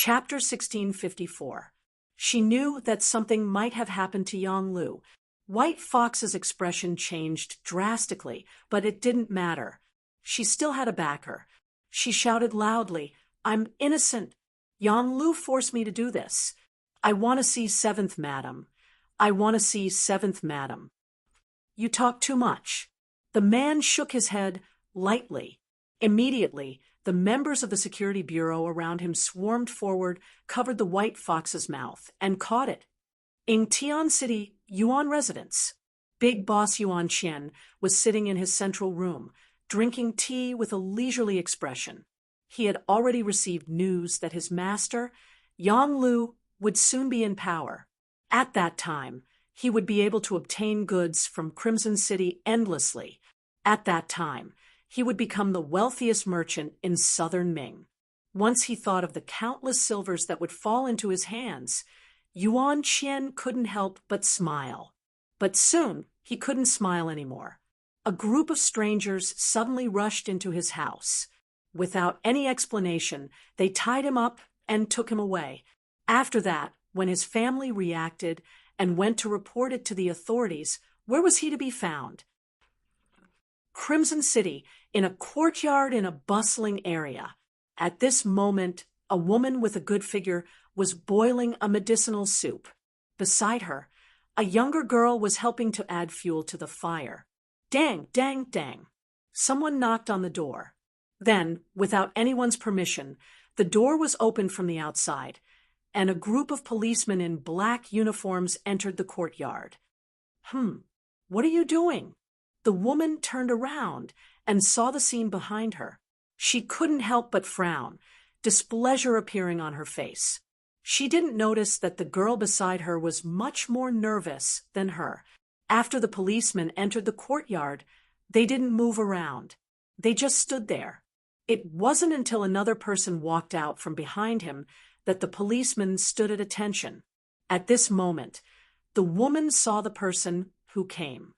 Chapter 1654. She knew that something might have happened to Yang Lu. White Fox's expression changed drastically, but it didn't matter. She still had a backer. She shouted loudly, "I'm innocent. Yang Lu forced me to do this. I want to see Seventh Madam. I want to see Seventh Madam." "You talk too much." The man shook his head lightly. Immediately, the members of the security bureau around him swarmed forward, covered the White Fox's mouth, and caught it. In Tian City, Yuan residence, Big Boss Yuan Qian was sitting in his central room, drinking tea with a leisurely expression. He had already received news that his master, Yang Lu, would soon be in power. At that time, he would be able to obtain goods from Crimson City endlessly. At that time, he would become the wealthiest merchant in southern Ming. Once he thought of the countless silvers that would fall into his hands, Yuan Qian couldn't help but smile. But soon, he couldn't smile anymore. A group of strangers suddenly rushed into his house. Without any explanation, they tied him up and took him away. After that, when his family reacted and went to report it to the authorities, where was he to be found? Crimson City, in a courtyard in a bustling area. At this moment, a woman with a good figure was boiling a medicinal soup. Beside her, a younger girl was helping to add fuel to the fire. Dang, dang, dang. Someone knocked on the door. Then, without anyone's permission, the door was opened from the outside, and a group of policemen in black uniforms entered the courtyard. What are you doing?" The woman turned around and saw the scene behind her. She couldn't help but frown, displeasure appearing on her face. She didn't notice that the girl beside her was much more nervous than her. After the policemen entered the courtyard, they didn't move around. They just stood there. It wasn't until another person walked out from behind him that the policeman stood at attention. At this moment, the woman saw the person who came.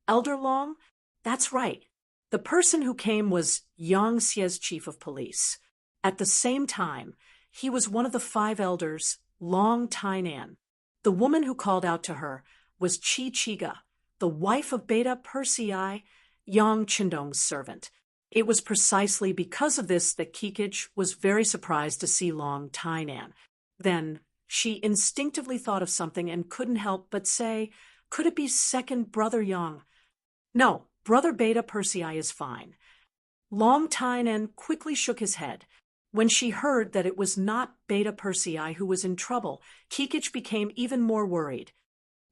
Elder Long? That's right. The person who came was Yang Xie's chief of police. At the same time, he was one of the 5 elders, Long Tainan. The woman who called out to her was Chi Chiga, the wife of Beta Persei, Yang Qindong's servant. It was precisely because of this that Kikich was very surprised to see Long Tainan. Then she instinctively thought of something and couldn't help but say, "Could it be second brother Yang?" "No, brother Beta Persei is fine." Long Tainan quickly shook his head. When she heard that it was not Beta Persei who was in trouble, Kikich became even more worried.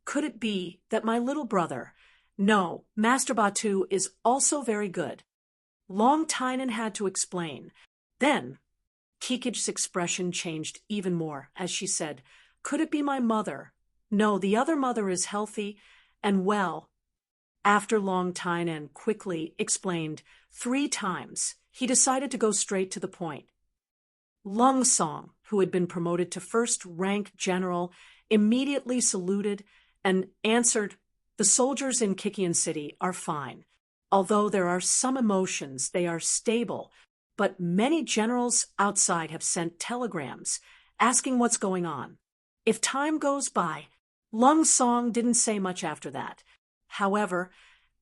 "Could it be that my little brother—" "No, Master Batu is also very good." Long Tainan had to explain. Then, Kikich's expression changed even more as she said, "Could it be my mother? No, the other mother is healthy and well." After Long Tainan quickly explained 3 times, he decided to go straight to the point. Lung Song, who had been promoted to first-rank general, immediately saluted and answered, "The soldiers in Kikian City are fine. Although there are some emotions, they are stable, but many generals outside have sent telegrams asking what's going on. If time goes by..." Lung Song didn't say much after that. However,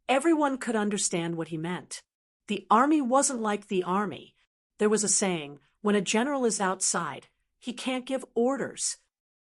everyone could understand what he meant. The army wasn't like the army. There was a saying, when a general is outside, he can't give orders.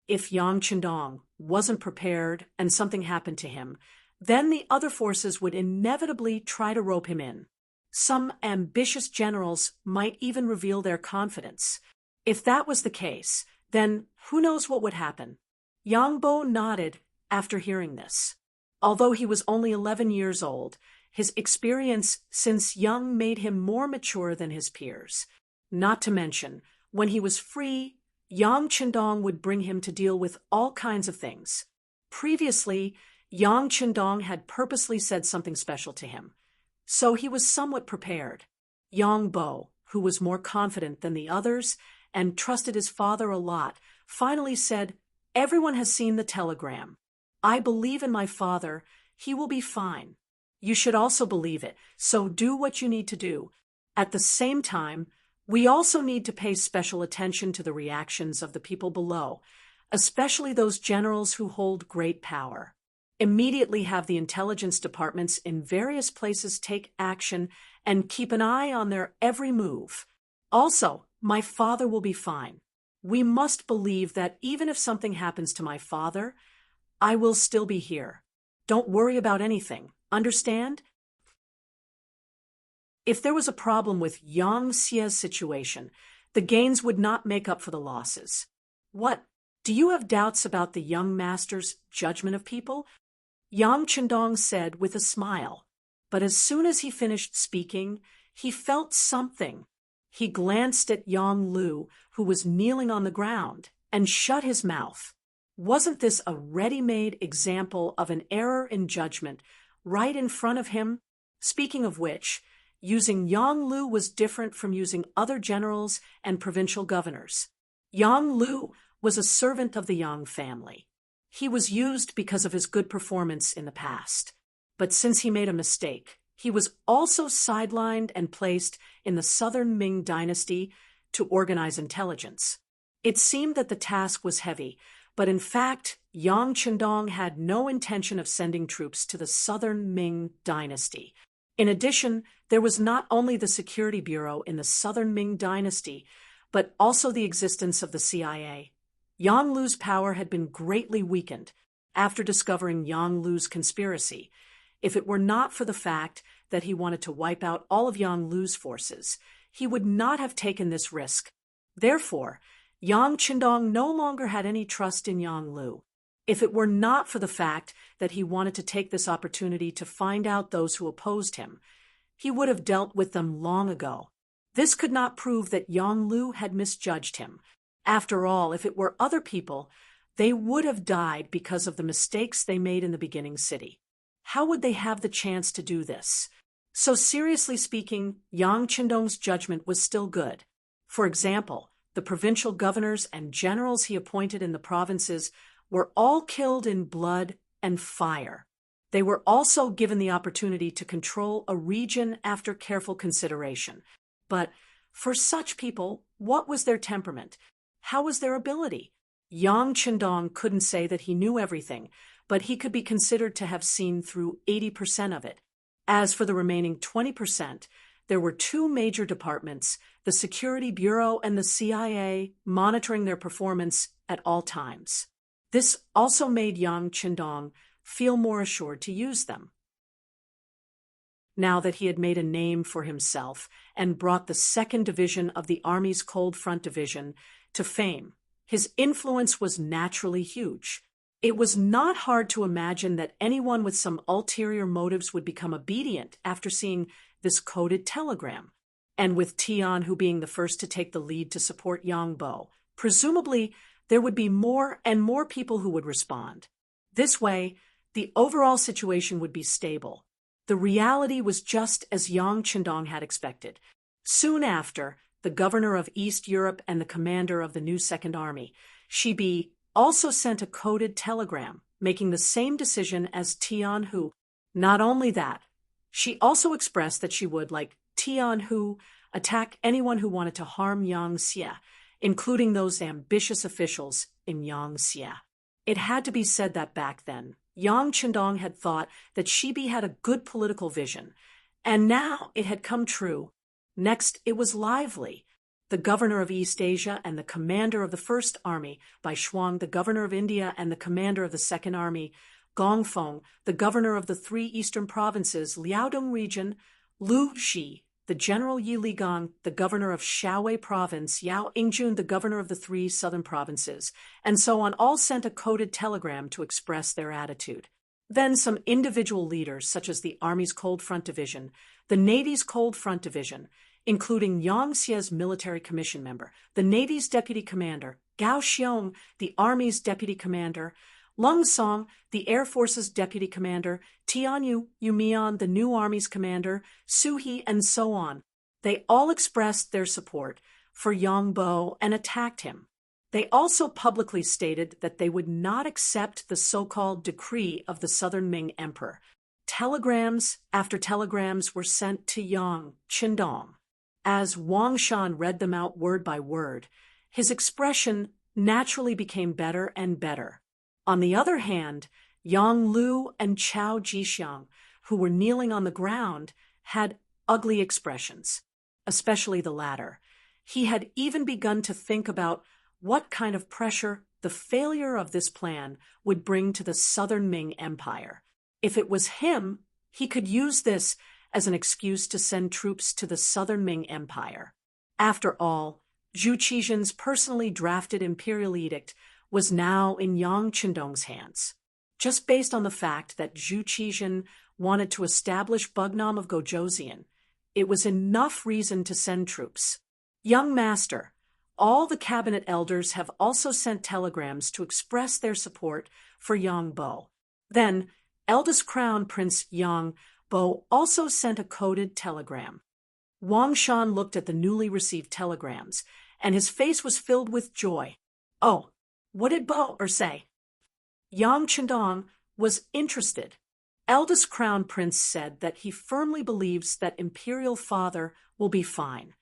If Yang Qindong wasn't prepared and something happened to him, then the other forces would inevitably try to rope him in. Some ambitious generals might even reveal their confidence. If that was the case, then who knows what would happen? Yang Bo nodded after hearing this. Although he was only 11 years old, his experience since young made him more mature than his peers. Not to mention, when he was free, Yang Qindong would bring him to deal with all kinds of things. Previously, Yang Qindong had purposely said something special to him, so he was somewhat prepared. Yang Bo, who was more confident than the others and trusted his father a lot, finally said, "Everyone has seen the telegram. I believe in my father. He will be fine. You should also believe it, so do what you need to do." At the same time, We also need to pay special attention to the reactions of the people below, especially those generals who hold great power. Immediately have the intelligence departments in various places take action and keep an eye on their every move. Also, my father will be fine. We must believe that even if something happens to my father, I will still be here. Don't worry about anything, understand? If there was a problem with Yang Xie's situation, the gains would not make up for the losses. What? Do you have doubts about the young master's judgment of people? Yang Chendong said with a smile. But as soon as he finished speaking, he felt something. He glanced at Yang Lu, who was kneeling on the ground, and shut his mouth. Wasn't this a ready-made example of an error in judgment right in front of him? Speaking of which, using Yang Lu was different from using other generals and provincial governors. Yang Lu was a servant of the Yang family. He was used because of his good performance in the past. But since he made a mistake, he was also sidelined and placed in the southern Ming dynasty to organize intelligence. It seemed that the task was heavy, but in fact, Yang Chendong had no intention of sending troops to the southern Ming dynasty. In addition, there was not only the Security Bureau in the southern Ming dynasty, but also the existence of the CIA. Yang Lu's power had been greatly weakened after discovering Yang Lu's conspiracy. If it were not for the fact that he wanted to wipe out all of Yang Lu's forces, he would not have taken this risk. Therefore, Yang Chendong no longer had any trust in Yang Lu. If it were not for the fact that he wanted to take this opportunity to find out those who opposed him, he would have dealt with them long ago. This could not prove that Yang Lu had misjudged him. After all, if it were other people, they would have died because of the mistakes they made in the beginning city. How would they have the chance to do this? So seriously speaking, Yang Chendong's judgment was still good. For example, the provincial governors and generals he appointed in the provinces were all killed in blood and fire. They were also given the opportunity to control a region after careful consideration. But for such people, what was their temperament? How was their ability? Yang Chendong couldn't say that he knew everything, but he could be considered to have seen through 80% of it. As for the remaining 20%, there were two major departments, the Security Bureau and the CIA, monitoring their performance at all times. This also made Yang Chendong feel more assured to use them. Now that he had made a name for himself and brought the 2nd Division of the Army's Cold Front Division to fame, his influence was naturally huge. It was not hard to imagine that anyone with some ulterior motives would become obedient after seeing this coded telegram. And with Tianhu being the first to take the lead to support Yang Bo, presumably there would be more and more people who would respond. This way, the overall situation would be stable. The reality was just as Yang Chendong had expected. Soon after, the governor of East Europe and the commander of the new Second Army, Shibi, also sent a coded telegram, making the same decision as Tianhu. Not only that, she also expressed that she would, like Tianhu, attack anyone who wanted to harm Yang Xie, including those ambitious officials in Yang Xie. It had to be said that back then, Yang Chendong had thought that Shibi had a good political vision, and now it had come true. Next, it was lively. The governor of East Asia and the commander of the First Army, Bai Shuang, the governor of India and the commander of the Second Army, Gongfeng, the governor of the 3 eastern provinces, Liaodong region, Lu Shi, the general Yi Ligang, the governor of Shaowei province, Yao Ingjun, the governor of the 3 southern provinces, and so on, all sent a coded telegram to express their attitude. Then some individual leaders, such as the Army's Cold Front Division, the Navy's Cold Front Division, including Yang Xie's military commission member, the Navy's deputy commander, Gao Xiong, the Army's deputy commander, Lung Song, the Air Force's deputy commander, Tianyu Yumian, the new Army's commander, Su He, and so on. They all expressed their support for Yang Bo and attacked him. They also publicly stated that they would not accept the so-called decree of the Southern Ming Emperor. Telegrams after telegrams were sent to Yang Chendong. As Wang Shan read them out word by word, his expression naturally became better and better. On the other hand, Yang Lu and Chao Jixiang, who were kneeling on the ground, had ugly expressions, especially the latter. He had even begun to think about what kind of pressure the failure of this plan would bring to the Southern Ming Empire. If it was him, he could use this as an excuse to send troops to the Southern Ming Empire. After all, Zhu Qizhen's personally drafted imperial edict was now in Yang Chendong's hands. Just based on the fact that Zhu Qizhen wanted to establish Bugnam of Gojoseon, it was enough reason to send troops. Young master, all the cabinet elders have also sent telegrams to express their support for Yang Bo. Then, eldest crown Prince Yang Bo also sent a coded telegram. Wang Shan looked at the newly received telegrams, and his face was filled with joy. Oh, what did Bo say? Yang Chendong was interested. Eldest crown prince said that he firmly believes that imperial father will be fine.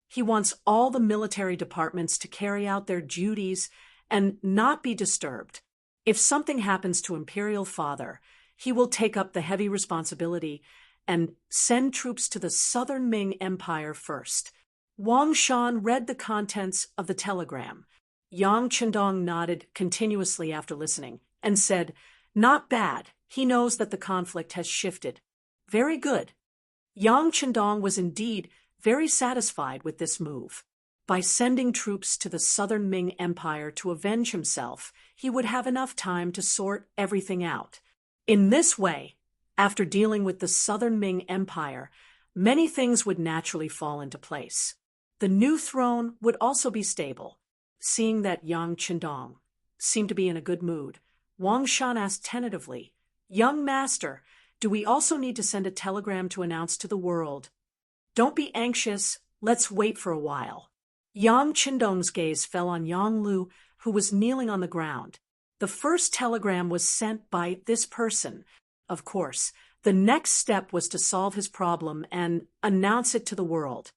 He wants all the military departments to carry out their duties and not be disturbed. If something happens to imperial father, he will take up the heavy responsibility and send troops to the Southern Ming Empire first. Wang Shan read the contents of the telegram. Yang Chendong nodded continuously after listening and said, "Not bad. He knows that the conflict has shifted. Very good." Yang Chendong was indeed very satisfied with this move. By sending troops to the Southern Ming Empire to avenge himself, he would have enough time to sort everything out. In this way, after dealing with the Southern Ming Empire, many things would naturally fall into place. The new throne would also be stable. Seeing that Yang Chendong seemed to be in a good mood, Wang Shan asked tentatively, "Young master, do we also need to send a telegram to announce to the world?" "Don't be anxious, let's wait for a while." Yang Chendong's gaze fell on Yang Lu, who was kneeling on the ground. The first telegram was sent by this person. Of course, the next step was to solve his problem and announce it to the world.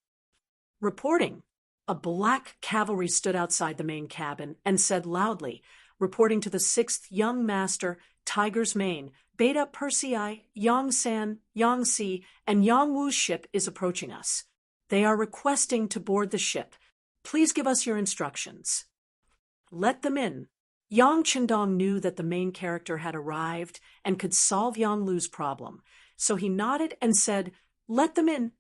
Reporting. A black cavalry stood outside the main cabin and said loudly, reporting to the 6th young master, Tiger's Mane, Beta Persei, Yang San, Yang Si, and Yang Wu's ship is approaching us. They are requesting to board the ship. Please give us your instructions. Let them in. Yang Chendong knew that the main character had arrived and could solve Yang Lu's problem, so he nodded and said, "Let them in."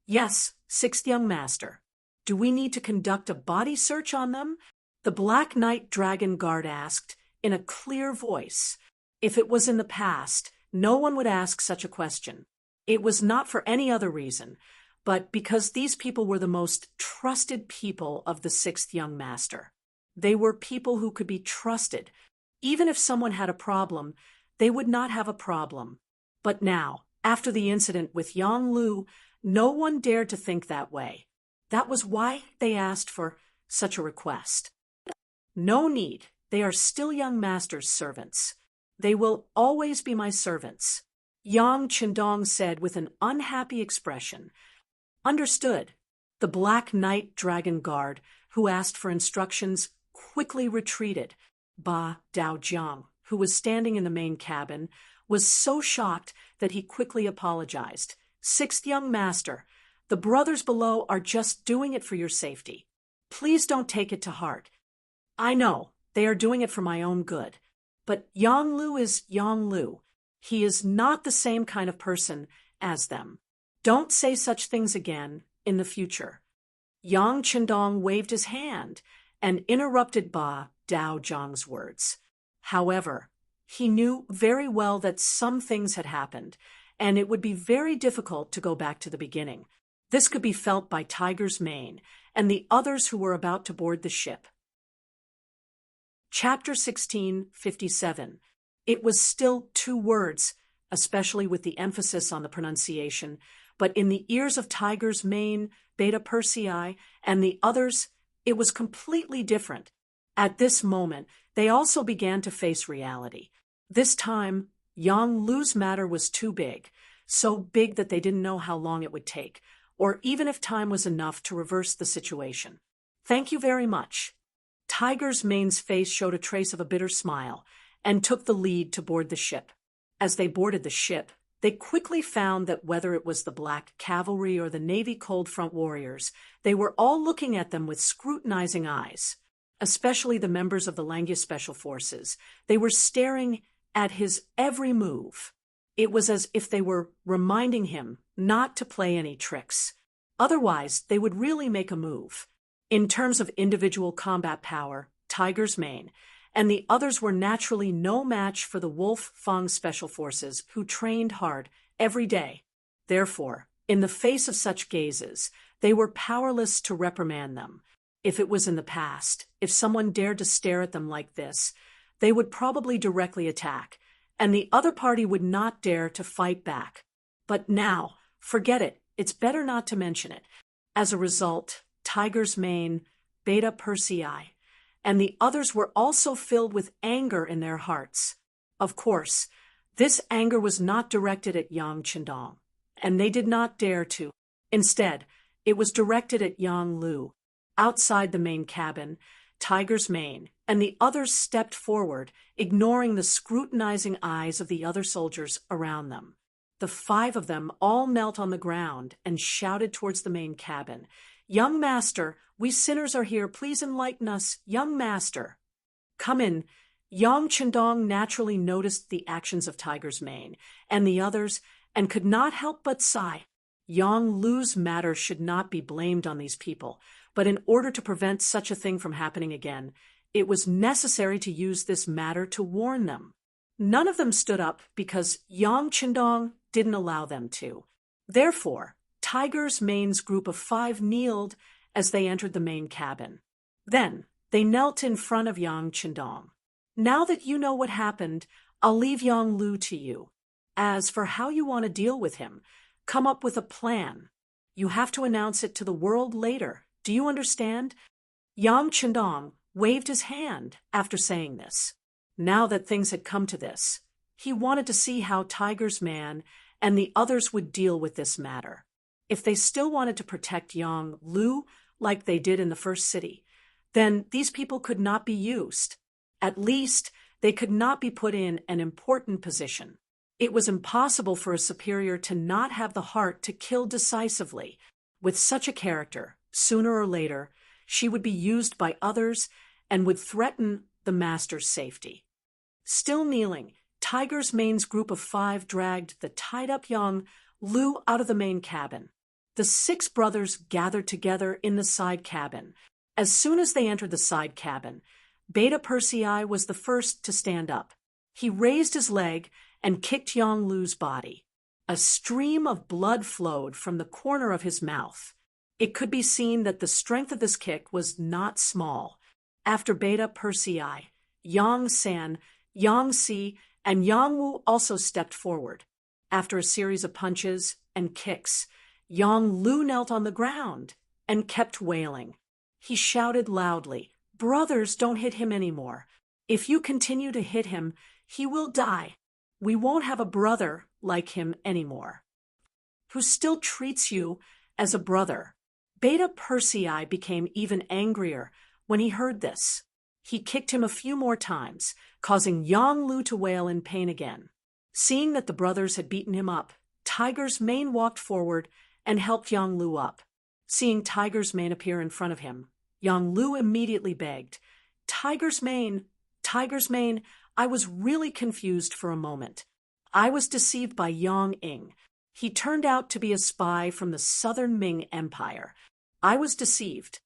"Yes, 6th young master. Do we need to conduct a body search on them?" the Black Knight Dragon Guard asked in a clear voice. If it was in the past, no one would ask such a question. It was not for any other reason, but because these people were the most trusted people of the 6th young master. They were people who could be trusted. Even if someone had a problem, they would not have a problem. But now, after the incident with Yang Lu, no one dared to think that way. That was why they asked for such a request. "No need. They are still young master's servants. They will always be my servants," Yang Chendong said with an unhappy expression. "Understood." The Black Knight Dragon Guard, who asked for instructions, quickly retreated. Ba Daojiang, who was standing in the main cabin, was so shocked that he quickly apologized. "6th young master, the brothers below are just doing it for your safety. Please don't take it to heart. I know, they are doing it for my own good. But Yang Lu is Yang Lu. He is not the same kind of person as them. Don't say such things again in the future." Yang Chendong waved his hand and interrupted Ba Daojiang's words. However, he knew very well that some things had happened, and it would be very difficult to go back to the beginning. This could be felt by Tiger's Mane and the others who were about to board the ship. Chapter 1657. It was still 2 words, especially with the emphasis on the pronunciation, but in the ears of Tiger's Mane, Beta Persei, and the others, it was completely different. At this moment, they also began to face reality. This time, Yang Lu's matter was too big, so big that they didn't know how long it would take. or even if time was enough to reverse the situation. Thank you very much. Tiger's Mane's face showed a trace of a bitter smile and took the lead to board the ship. As they boarded the ship, they quickly found that whether it was the Black Cavalry or the Navy Cold Front warriors, they were all looking at them with scrutinizing eyes. Especially the members of the Langia Special Forces. They were staring at his every move. It was as if they were reminding him not to play any tricks. Otherwise, they would really make a move. In terms of individual combat power, Tiger's Mane and the others were naturally no match for the Wolf Fang Special Forces, who trained hard every day. Therefore, in the face of such gazes, they were powerless to reprimand them. If it was in the past, if someone dared to stare at them like this, they would probably directly attack, and the other party would not dare to fight back. But now, forget it, it's better not to mention it. As a result, Tiger's Mane, Beta Persei, and the others were also filled with anger in their hearts. Of course, this anger was not directed at Yang Chendong, and they did not dare to. Instead, it was directed at Yang Lu. Outside the main cabin, Tiger's Mane and the others stepped forward, ignoring the scrutinizing eyes of the other soldiers around them. The 5 of them all knelt on the ground and shouted towards the main cabin, "Young master, we sinners are here, please enlighten us, young master." "Come in." Yang Chendong naturally noticed the actions of Tiger's Mane and the others and could not help but sigh. Yang Lu's matter should not be blamed on these people, but in order to prevent such a thing from happening again, it was necessary to use this matter to warn them. None of them stood up because Yang Chendong didn't allow them to. Therefore, Tiger's Mane's group of 5 kneeled as they entered the main cabin. Then, they knelt in front of Yang Chendong. "Now that you know what happened, I'll leave Yang Lu to you. As for how you want to deal with him, come up with a plan. You have to announce it to the world later. Do you understand?" Yang Chendong waved his hand after saying this. Now that things had come to this, he wanted to see how Tiger's Man and the others would deal with this matter. If they still wanted to protect Yang Lu like they did in the first city, then these people could not be used. At least, they could not be put in an important position. It was impossible for a superior to not have the heart to kill decisively. With such a character, sooner or later, she would be used by others and would threaten the master's safety. Still kneeling, Tiger's Mane's group of 5 dragged the tied-up Yang Lu out of the main cabin. The 6 brothers gathered together in the side cabin. As soon as they entered the side cabin, Beta Persei was the first to stand up. He raised his leg and kicked Yang Lu's body. A stream of blood flowed from the corner of his mouth. It could be seen that the strength of this kick was not small. After Beta Persei, Yang San, Yang Si, and Yang Wu also stepped forward. After a series of punches and kicks, Yang Lu knelt on the ground and kept wailing. He shouted loudly, "Brothers, don't hit him anymore. If you continue to hit him, he will die. We won't have a brother like him anymore, who still treats you as a brother." Beta Persei became even angrier when he heard this. He kicked him a few more times, causing Yang Lu to wail in pain again. Seeing that the brothers had beaten him up, Tiger's Mane walked forward and helped Yang Lu up. Seeing Tiger's Mane appear in front of him, Yang Lu immediately begged, Tiger's Mane, I was really confused for a moment. I was deceived by Yang Ing. He turned out to be a spy from the southern Ming Empire. I was deceived."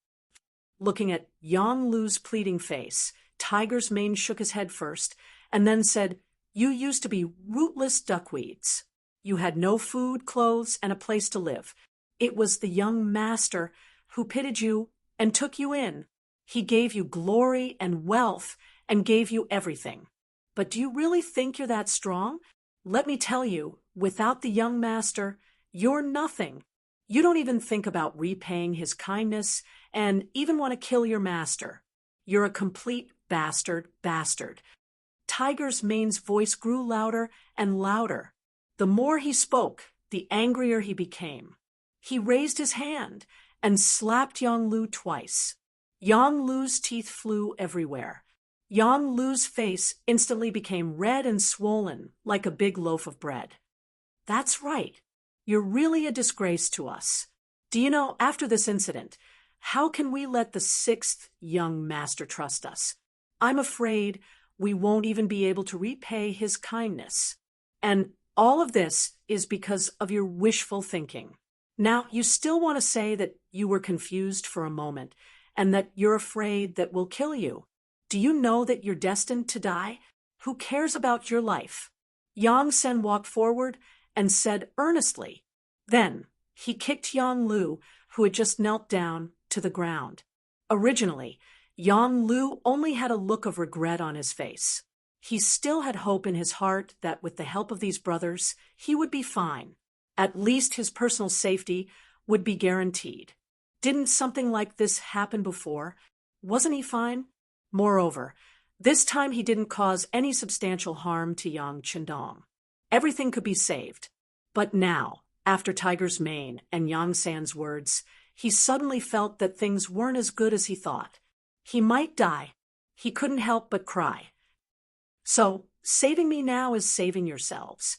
Looking at Yang Lu's pleading face, Tiger's Mane shook his head first and then said, "You used to be rootless duckweeds. You had no food, clothes, and a place to live. It was the young master who pitied you and took you in. He gave you glory and wealth and gave you everything. But do you really think you're that strong? Let me tell you, without the young master, you're nothing. You don't even think about repaying his kindness and even want to kill your master. You're a complete bastard. Tiger's Mane's voice grew louder and louder. The more he spoke, the angrier he became. He raised his hand and slapped Yang Lu twice. Yang Lu's teeth flew everywhere. Yang Lu's face instantly became red and swollen like a big loaf of bread. That's right. You're really a disgrace to us. Do you know, after this incident, how can we let the sixth young master trust us? I'm afraid we won't even be able to repay his kindness. And all of this is because of your wishful thinking. Now, you still want to say that you were confused for a moment and that you're afraid that we'll kill you. Do you know that you're destined to die? Who cares about your life? Yang Sen walked forward and said earnestly. Then he kicked Yang Lu, who had just knelt down, to the ground. Originally, Yang Lu only had a look of regret on his face. He still had hope in his heart that with the help of these brothers, he would be fine. At least his personal safety would be guaranteed. Didn't something like this happen before? Wasn't he fine? Moreover, this time he didn't cause any substantial harm to Yang Chendong. Everything could be saved. But now, after Tiger's mane and Yang San's words, he suddenly felt that things weren't as good as he thought. He might die. He couldn't help but cry. So, saving me now is saving yourselves.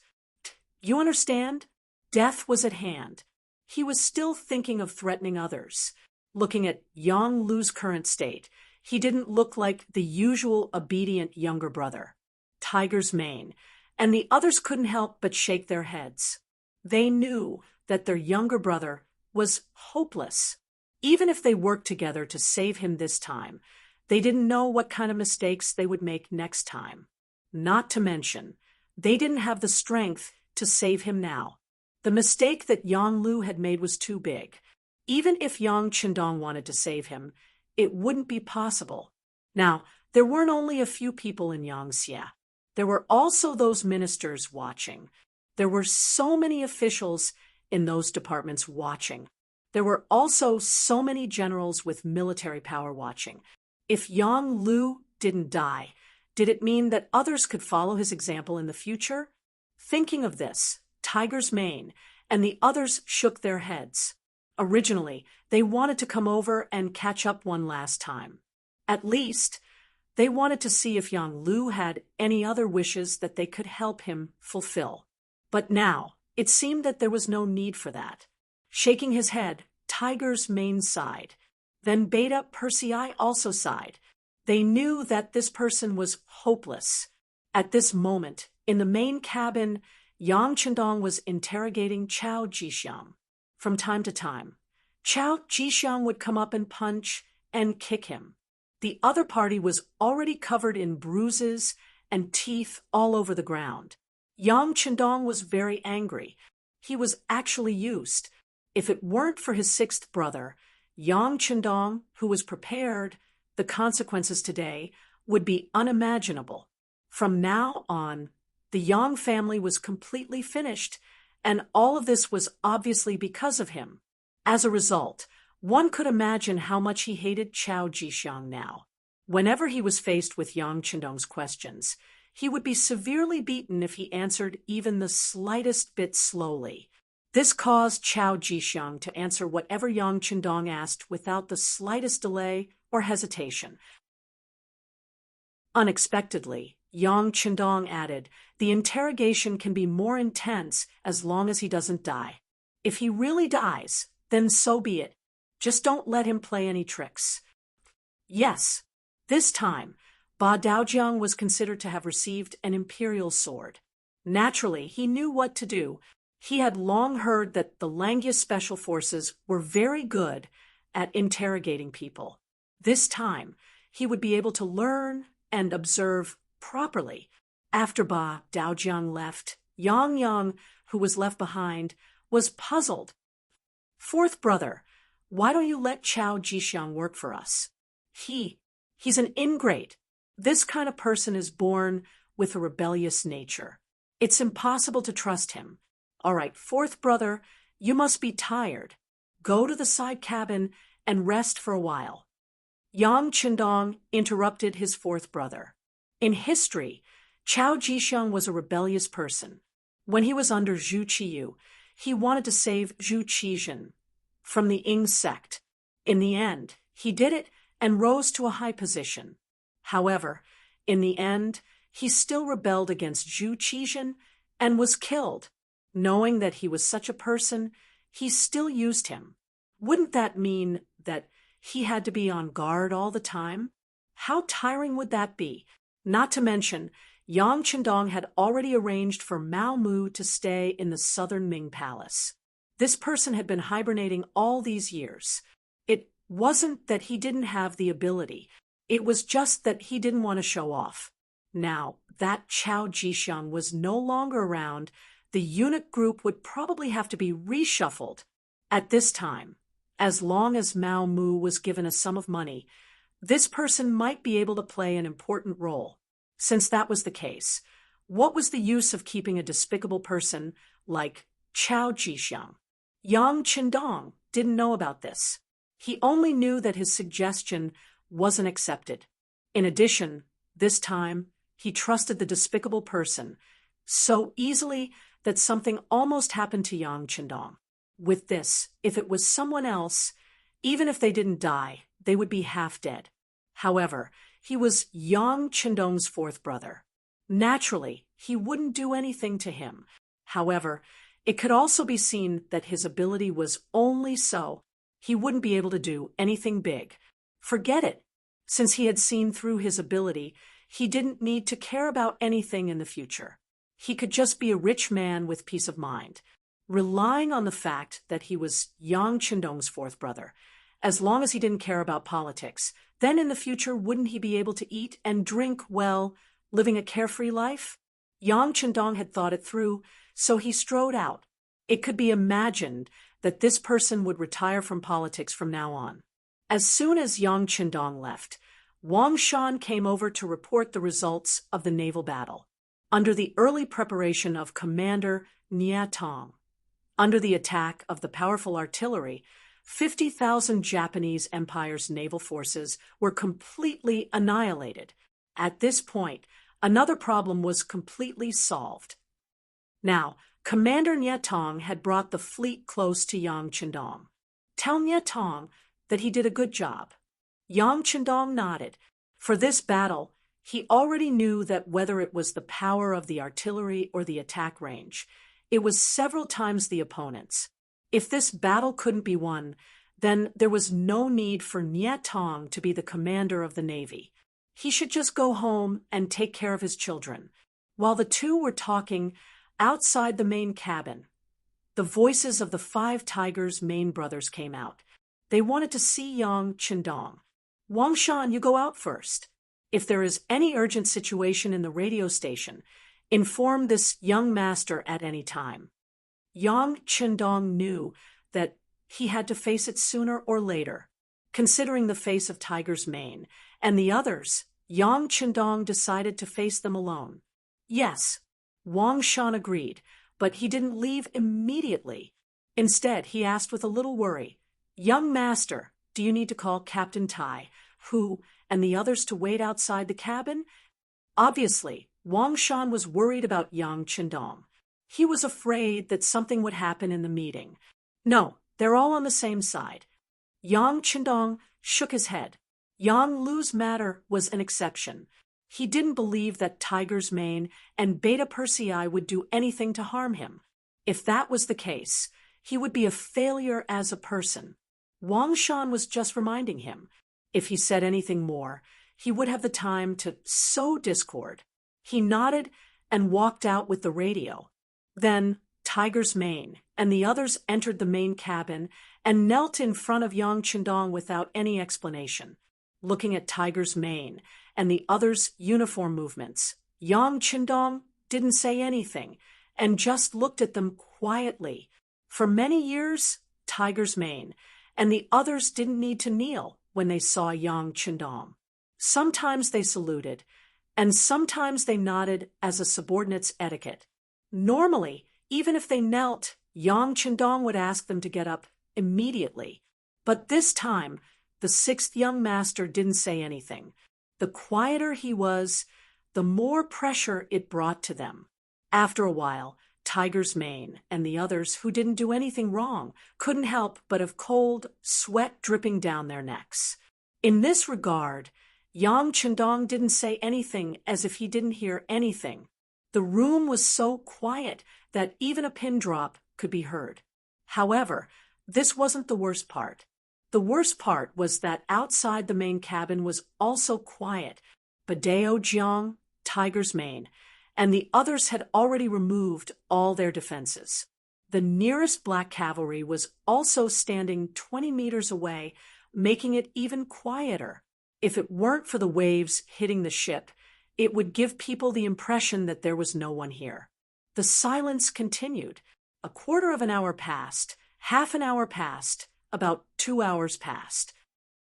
You understand? Death was at hand. He was still thinking of threatening others. Looking at Yang Lu's current state, he didn't look like the usual obedient younger brother. Tiger's mane, and the others couldn't help but shake their heads. They knew that their younger brother was hopeless. Even if they worked together to save him this time, they didn't know what kind of mistakes they would make next time. Not to mention, they didn't have the strength to save him now. The mistake that Yang Lu had made was too big. Even if Yang Chendong wanted to save him, it wouldn't be possible. Now, there weren't only a few people in Yangxia. There were also those ministers watching. There were so many officials in those departments watching. There were also so many generals with military power watching. If Yang Lu didn't die, did it mean that others could follow his example in the future? Thinking of this, Tiger's mane and the others shook their heads. Originally, they wanted to come over and catch up one last time. At least, they wanted to see if Yang Lu had any other wishes that they could help him fulfill. But now, it seemed that there was no need for that. Shaking his head, Tiger's mane sighed. Then Beta Persei also sighed. They knew that this person was hopeless. At this moment, in the main cabin, Yang Chendong was interrogating Chao Jixiang. From time to time, Chao Jixiang would come up and punch and kick him. The other party was already covered in bruises and teeth all over the ground. Yang Chendong was very angry. He was actually used. If it weren't for his sixth brother, Yang Chendong, who was prepared, the consequences today would be unimaginable. From now on, the Yang family was completely finished, and all of this was obviously because of him. As a result, one could imagine how much he hated Chao Jixiang now. Whenever he was faced with Yang Chendong's questions, he would be severely beaten if he answered even the slightest bit slowly. This caused Chao Jixiang to answer whatever Yang Chendong asked without the slightest delay or hesitation. Unexpectedly, Yang Chendong added, "The interrogation can be more intense as long as he doesn't die. If he really dies, then so be it. Just don't let him play any tricks." Yes, this time, Ba Daojiang was considered to have received an imperial sword. Naturally, he knew what to do. He had long heard that the Langya Special Forces were very good at interrogating people. This time, he would be able to learn and observe properly. After Ba Daojiang left, Yang, who was left behind, was puzzled. "Fourth brother, why don't you let Chao Jixiang work for us? He's an ingrate. This kind of person is born with a rebellious nature. It's impossible to trust him. All right, fourth brother, you must be tired. Go to the side cabin and rest for a while." Yang Chendong interrupted his fourth brother. In history, Chao Jixiang was a rebellious person. When he was under Zhu Qiyu, He wanted to save Zhu Qijin from the Ying sect. In the end, he did it and rose to a high position. However, in the end, he still rebelled against Zhu Qijin and was killed. Knowing that he was such a person, he still used him. Wouldn't that mean that he had to be on guard all the time? How tiring would that be? Not to mention, Yang Qindong had already arranged for Mao Mu to stay in the southern Ming palace. This person had been hibernating all these years. It wasn't that he didn't have the ability. It was just that he didn't want to show off. Now that Chao Jixiang was no longer around, the eunuch group would probably have to be reshuffled. At this time, as long as Mao Mu was given a sum of money, this person might be able to play an important role. Since that was the case, what was the use of keeping a despicable person like Chao Jixiang? Yang Qindong didn't know about this. He only knew that his suggestion wasn't accepted. In addition, this time, he trusted the despicable person so easily that something almost happened to Yang Qindong. With this, if it was someone else, even if they didn't die, they would be half dead. However, he was Yang Qindong's fourth brother. Naturally, he wouldn't do anything to him. However, it could also be seen that his ability was only so. He wouldn't be able to do anything big. Forget it. Since he had seen through his ability, he didn't need to care about anything in the future. He could just be a rich man with peace of mind, relying on the fact that he was Yang Qindong's fourth brother. As long as he didn't care about politics, then in the future wouldn't he be able to eat and drink well, living a carefree life? Yang Qindong had thought it through, so he strode out. It could be imagined that this person would retire from politics from now on. As soon as Yang Qindong left, Wang Shan came over to report the results of the naval battle. Under the early preparation of Commander Nie Tong, under the attack of the powerful artillery, 50,000 Japanese Empire's naval forces were completely annihilated. At this point, another problem was completely solved. Now, Commander Nie Tong had brought the fleet close to Yang Qindong. Tell Nie Tong that he did a good job. Yang Qindong nodded. For this battle, he already knew that whether it was the power of the artillery or the attack range, it was several times the opponent's. If this battle couldn't be won, then there was no need for Nie Tong to be the commander of the Navy. He should just go home and take care of his children. While the two were talking outside the main cabin, the voices of the 5 Tigers' main brothers came out. They wanted to see Yang Qindong. Wang Shan, you go out first. If there is any urgent situation in the radio station, inform this young master at any time. Yang Qindong knew that he had to face it sooner or later. Considering the face of Tiger's Mane and the others, Yang Qindong decided to face them alone. Yes, Wang Shan agreed, but he didn't leave immediately. Instead, he asked with a little worry, "Young master, do you need to call Captain Tai, who, and the others to wait outside the cabin?" Obviously, Wang Shan was worried about Yang Qindong. He was afraid that something would happen in the meeting. No, they're all on the same side. Yang Qindong shook his head. Yang Lu's matter was an exception. He didn't believe that Tiger's Mane and Beta Persei would do anything to harm him. If that was the case, he would be a failure as a person. Wang Shan was just reminding him. If he said anything more, he would have the time to sow discord. He nodded and walked out with the radio. Then Tiger's Mane and the others entered the main cabin and knelt in front of Yang Qindong without any explanation. Looking at Tiger's Mane and the others' uniform movements, Yang Qindong didn't say anything and just looked at them quietly. For many years, Tiger's Mane and the others didn't need to kneel when they saw Yang Qindong. Sometimes they saluted, and sometimes they nodded as a subordinate's etiquette. Normally, even if they knelt, Yang Qindong would ask them to get up immediately. But this time, the 6th young master didn't say anything. The quieter he was, the more pressure it brought to them. After a while, Tiger's Mane, and the others, who didn't do anything wrong, couldn't help but have cold sweat dripping down their necks. In this regard, Yang Chendong didn't say anything, as if he didn't hear anything. The room was so quiet that even a pin drop could be heard. However, this wasn't the worst part. The worst part was that outside the main cabin was also quiet. Badeo Jiang, Tiger's Mane, and the others had already removed all their defenses. The nearest black cavalry was also standing 20 meters away, making it even quieter. If it weren't for the waves hitting the ship, it would give people the impression that there was no one here. The silence continued. A quarter of an hour passed, half an hour passed, about 2 hours passed.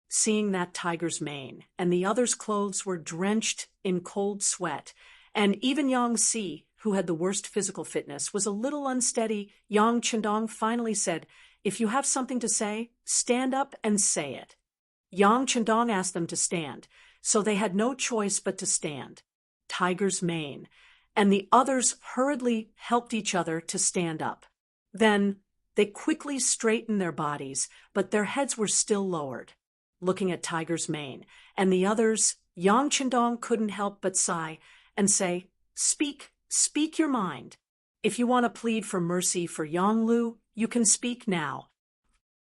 Seeing that Tiger's Mane and the others' clothes were drenched in cold sweat, and even Yang Si, who had the worst physical fitness, was a little unsteady, Yang Chendong finally said, "If you have something to say, stand up and say it." Yang Chendong asked them to stand, so they had no choice but to stand. Tiger's Mane and the others hurriedly helped each other to stand up. Then they quickly straightened their bodies, but their heads were still lowered. Looking at Tiger's Mane and the others, Yang Chendong couldn't help but sigh and say, Speak your mind. If you want to plead for mercy for Yang Lu, you can speak now."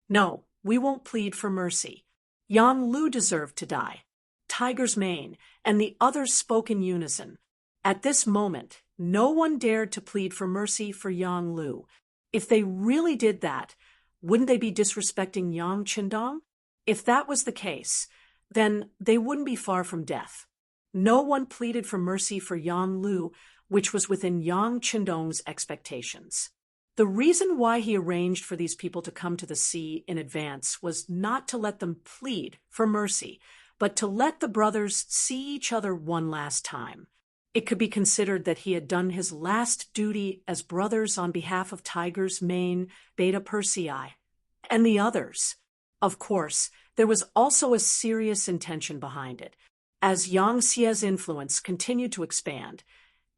"No, we won't plead for mercy. Yang Lu deserved to die." Tiger's Mane and the others spoke in unison. At this moment, no one dared to plead for mercy for Yang Lu. If they really did that, wouldn't they be disrespecting Yang Chendong? If that was the case, then they wouldn't be far from death. No one pleaded for mercy for Yang Lu, which was within Yang Chendong's expectations. The reason why he arranged for these people to come to the sea in advance was not to let them plead for mercy, but to let the brothers see each other one last time. It could be considered that he had done his last duty as brothers on behalf of Tiger's Mane, Beta Persei, and the others. Of course, there was also a serious intention behind it. As Yang Xie's influence continued to expand,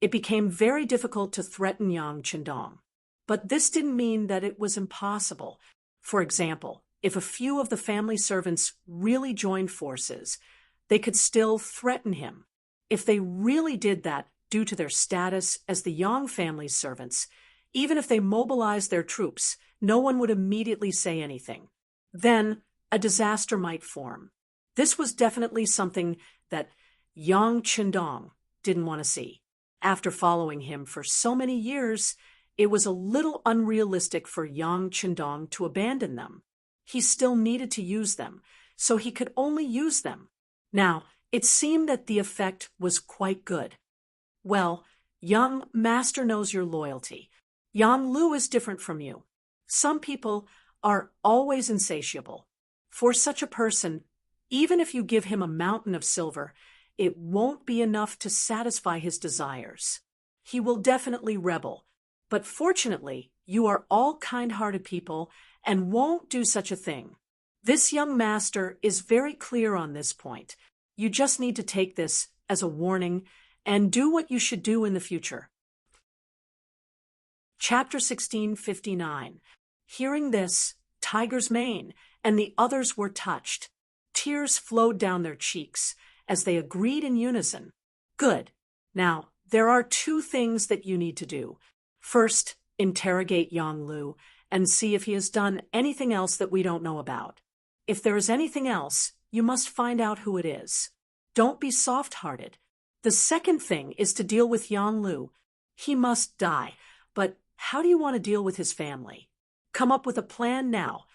it became very difficult to threaten Yang Chendong. But this didn't mean that it was impossible. For example, if a few of the family servants really joined forces, they could still threaten him. If they really did that due to their status as the Yang family's servants, even if they mobilized their troops, no one would immediately say anything. Then a disaster might form. This was definitely something that Yang Chendong didn't want to see. After following him for so many years, it was a little unrealistic for Yang Chendong to abandon them. He still needed to use them, so he could only use them. Now, it seemed that the effect was quite good. "Well, young master knows your loyalty. Yang Lu is different from you. Some people are always insatiable. For such a person, even if you give him a mountain of silver, it won't be enough to satisfy his desires. He will definitely rebel. But fortunately, you are all kind-hearted people and won't do such a thing. This young master is very clear on this point. You just need to take this as a warning and do what you should do in the future." Chapter 1659. Hearing this, Tiger's Mane and the others were touched. Tears flowed down their cheeks as they agreed in unison. "Good. Now, there are 2 things that you need to do. First, interrogate Yang Lu and see if he has done anything else that we don't know about. If there is anything else, you must find out who it is. Don't be soft-hearted. The second thing is to deal with Yang Lu. He must die, but how do you want to deal with his family? Come up with a plan now."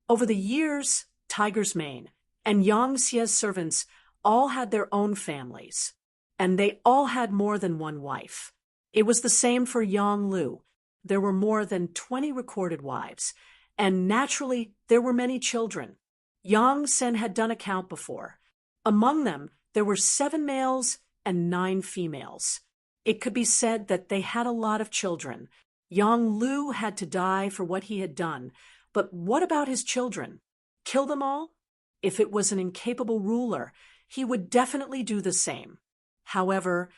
Over the years, Tiger's Mane and Yang Xie's servants all had their own families, and they all had more than one wife. It was the same for Yang Lu. There were more than 20 recorded wives, and naturally there were many children. Yang Sen had done a count before. Among them, there were 7 males and 9 females. It could be said that they had a lot of children. Yang Lu had to die for what he had done, but what about his children? Kill them all? If it was an incapable ruler, he would definitely do the same. However,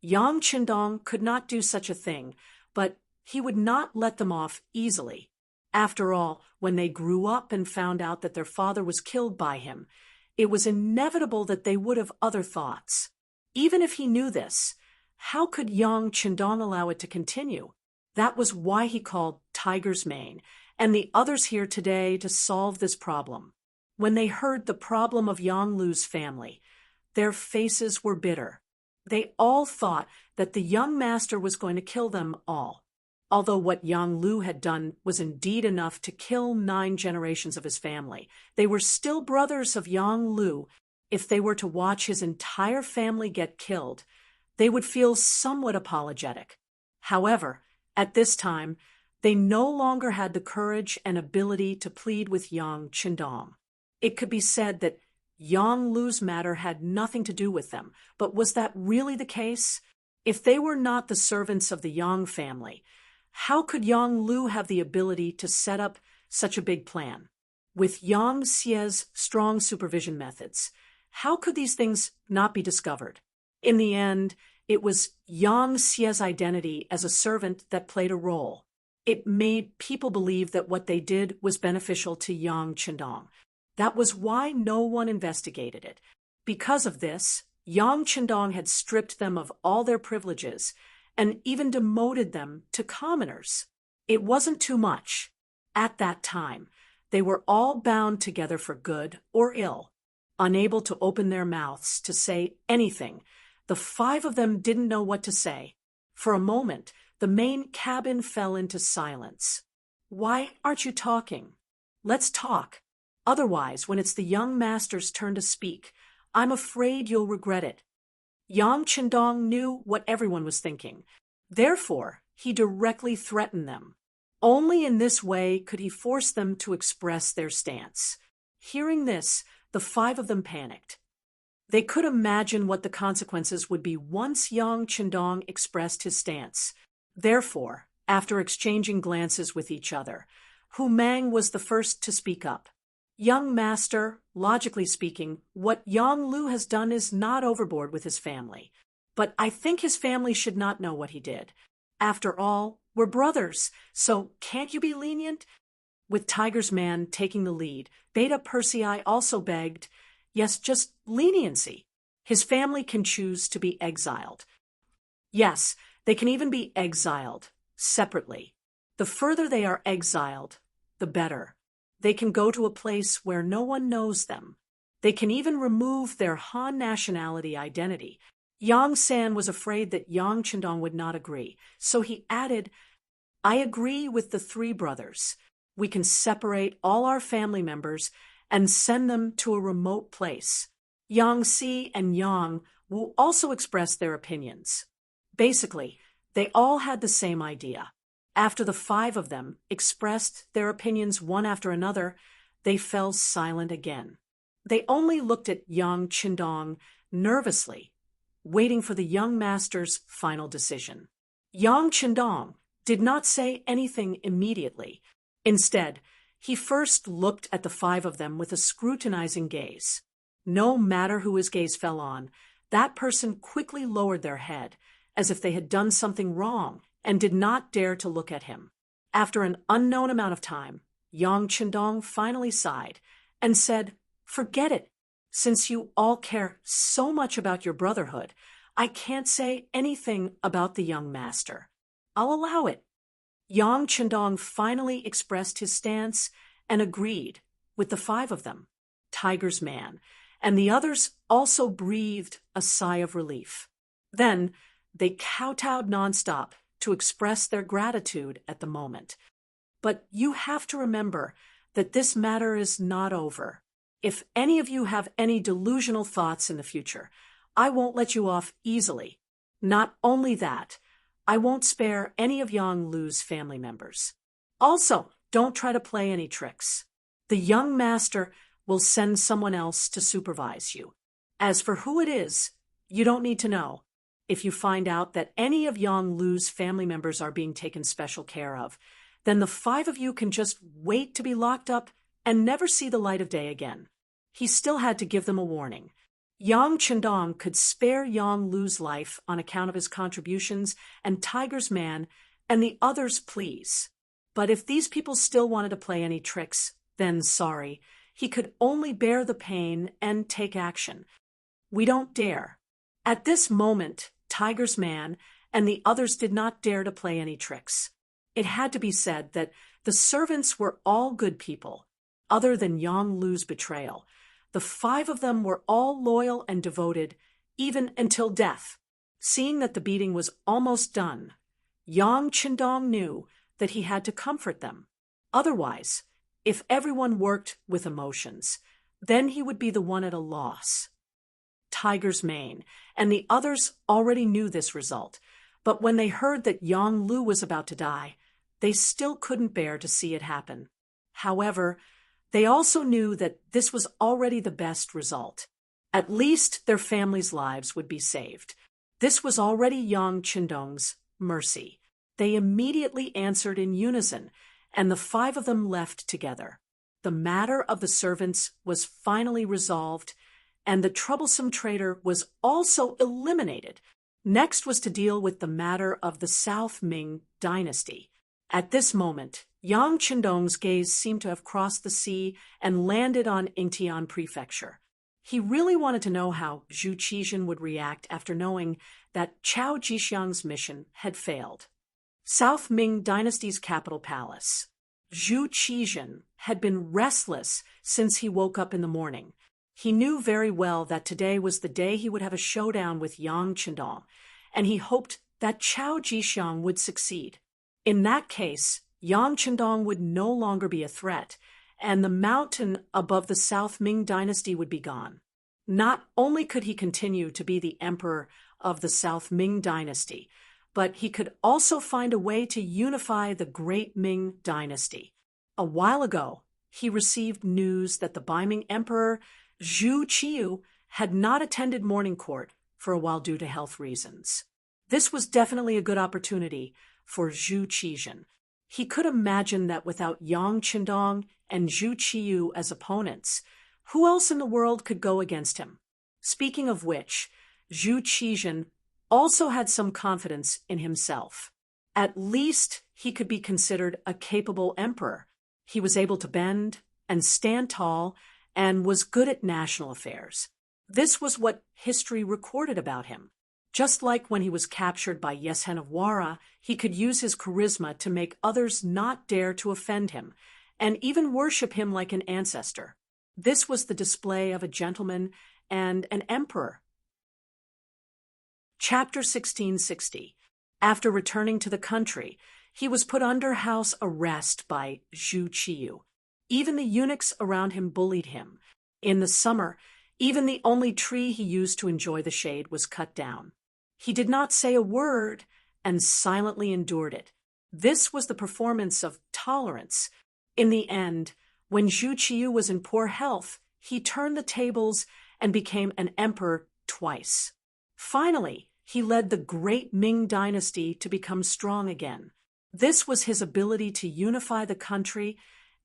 Yang Chendong could not do such a thing, but He would not let them off easily. After all, when they grew up and found out that their father was killed by him, it was inevitable that they would have other thoughts. Even if he knew this, how could young Chandong allow it to continue? That was why he called Tiger's Mane and the others here today to solve this problem. When they heard the problem of Yang Lu's family, their faces were bitter. They all thought that the young master was going to kill them all. Although what Yang Lu had done was indeed enough to kill 9 generations of his family, they were still brothers of Yang Lu. If they were to watch his entire family get killed, they would feel somewhat apologetic. However, at this time, they no longer had the courage and ability to plead with Yang Chandong. It could be said that Yang Lu's matter had nothing to do with them, but was that really the case? If they were not the servants of the Yang family, how could Yang Lu have the ability to set up such a big plan? With Yang Xie's strong supervision methods, how could these things not be discovered? In the end, it was Yang Xie's identity as a servant that played a role. It made people believe that what they did was beneficial to Yang Chandong. That was why no one investigated it. Because of this, Yang Chandong had stripped them of all their privileges and even demoted them to commoners. It wasn't too much. At that time, they were all bound together for good or ill. Unable to open their mouths to say anything, the 5 of them didn't know what to say. For a moment, the main cabin fell into silence. Why aren't you talking? Let's talk. Otherwise, when it's the young master's turn to speak, I'm afraid you'll regret it. Yang Chandong knew what everyone was thinking. Therefore, he directly threatened them. Only in this way could he force them to express their stance. Hearing this, the 5 of them panicked. They could imagine what the consequences would be once Yang Chandong expressed his stance. Therefore, after exchanging glances with each other, Hu Mang was the first to speak up. Young master, logically speaking, what Yang Lu has done is not overboard with his family. But I think his family should not know what he did. After all, we're brothers, so can't you be lenient? With Tiger's Man taking the lead, Beta Persei also begged, yes, just leniency. His family can choose to be exiled. Yes, they can even be exiled, separately. The further they are exiled, the better. They can go to a place where no one knows them. They can even remove their Han nationality identity. Yang San was afraid that Yang Chandong would not agree, so he added, I agree with the 3 brothers. We can separate all our family members and send them to a remote place. Yang Si and Yang will also express their opinions. Basically, they all had the same idea. After the 5 of them expressed their opinions one after another, they fell silent again. They only looked at Yang Chandong nervously, waiting for the young master's final decision. Yang Chandong did not say anything immediately. Instead, he first looked at the 5 of them with a scrutinizing gaze. No matter who his gaze fell on, that person quickly lowered their head, as if they had done something wrong, and did not dare to look at him. After an unknown amount of time, Yang Chandong finally sighed and said, Forget it. Since you all care so much about your brotherhood, I can't say anything about the young master. I'll allow it. Yang Chandong finally expressed his stance and agreed with the 5 of them. Tiger's Man and the others also breathed a sigh of relief. Then they kowtowed nonstop to express their gratitude at the moment. But you have to remember that this matter is not over. If any of you have any delusional thoughts in the future, I won't let you off easily. Not only that, I won't spare any of Yang Lu's family members. Also, don't try to play any tricks. The young master will send someone else to supervise you. As for who it is, you don't need to know. If you find out that any of Yang Lu's family members are being taken special care of, then the 5 of you can just wait to be locked up and never see the light of day again. He still had to give them a warning. Yang Chandong could spare Yang Lu's life on account of his contributions, and Tiger's Man and the others please. But if these people still wanted to play any tricks, then sorry, he could only bear the pain and take action. We don't dare. At this moment, Tiger's man and the others did not dare to play any tricks. It had to be said that the servants were all good people, other than Yang Lu's betrayal. The 5 of them were all loyal and devoted, even until death. Seeing that the beating was almost done, Yang Qindong knew that he had to comfort them. Otherwise, if everyone worked with emotions, then he would be the one at a loss. Tiger's mane and the others already knew this result, but when they heard that Yang Lu was about to die, they still couldn't bear to see it happen. However, they also knew that this was already the best result. At least their families' lives would be saved. This was already Yang Qindong's mercy. They immediately answered in unison, and the 5 of them left together. The matter of the servants was finally resolved, and the troublesome traitor was also eliminated. Next was to deal with the matter of the South Ming dynasty. At this moment, Yang Qindong's gaze seemed to have crossed the sea and landed on Yingtian Prefecture. He really wanted to know how Zhu Qizhen would react after knowing that Chao Jixiang's mission had failed. South Ming dynasty's capital palace. Zhu Qizhen had been restless since he woke up in the morning. He knew very well that today was the day he would have a showdown with Yang Qindong, and he hoped that Chao Jixiang would succeed. In that case, Yang Qindong would no longer be a threat, and the mountain above the South Ming dynasty would be gone. Not only could he continue to be the emperor of the South Ming dynasty, but he could also find a way to unify the Great Ming dynasty. A while ago, he received news that the Beiming emperor Zhu Qiyu had not attended morning court for a while due to health reasons. This was definitely a good opportunity for Zhu Qizhen. He could imagine that without Yang Qindong and Zhu Qiyu as opponents, who else in the world could go against him? Speaking of which, Zhu Qizhen also had some confidence in himself. At least he could be considered a capable emperor. He was able to bend and stand tall and was good at national affairs. This was what history recorded about him. Just like when he was captured by Yesen of Wara, he could use his charisma to make others not dare to offend him, and even worship him like an ancestor. This was the display of a gentleman and an emperor. Chapter 1660. After returning to the country, he was put under house arrest by Zhu Qiyu. Even the eunuchs around him bullied him. In the summer, even the only tree he used to enjoy the shade was cut down. He did not say a word and silently endured it. This was the performance of tolerance. In the end, when Zhu Qiyu was in poor health, he turned the tables and became an emperor twice. Finally, he led the Great Ming dynasty to become strong again. This was his ability to unify the country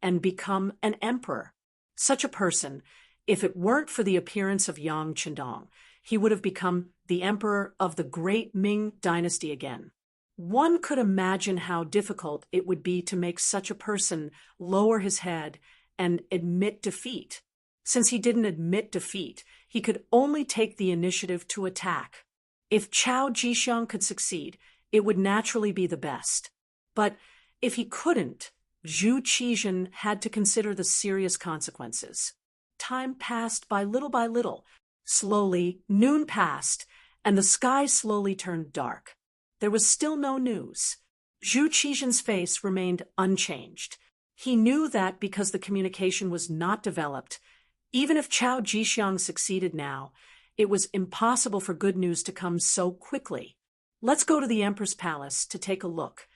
and become an emperor. Such a person, if it weren't for the appearance of Yang Qindong, he would have become the emperor of the Great Ming dynasty again. One could imagine how difficult it would be to make such a person lower his head and admit defeat. Since he didn't admit defeat, he could only take the initiative to attack. If Chao Jixiang could succeed, it would naturally be the best. But if he couldn't, Zhu Qizhen had to consider the serious consequences. Time passed by little. Slowly, noon passed, and the sky slowly turned dark. There was still no news. Zhu Qizhen's face remained unchanged. He knew that because the communication was not developed, even if Chao Jixiang succeeded now, it was impossible for good news to come so quickly. Let's go to the Emperor's palace to take a look.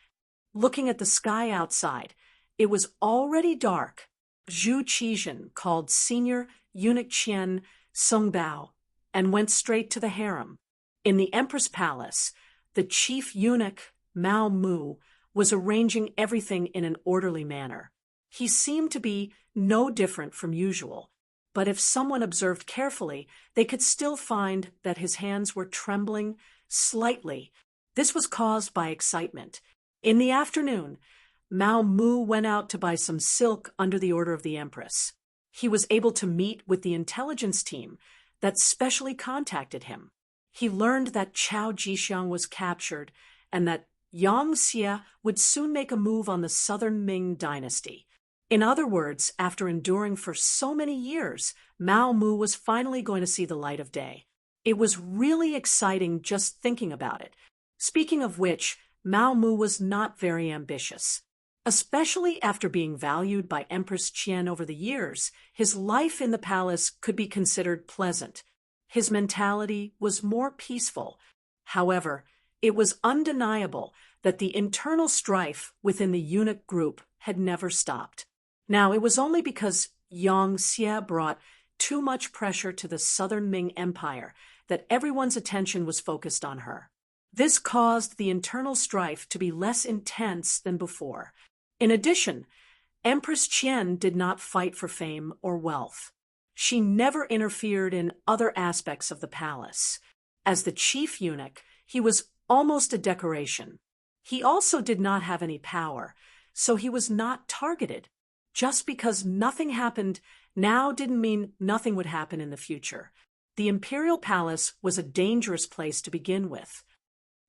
Looking at the sky outside, it was already dark. Zhu Qizhen called Senior Eunuch Qian Songbao and went straight to the harem. In the Emperor's palace, the chief eunuch, Mao Mu, was arranging everything in an orderly manner. He seemed to be no different from usual, but if someone observed carefully, they could still find that his hands were trembling slightly. This was caused by excitement. In the afternoon, Mao Mu went out to buy some silk under the order of the Empress. He was able to meet with the intelligence team that specially contacted him. He learned that Chao Jixiang was captured and that Yang Xie would soon make a move on the southern Ming dynasty. In other words, after enduring for so many years, Mao Mu was finally going to see the light of day. It was really exciting just thinking about it. Speaking of which, Mao Mu was not very ambitious. Especially after being valued by Empress Qian over the years, his life in the palace could be considered pleasant. His mentality was more peaceful. However, it was undeniable that the internal strife within the eunuch group had never stopped. Now, it was only because Yang Xie brought too much pressure to the southern Ming Empire that everyone's attention was focused on her. This caused the internal strife to be less intense than before. In addition, Empress Qian did not fight for fame or wealth. She never interfered in other aspects of the palace. As the chief eunuch, he was almost a decoration. He also did not have any power, so he was not targeted. Just because nothing happened now didn't mean nothing would happen in the future. The imperial palace was a dangerous place to begin with.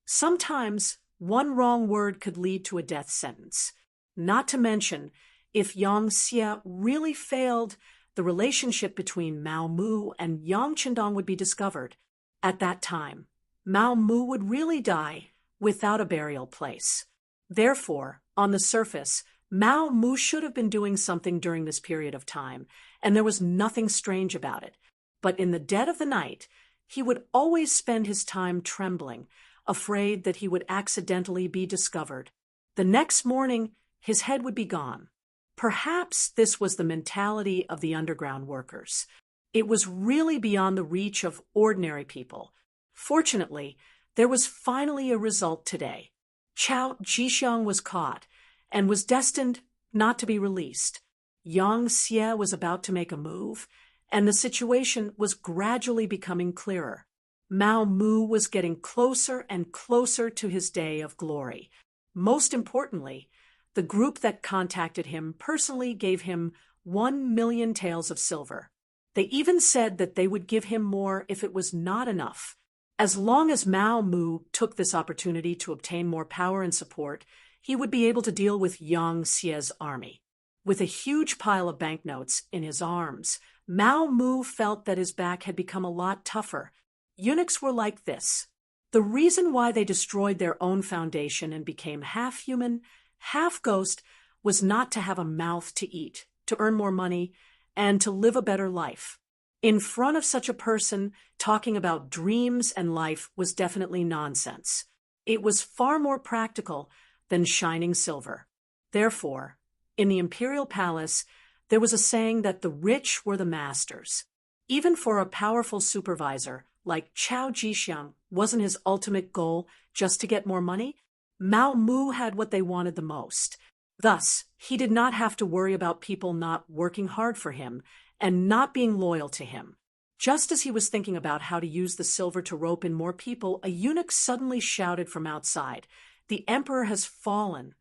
Sometimes one wrong word could lead to a death sentence. Not to mention, if Yang Xie really failed, the relationship between Mao Mu and Yang Qindong would be discovered. At that time, Mao Mu would really die without a burial place. Therefore, on the surface, Mao Mu should have been doing something during this period of time, and there was nothing strange about it. But in the dead of the night, he would always spend his time trembling, afraid that he would accidentally be discovered. The next morning, his head would be gone. Perhaps this was the mentality of the underground workers. It was really beyond the reach of ordinary people. Fortunately, there was finally a result today. Chao Jixiang was caught and was destined not to be released. Yang Xie was about to make a move, and the situation was gradually becoming clearer. Mao Mu was getting closer and closer to his day of glory. Most importantly, the group that contacted him personally gave him 1 million taels of silver. They even said that they would give him more if it was not enough. As long as Mao Mu took this opportunity to obtain more power and support, he would be able to deal with Yang Xie's army. With a huge pile of banknotes in his arms, Mao Mu felt that his back had become a lot tougher. Eunuchs were like this. The reason why they destroyed their own foundation and became half human, half ghost, was not to have a mouth to eat, to earn more money, and to live a better life. In front of such a person, talking about dreams and life was definitely nonsense. It was far more practical than shining silver. Therefore, in the imperial palace, there was a saying that the rich were the masters. Even for a powerful supervisor like Chao Jixiang, wasn't his ultimate goal just to get more money? Mao Mu had what they wanted the most. Thus, he did not have to worry about people not working hard for him and not being loyal to him. Just as he was thinking about how to use the silver to rope in more people, a eunuch suddenly shouted from outside, "The emperor has fallen."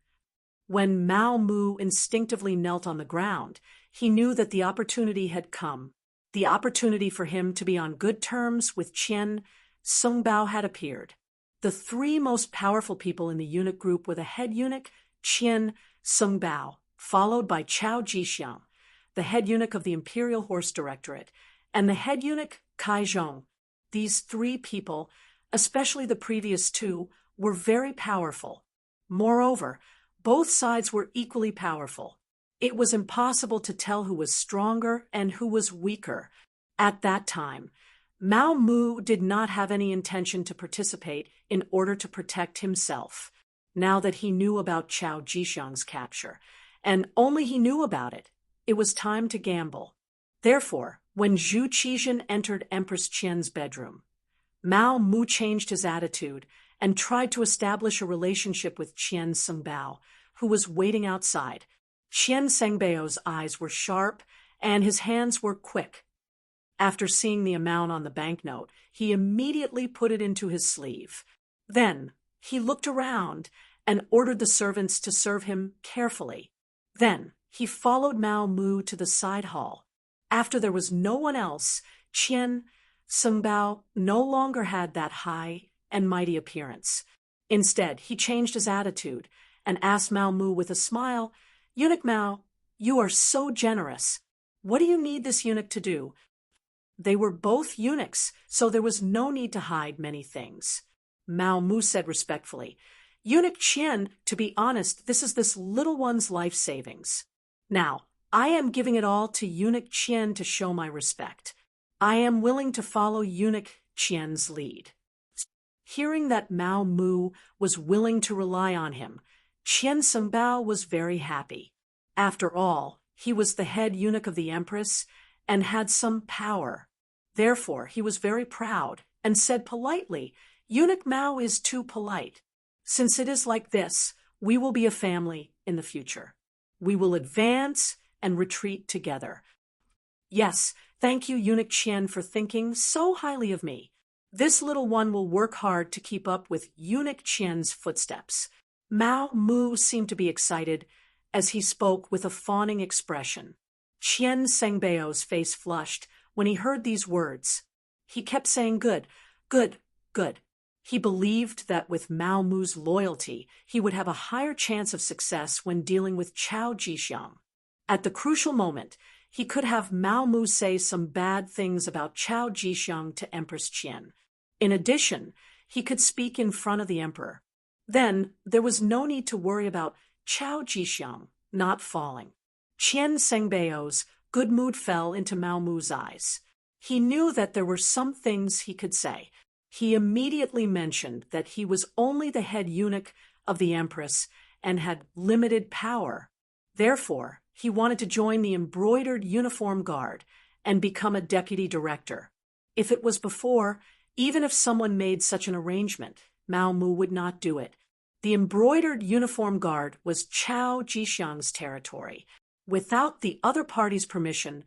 When Mao Mu instinctively knelt on the ground, he knew that the opportunity had come. The opportunity for him to be on good terms with Qian Sung Bao had appeared. The three most powerful people in the eunuch group were the head eunuch, Qian Sung Bao, followed by Chao Jixiang, the head eunuch of the Imperial Horse Directorate, and the head eunuch, Kai Zhong. These three people, especially the previous two, were very powerful. Moreover, both sides were equally powerful. It was impossible to tell who was stronger and who was weaker. At that time, Mao Mu did not have any intention to participate in order to protect himself. Now that he knew about Chao Jixiang's capture, and only he knew about it, it was time to gamble. Therefore, when Zhu Qizhen entered Empress Qian's bedroom, Mao Mu changed his attitude and tried to establish a relationship with Qian Sengbao, who was waiting outside. Qian Sengbao's eyes were sharp and his hands were quick. After seeing the amount on the banknote, he immediately put it into his sleeve. Then he looked around and ordered the servants to serve him carefully. Then he followed Mao Mu to the side hall. After there was no one else, Qian Sengbao no longer had that high and mighty appearance. Instead, he changed his attitude and asked Mao Mu with a smile, "Eunuch Mao, you are so generous. What do you need this eunuch to do?" They were both eunuchs, so there was no need to hide many things. Mao Mu said respectfully, "Eunuch Qian, to be honest, this is this little one's life savings. Now, I am giving it all to Eunuch Qian to show my respect. I am willing to follow Eunuch Qian's lead." Hearing that Mao Mu was willing to rely on him, Qian Sengbao was very happy. After all, he was the head eunuch of the empress and had some power. Therefore, he was very proud and said politely, "Eunuch Mao is too polite. Since it is like this, we will be a family in the future. We will advance and retreat together. Yes, thank you, Eunuch Qian, for thinking so highly of me. This little one will work hard to keep up with Eunuch Qian's footsteps." Mao Mu seemed to be excited as he spoke with a fawning expression. Qian Sengbao's face flushed when he heard these words. He kept saying, "Good, good, good." He believed that with Mao Mu's loyalty, he would have a higher chance of success when dealing with Chao Jixiang. At the crucial moment, he could have Mao Mu say some bad things about Chao Jixiang to Empress Qian. In addition, he could speak in front of the emperor. Then there was no need to worry about Chao Jixiang not falling. Qian Sengbao's good mood fell into Mao Mu's eyes. He knew that there were some things he could say. He immediately mentioned that he was only the head eunuch of the empress and had limited power. Therefore, he wanted to join the embroidered uniform guard and become a deputy director. If it was before, even if someone made such an arrangement, Mao Mu would not do it. The embroidered uniform guard was Chao Jixiang's territory. Without the other party's permission,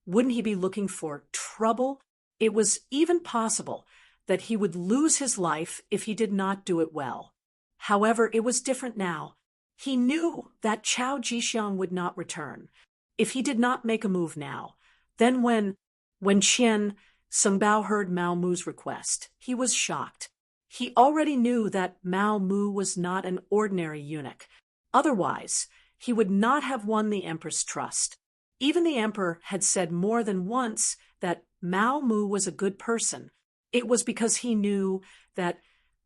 wouldn't he be looking for trouble? It was even possible that he would lose his life if he did not do it well. However, it was different now. He knew that Chao Jixiang would not return. If he did not make a move now, then when Qian Sengbao heard Mao Mu's request, he was shocked. He already knew that Mao Mu was not an ordinary eunuch. Otherwise, he would not have won the emperor's trust. Even the emperor had said more than once that Mao Mu was a good person. It was because he knew that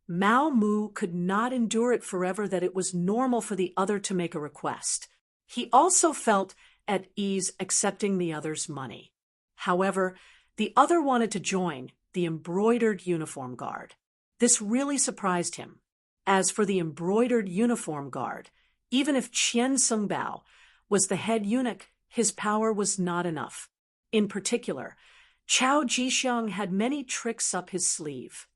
Mao Mu could not endure it forever, that it was normal for the other to make a request. He also felt at ease accepting the other's money. However, the other wanted to join the embroidered uniform guard. This really surprised him. As for the embroidered uniform guard, even if Qian Sengbao was the head eunuch, his power was not enough. In particular, Chao Jixiang had many tricks up his sleeve.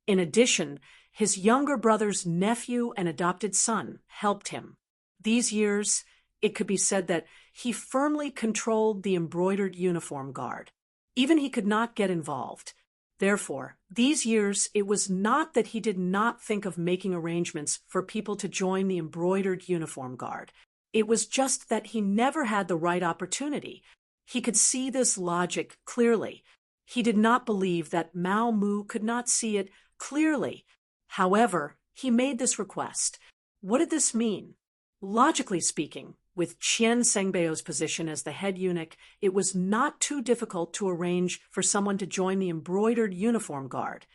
In addition, his younger brother's nephew and adopted son helped him. These years, it could be said that he firmly controlled the embroidered uniform guard. Even he could not get involved. Therefore, these years, it was not that he did not think of making arrangements for people to join the embroidered uniform guard. It was just that he never had the right opportunity. He could see this logic clearly. He did not believe that Mao Mu could not see it clearly. However, he made this request. What did this mean? Logically speaking, with Qian Sengbao's position as the head eunuch, it was not too difficult to arrange for someone to join the embroidered uniform guard,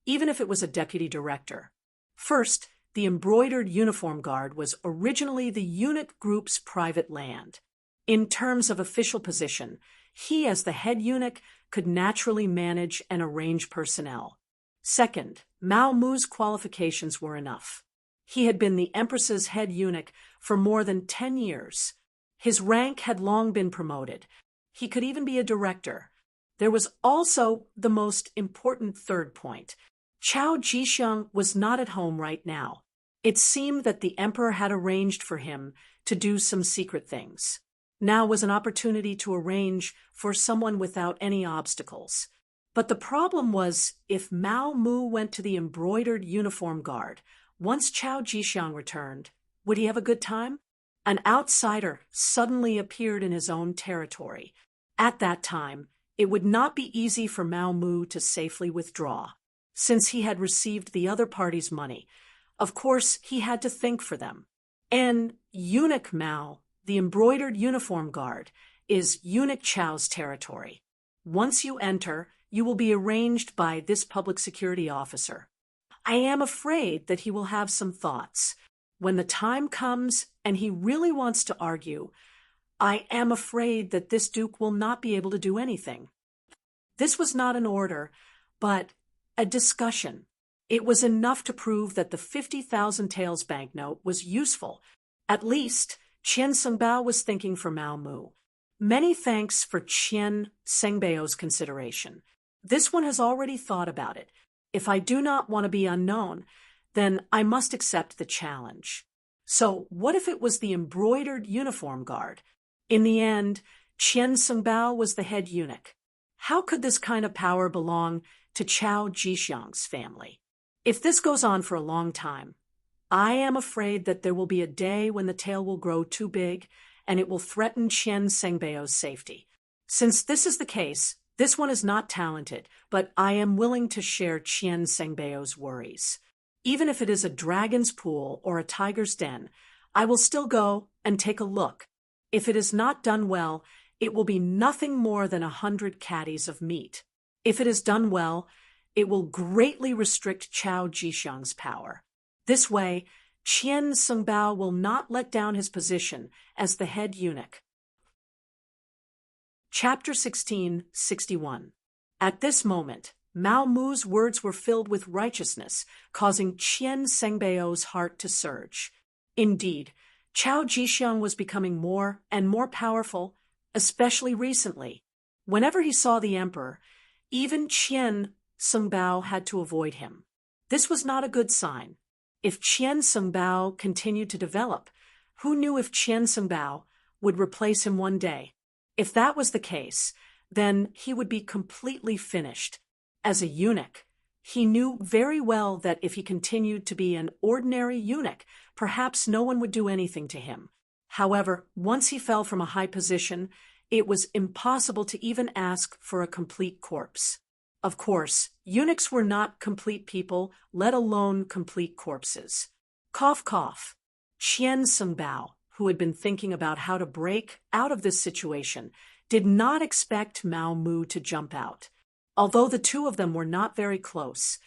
even if it was a deputy director. First, the embroidered uniform guard was originally the eunuch group's private land. In terms of official position, he, as the head eunuch, could naturally manage and arrange personnel. Second, Mao Mu's qualifications were enough. He had been the empress's head eunuch for more than 10 years. His rank had long been promoted. He could even be a director. There was also the most important third point. Chao Jixiang was not at home right now. It seemed that the emperor had arranged for him to do some secret things. Now was an opportunity to arrange for someone without any obstacles. But the problem was, if Mao Mu went to the embroidered uniform guard, Once Chao Jixiang returned, would he have a good time? An outsider suddenly appeared in his own territory. At that time, it would not be easy for Mao Mu to safely withdraw, since he had received the other party's money. Of course, he had to think for them. And Eunuch Mao, the embroidered uniform guard, is Eunuch Chao's territory. Once you enter, you will be arranged by this public security officer. I am afraid that he will have some thoughts. When the time comes and he really wants to argue, I am afraid that this duke will not be able to do anything. This was not an order, but a discussion. It was enough to prove that the 50,000 taels banknote was useful. At least, Qian Sengbao was thinking for Mao Mu. Many thanks for Qian Sengbao's consideration. This one has already thought about it. If I do not want to be unknown, then I must accept the challenge. So what if it was the embroidered uniform guard? In the end, Qian Sengbao was the head eunuch. How could this kind of power belong to Chao Jixiang's family? If this goes on for a long time, I am afraid that there will be a day when the tail will grow too big and it will threaten Qian Sengbao's safety. Since this is the case, this one is not talented, but I am willing to share Qian Sengbao's worries. Even if it is a dragon's pool or a tiger's den, I will still go and take a look. If it is not done well, it will be nothing more than 100 caddies of meat. If it is done well, it will greatly restrict Chao Jixiang's power. This way, Qian Sengbao will not let down his position as the head eunuch. Chapter 1661. At this moment, Mao Mu's words were filled with righteousness, causing Qian Sengbao's heart to surge. Indeed, Chao Jixiang was becoming more and more powerful, especially recently. Whenever he saw the emperor, even Qian Sengbao had to avoid him. This was not a good sign. If Qian Sengbao continued to develop, who knew if Qian Sengbao would replace him one day? If that was the case, then he would be completely finished. As a eunuch, he knew very well that if he continued to be an ordinary eunuch, perhaps no one would do anything to him. However, once he fell from a high position, it was impossible to even ask for a complete corpse. Of course, eunuchs were not complete people, let alone complete corpses. Cough, cough. Qian Sengbao, who had been thinking about how to break out of this situation, did not expect Mao Mu to jump out. Although the two of them were not very close,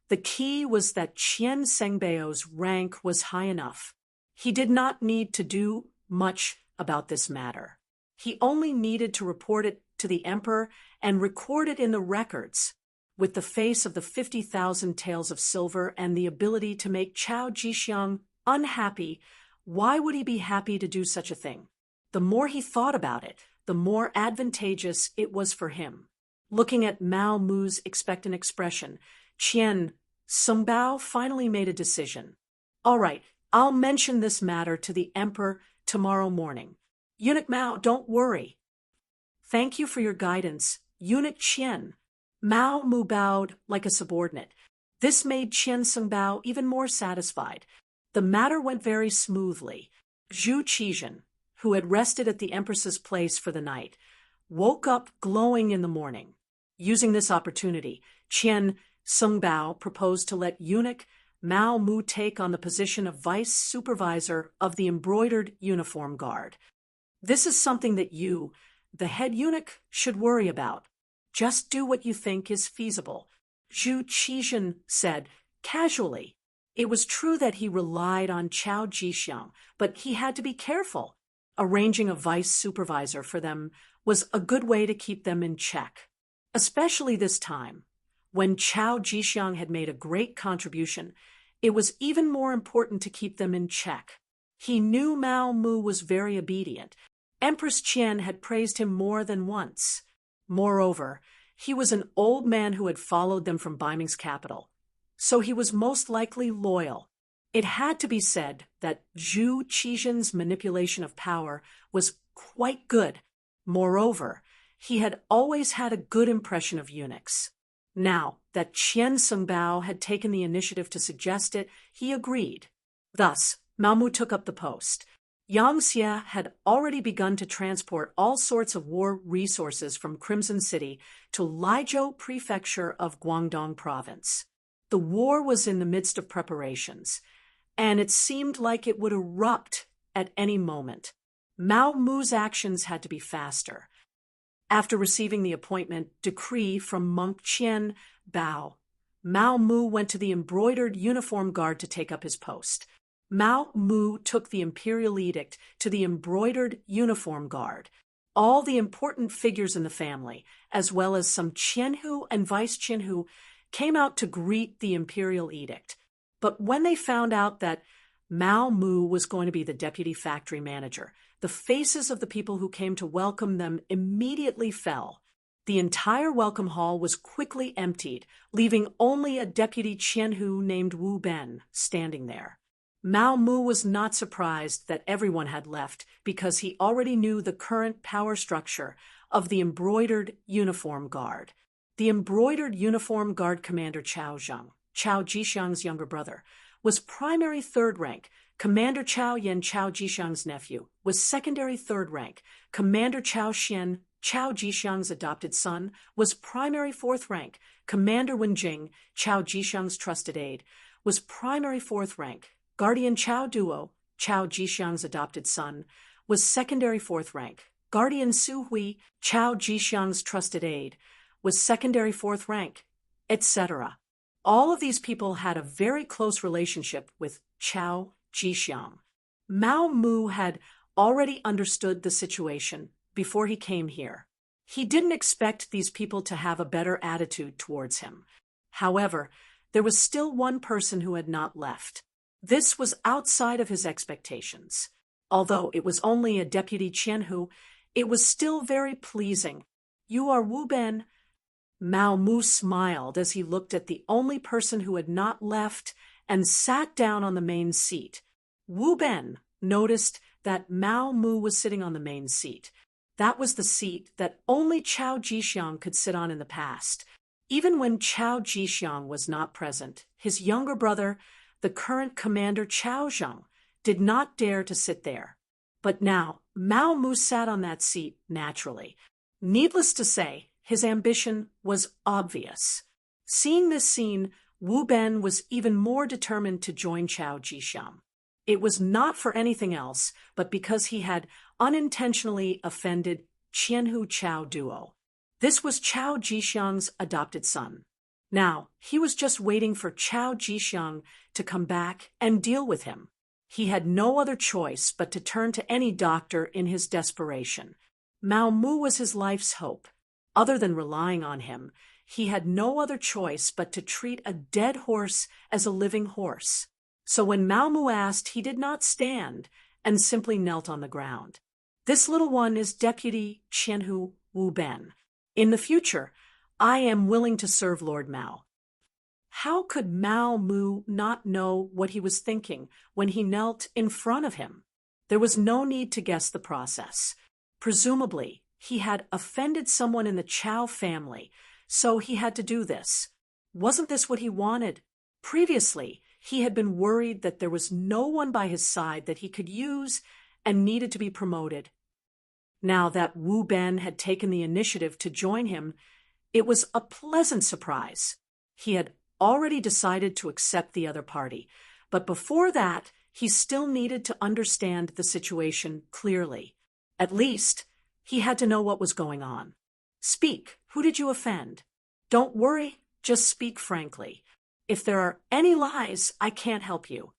the key was that Qian Sengbao's rank was high enough. He did not need to do much about this matter. He only needed to report it to the emperor and record it in the records. With the face of the 50,000 taels of silver and the ability to make Chao Jixiang unhappy, why would he be happy to do such a thing? The more he thought about it, the more advantageous it was for him. Looking at Mao Mu's expectant expression, Qian Sengbao finally made a decision. All right, I'll mention this matter to the emperor tomorrow morning. Eunuch Mao, don't worry. Thank you for your guidance, Eunuch Qian. Mao Mu bowed like a subordinate. This made Qian Sengbao even more satisfied. The matter went very smoothly. Zhu Qizhen, who had rested at the empress's place for the night, woke up glowing in the morning. Using this opportunity, Qian Sengbao proposed to let eunuch Mao Mu take on the position of vice supervisor of the embroidered uniform guard. This is something that you, the head eunuch, should worry about. Just do what you think is feasible, Zhu Qizhen said, casually. It was true that he relied on Chao Jixiang, but he had to be careful. Arranging a vice supervisor for them was a good way to keep them in check. Especially this time, when Chao Jixiang had made a great contribution, it was even more important to keep them in check. He knew Mao Mu was very obedient. Empress Qian had praised him more than once. Moreover, he was an old man who had followed them from Ming's capital, so he was most likely loyal. It had to be said that Zhu Qizhen's manipulation of power was quite good. Moreover, he had always had a good impression of eunuchs. Now that Qian Sungbao had taken the initiative to suggest it, he agreed. Thus, Mao Mu took up the post. Yang Xie had already begun to transport all sorts of war resources from Crimson City to Laizhou Prefecture of Guangdong Province. The war was in the midst of preparations, and it seemed like it would erupt at any moment. Mao Mu's actions had to be faster. After receiving the appointment decree from monk Qian Bao, Mao Mu went to the embroidered uniform guard to take up his post. Mao Mu took the imperial edict to the embroidered uniform guard. All the important figures in the family, as well as some Qianhu and vice Qianhu, came out to greet the imperial edict. But when they found out that Mao Mu was going to be the deputy factory manager, the faces of the people who came to welcome them immediately fell. The entire welcome hall was quickly emptied, leaving only a deputy Qianhu named Wu Ben standing there. Mao Mu was not surprised that everyone had left because he already knew the current power structure of the embroidered uniform guard. The embroidered uniform guard commander Chao Zheng, Chao Jixiang's younger brother, was primary third rank. Commander Chao Yan, Chao Jixiang's nephew, was secondary third rank. Commander Chao Xian, Chao Jixiang's adopted son, was primary fourth rank. Commander Wen Jing, Chao Jixiang's trusted aide, was primary fourth rank. Guardian Chao Duo, Chao Jixiang's adopted son, was secondary fourth rank. Guardian Su Hui, Chao Jixiang's trusted aide, was secondary fourth rank, etc. All of these people had a very close relationship with Chao Jixiang. Mao Mu had already understood the situation before he came here. He didn't expect these people to have a better attitude towards him. However, there was still one person who had not left. This was outside of his expectations. Although it was only a deputy Qianhu, it was still very pleasing. "You are Wu Ben." Mao Mu smiled as he looked at the only person who had not left and sat down on the main seat. Wu Ben noticed that Mao Mu was sitting on the main seat. That was the seat that only Chao Jixiang could sit on in the past. Even when Chao Jixiang was not present, his younger brother, the current commander Chao Zheng, did not dare to sit there. But now, Mao Mu sat on that seat naturally. Needless to say, his ambition was obvious. Seeing this scene, Wu Ben was even more determined to join Chao Jixiang. It was not for anything else, but because he had unintentionally offended Qianhu Chao Duo. This was Chao Jixiang's adopted son. Now, he was just waiting for Chao Jixiang to come back and deal with him. He had no other choice but to turn to any doctor in his desperation. Mao Mu was his life's hope. Other than relying on him, he had no other choice but to treat a dead horse as a living horse. So when Mao Mu asked, he did not stand and simply knelt on the ground. "This little one is Deputy Qianhu Wu Ben. In the future, I am willing to serve Lord Mao." How could Mao Mu not know what he was thinking when he knelt in front of him? There was no need to guess the process. Presumably, he had offended someone in the Chao family, so he had to do this. Wasn't this what he wanted? Previously, he had been worried that there was no one by his side that he could use and needed to be promoted. Now that Wu Ben had taken the initiative to join him, it was a pleasant surprise. He had already decided to accept the other party, but before that, he still needed to understand the situation clearly. At least, he had to know what was going on. "Speak. Who did you offend?" "Don't worry, just speak frankly. If there are any lies, I can't help you."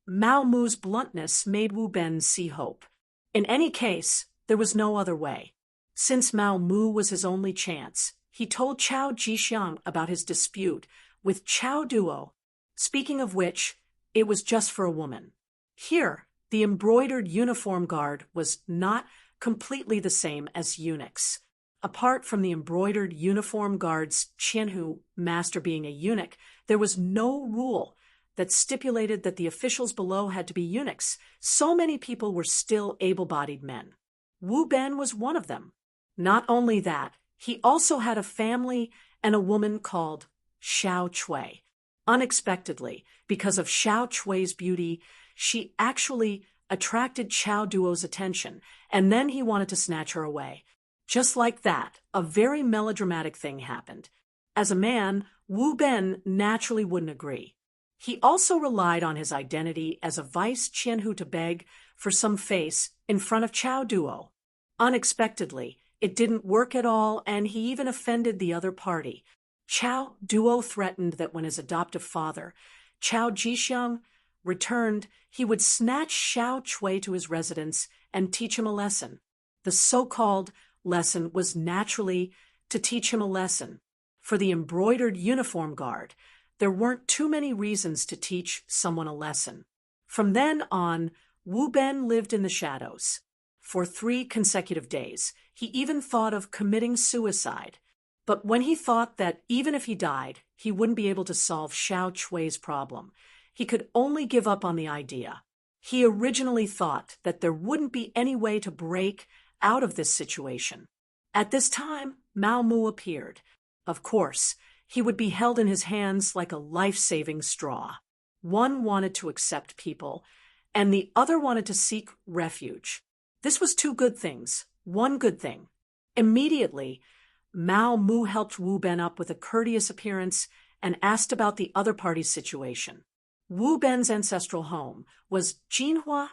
Mao Mu's bluntness made Wu Ben see hope. In any case, there was no other way. Since Mao Mu was his only chance, he told Chao Jixiang about his dispute with Chao Duo. Speaking of which, it was just for a woman. Here, the embroidered uniform guard was not completely the same as eunuchs. Apart from the embroidered uniform guard's Qianhu master being a eunuch, there was no rule that stipulated that the officials below had to be eunuchs. So many people were still able-bodied men. Wu Ben was one of them. Not only that, he also had a family and a woman called Xiao Chui. Unexpectedly, because of Xiao Chui's beauty, she actually attracted Qiao Duo's attention, and then he wanted to snatch her away. Just like that, a very melodramatic thing happened. As a man, Wu Ben naturally wouldn't agree. He also relied on his identity as a vice Qianhu to beg for some face in front of Qiao Duo. Unexpectedly, it didn't work at all, and he even offended the other party. Qiao Duo threatened that when his adoptive father, Qiao Jixiang, returned, he would snatch Xiao Chui to his residence and teach him a lesson. The so-called lesson was naturally to teach him a lesson. For the embroidered uniform guard, there weren't too many reasons to teach someone a lesson. From then on, Wu Ben lived in the shadows. For 3 consecutive days, he even thought of committing suicide. But when he thought that even if he died, he wouldn't be able to solve Xiao Chui's problem, he could only give up on the idea. He originally thought that there wouldn't be any way to break out of this situation. At this time, Mao Mu appeared. Of course, he would be held in his hands like a life-saving straw. One wanted to accept people, and the other wanted to seek refuge. This was 2 good things, 1 good thing. Immediately, Mao Mu helped Wu Ben up with a courteous appearance and asked about the other party's situation. Wu Ben's ancestral home was Jinhua,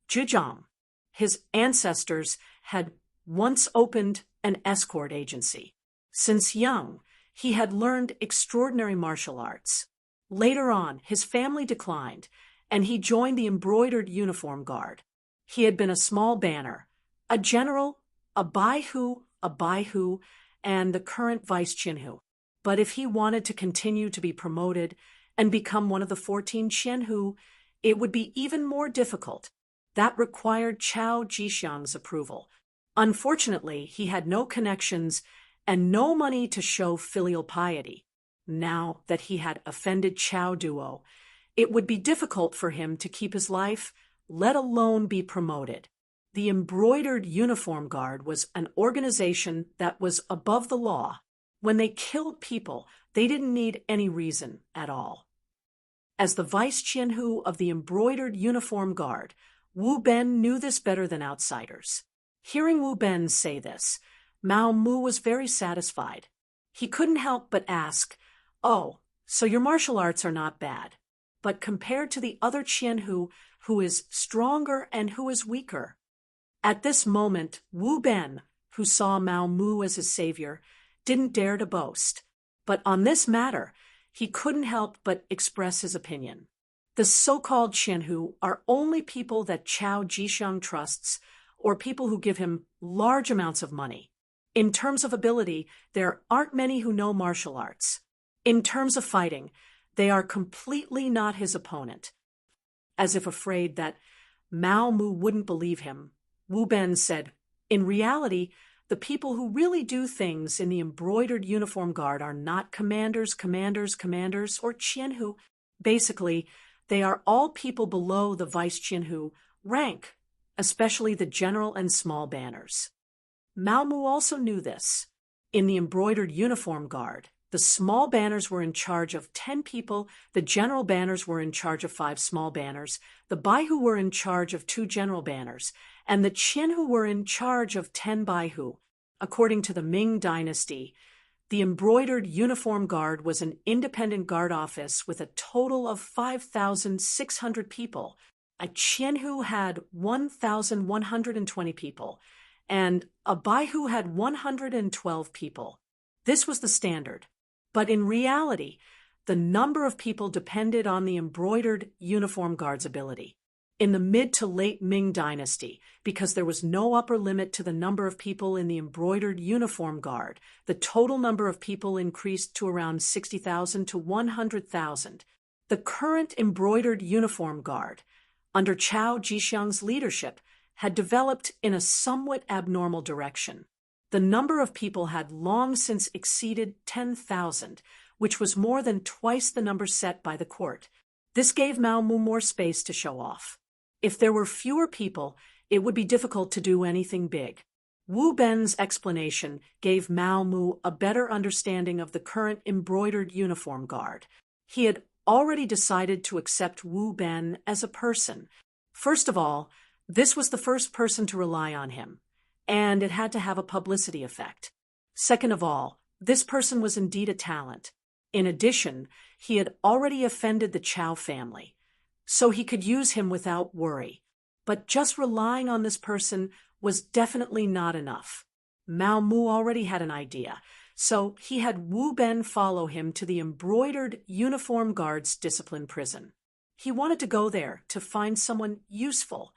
Zhejiang. His ancestors had once opened an escort agency. Since young, he had learned extraordinary martial arts. Later on, his family declined, and he joined the embroidered uniform guard. He had been a small banner, a general, a baihu, and the current vice Qianhu. But if he wanted to continue to be promoted and become one of the 14 Qianhu, it would be even more difficult. That required Qiao Jixiang's approval. Unfortunately, he had no connections and no money to show filial piety. Now that he had offended Qiao Duo, it would be difficult for him to keep his life, let alone be promoted. The Embroidered Uniform Guard was an organization that was above the law. When they killed people, they didn't need any reason at all. As the vice Qianhu of the Embroidered Uniform Guard, Wu Ben knew this better than outsiders. Hearing Wu Ben say this, Mao Mu was very satisfied. He couldn't help but ask, "Oh, so your martial arts are not bad. But compared to the other Qianhu, who is stronger and who is weaker?" At this moment, Wu Ben, who saw Mao Mu as his savior, didn't dare to boast. But on this matter, he couldn't help but express his opinion. The so-called Qianhu are only people that Qiao Jixiang trusts, or people who give him large amounts of money. In terms of ability, there aren't many who know martial arts. In terms of fighting, they are completely not his opponent. As if afraid that Mao Mu wouldn't believe him, Wu Ben said, "In reality, the people who really do things in the Embroidered Uniform Guard are not commanders, or Qianhu. Basically, they are all people below the vice Qianhu rank, especially the general and small banners." Mao Mu also knew this. In the Embroidered Uniform Guard, the small banners were in charge of 10 people, the general banners were in charge of 5 small banners, the baihu were in charge of 2 general banners, and the Qianhu were in charge of 10 baihu. According to the Ming dynasty, the Embroidered Uniform Guard was an independent guard office with a total of 5,600 people. A Qianhu had 1,120 people, and a baihu had 112 people. This was the standard. But in reality, the number of people depended on the Embroidered Uniform Guard's ability. In the mid to late Ming dynasty, because there was no upper limit to the number of people in the Embroidered Uniform Guard, the total number of people increased to around 60,000 to 100,000. The current Embroidered Uniform Guard, under Qiao Jixiang's leadership, had developed in a somewhat abnormal direction. The number of people had long since exceeded 10,000, which was more than twice the number set by the court. This gave Mao Mu more space to show off. If there were fewer people, it would be difficult to do anything big. Wu Ben's explanation gave Mao Mu a better understanding of the current embroidered uniform guard. He had already decided to accept Wu Ben as a person. First of all, this was the first person to rely on him, and it had to have a publicity effect. Second of all, this person was indeed a talent. In addition, he had already offended the Chow family, so he could use him without worry. But just relying on this person was definitely not enough. Mao Mu already had an idea, so he had Wu Ben follow him to the embroidered uniform guards discipline prison. He wanted to go there to find someone useful.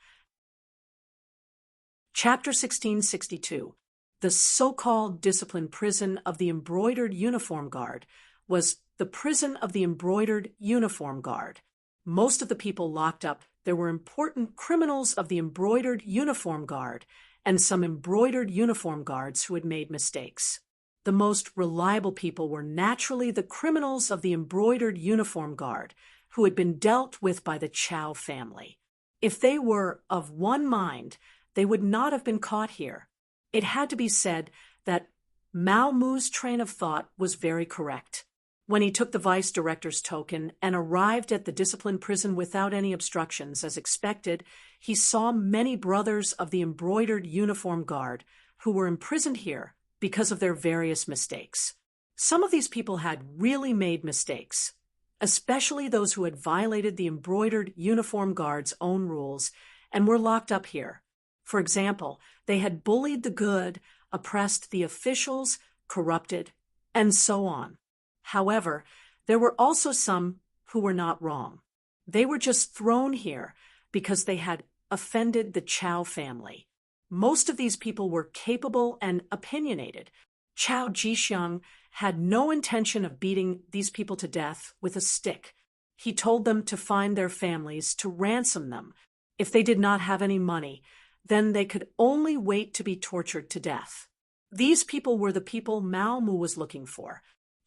Chapter 1662. The so-called discipline prison of the embroidered uniform guard was the prison of the embroidered uniform guard. Most of the people locked up there were important criminals of the embroidered uniform guard and some embroidered uniform guards who had made mistakes. The most reliable people were naturally the criminals of the embroidered uniform guard who had been dealt with by the Chow family. If they were of one mind, they would not have been caught here. It had to be said that Mao Mu's train of thought was very correct. When he took the vice director's token and arrived at the discipline prison without any obstructions as expected, he saw many brothers of the embroidered uniform guard who were imprisoned here because of their various mistakes. Some of these people had really made mistakes, especially those who had violated the embroidered uniform guard's own rules and were locked up here. For example, they had bullied the good, oppressed the officials, corrupted, and so on. However, there were also some who were not wrong. They were just thrown here because they had offended the Chow family. Most of these people were capable and opinionated. Chow Jixiang had no intention of beating these people to death with a stick. He told them to find their families to ransom them. If they did not have any money, then they could only wait to be tortured to death. These people were the people Mao Mu was looking for.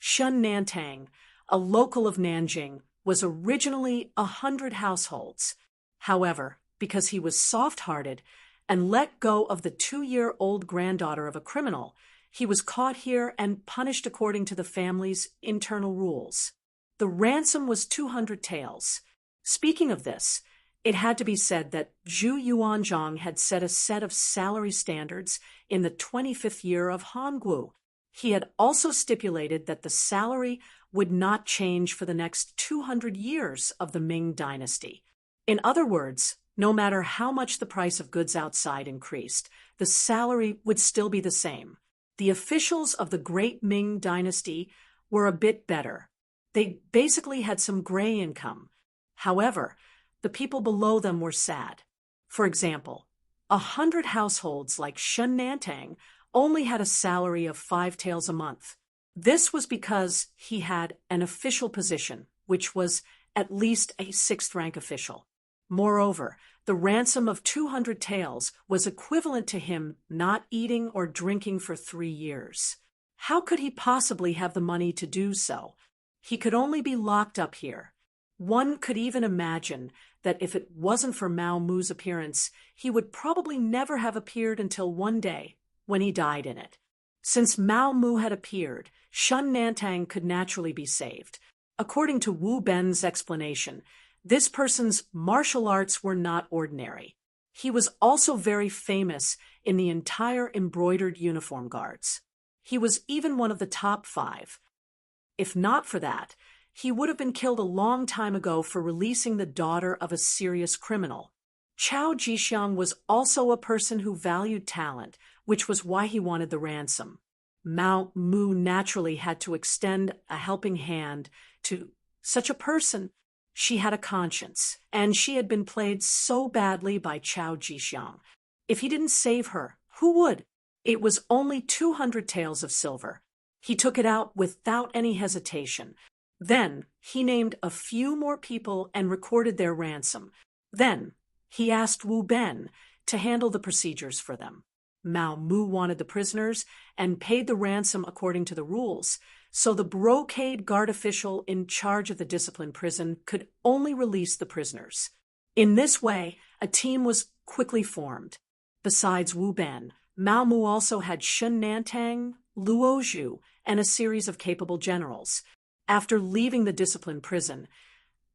Shun Nantang, a local of Nanjing, was originally 100 households. However, because he was soft-hearted and let go of the 2-year-old granddaughter of a criminal, he was caught here and punished according to the family's internal rules. The ransom was 200 taels. Speaking of this, it had to be said that Zhu Yuanzhang had set a set of salary standards in the 25th year of Hanggu. He had also stipulated that the salary would not change for the next 200 years of the Ming dynasty. In other words, no matter how much the price of goods outside increased, the salary would still be the same. The officials of the great Ming dynasty were a bit better. They basically had some gray income. However, the people below them were sad. For example, 100 households like Shun Nantang only had a salary of 5 taels a month. This was because he had an official position, which was at least a 6th-rank official. Moreover, the ransom of 200 taels was equivalent to him not eating or drinking for 3 years. How could he possibly have the money to do so? He could only be locked up here. One could even imagine that if it wasn't for Mao Mu's appearance, he would probably never have appeared until one day, when he died in it. Since Mao Mu had appeared, Shun Nantang could naturally be saved. According to Wu Ben's explanation, this person's martial arts were not ordinary. He was also very famous in the entire embroidered uniform guards. He was even one of the top 5. If not for that, he would have been killed a long time ago for releasing the daughter of a serious criminal. Chow Jixiang was also a person who valued talent, which was why he wanted the ransom. Mao Mu naturally had to extend a helping hand to such a person. She had a conscience, and she had been played so badly by Chow Jixiang. If he didn't save her, who would? It was only 200 taels of silver. He took it out without any hesitation. Then he named a few more people and recorded their ransom. Then he asked Wu Ben to handle the procedures for them. Mao Mu wanted the prisoners and paid the ransom according to the rules, so the brocade guard official in charge of the discipline prison could only release the prisoners. In this way, a team was quickly formed. Besides Wu Ben, Mao Mu also had Shun Nantang, Luo Zhu, and a series of capable generals. After leaving the disciplined prison,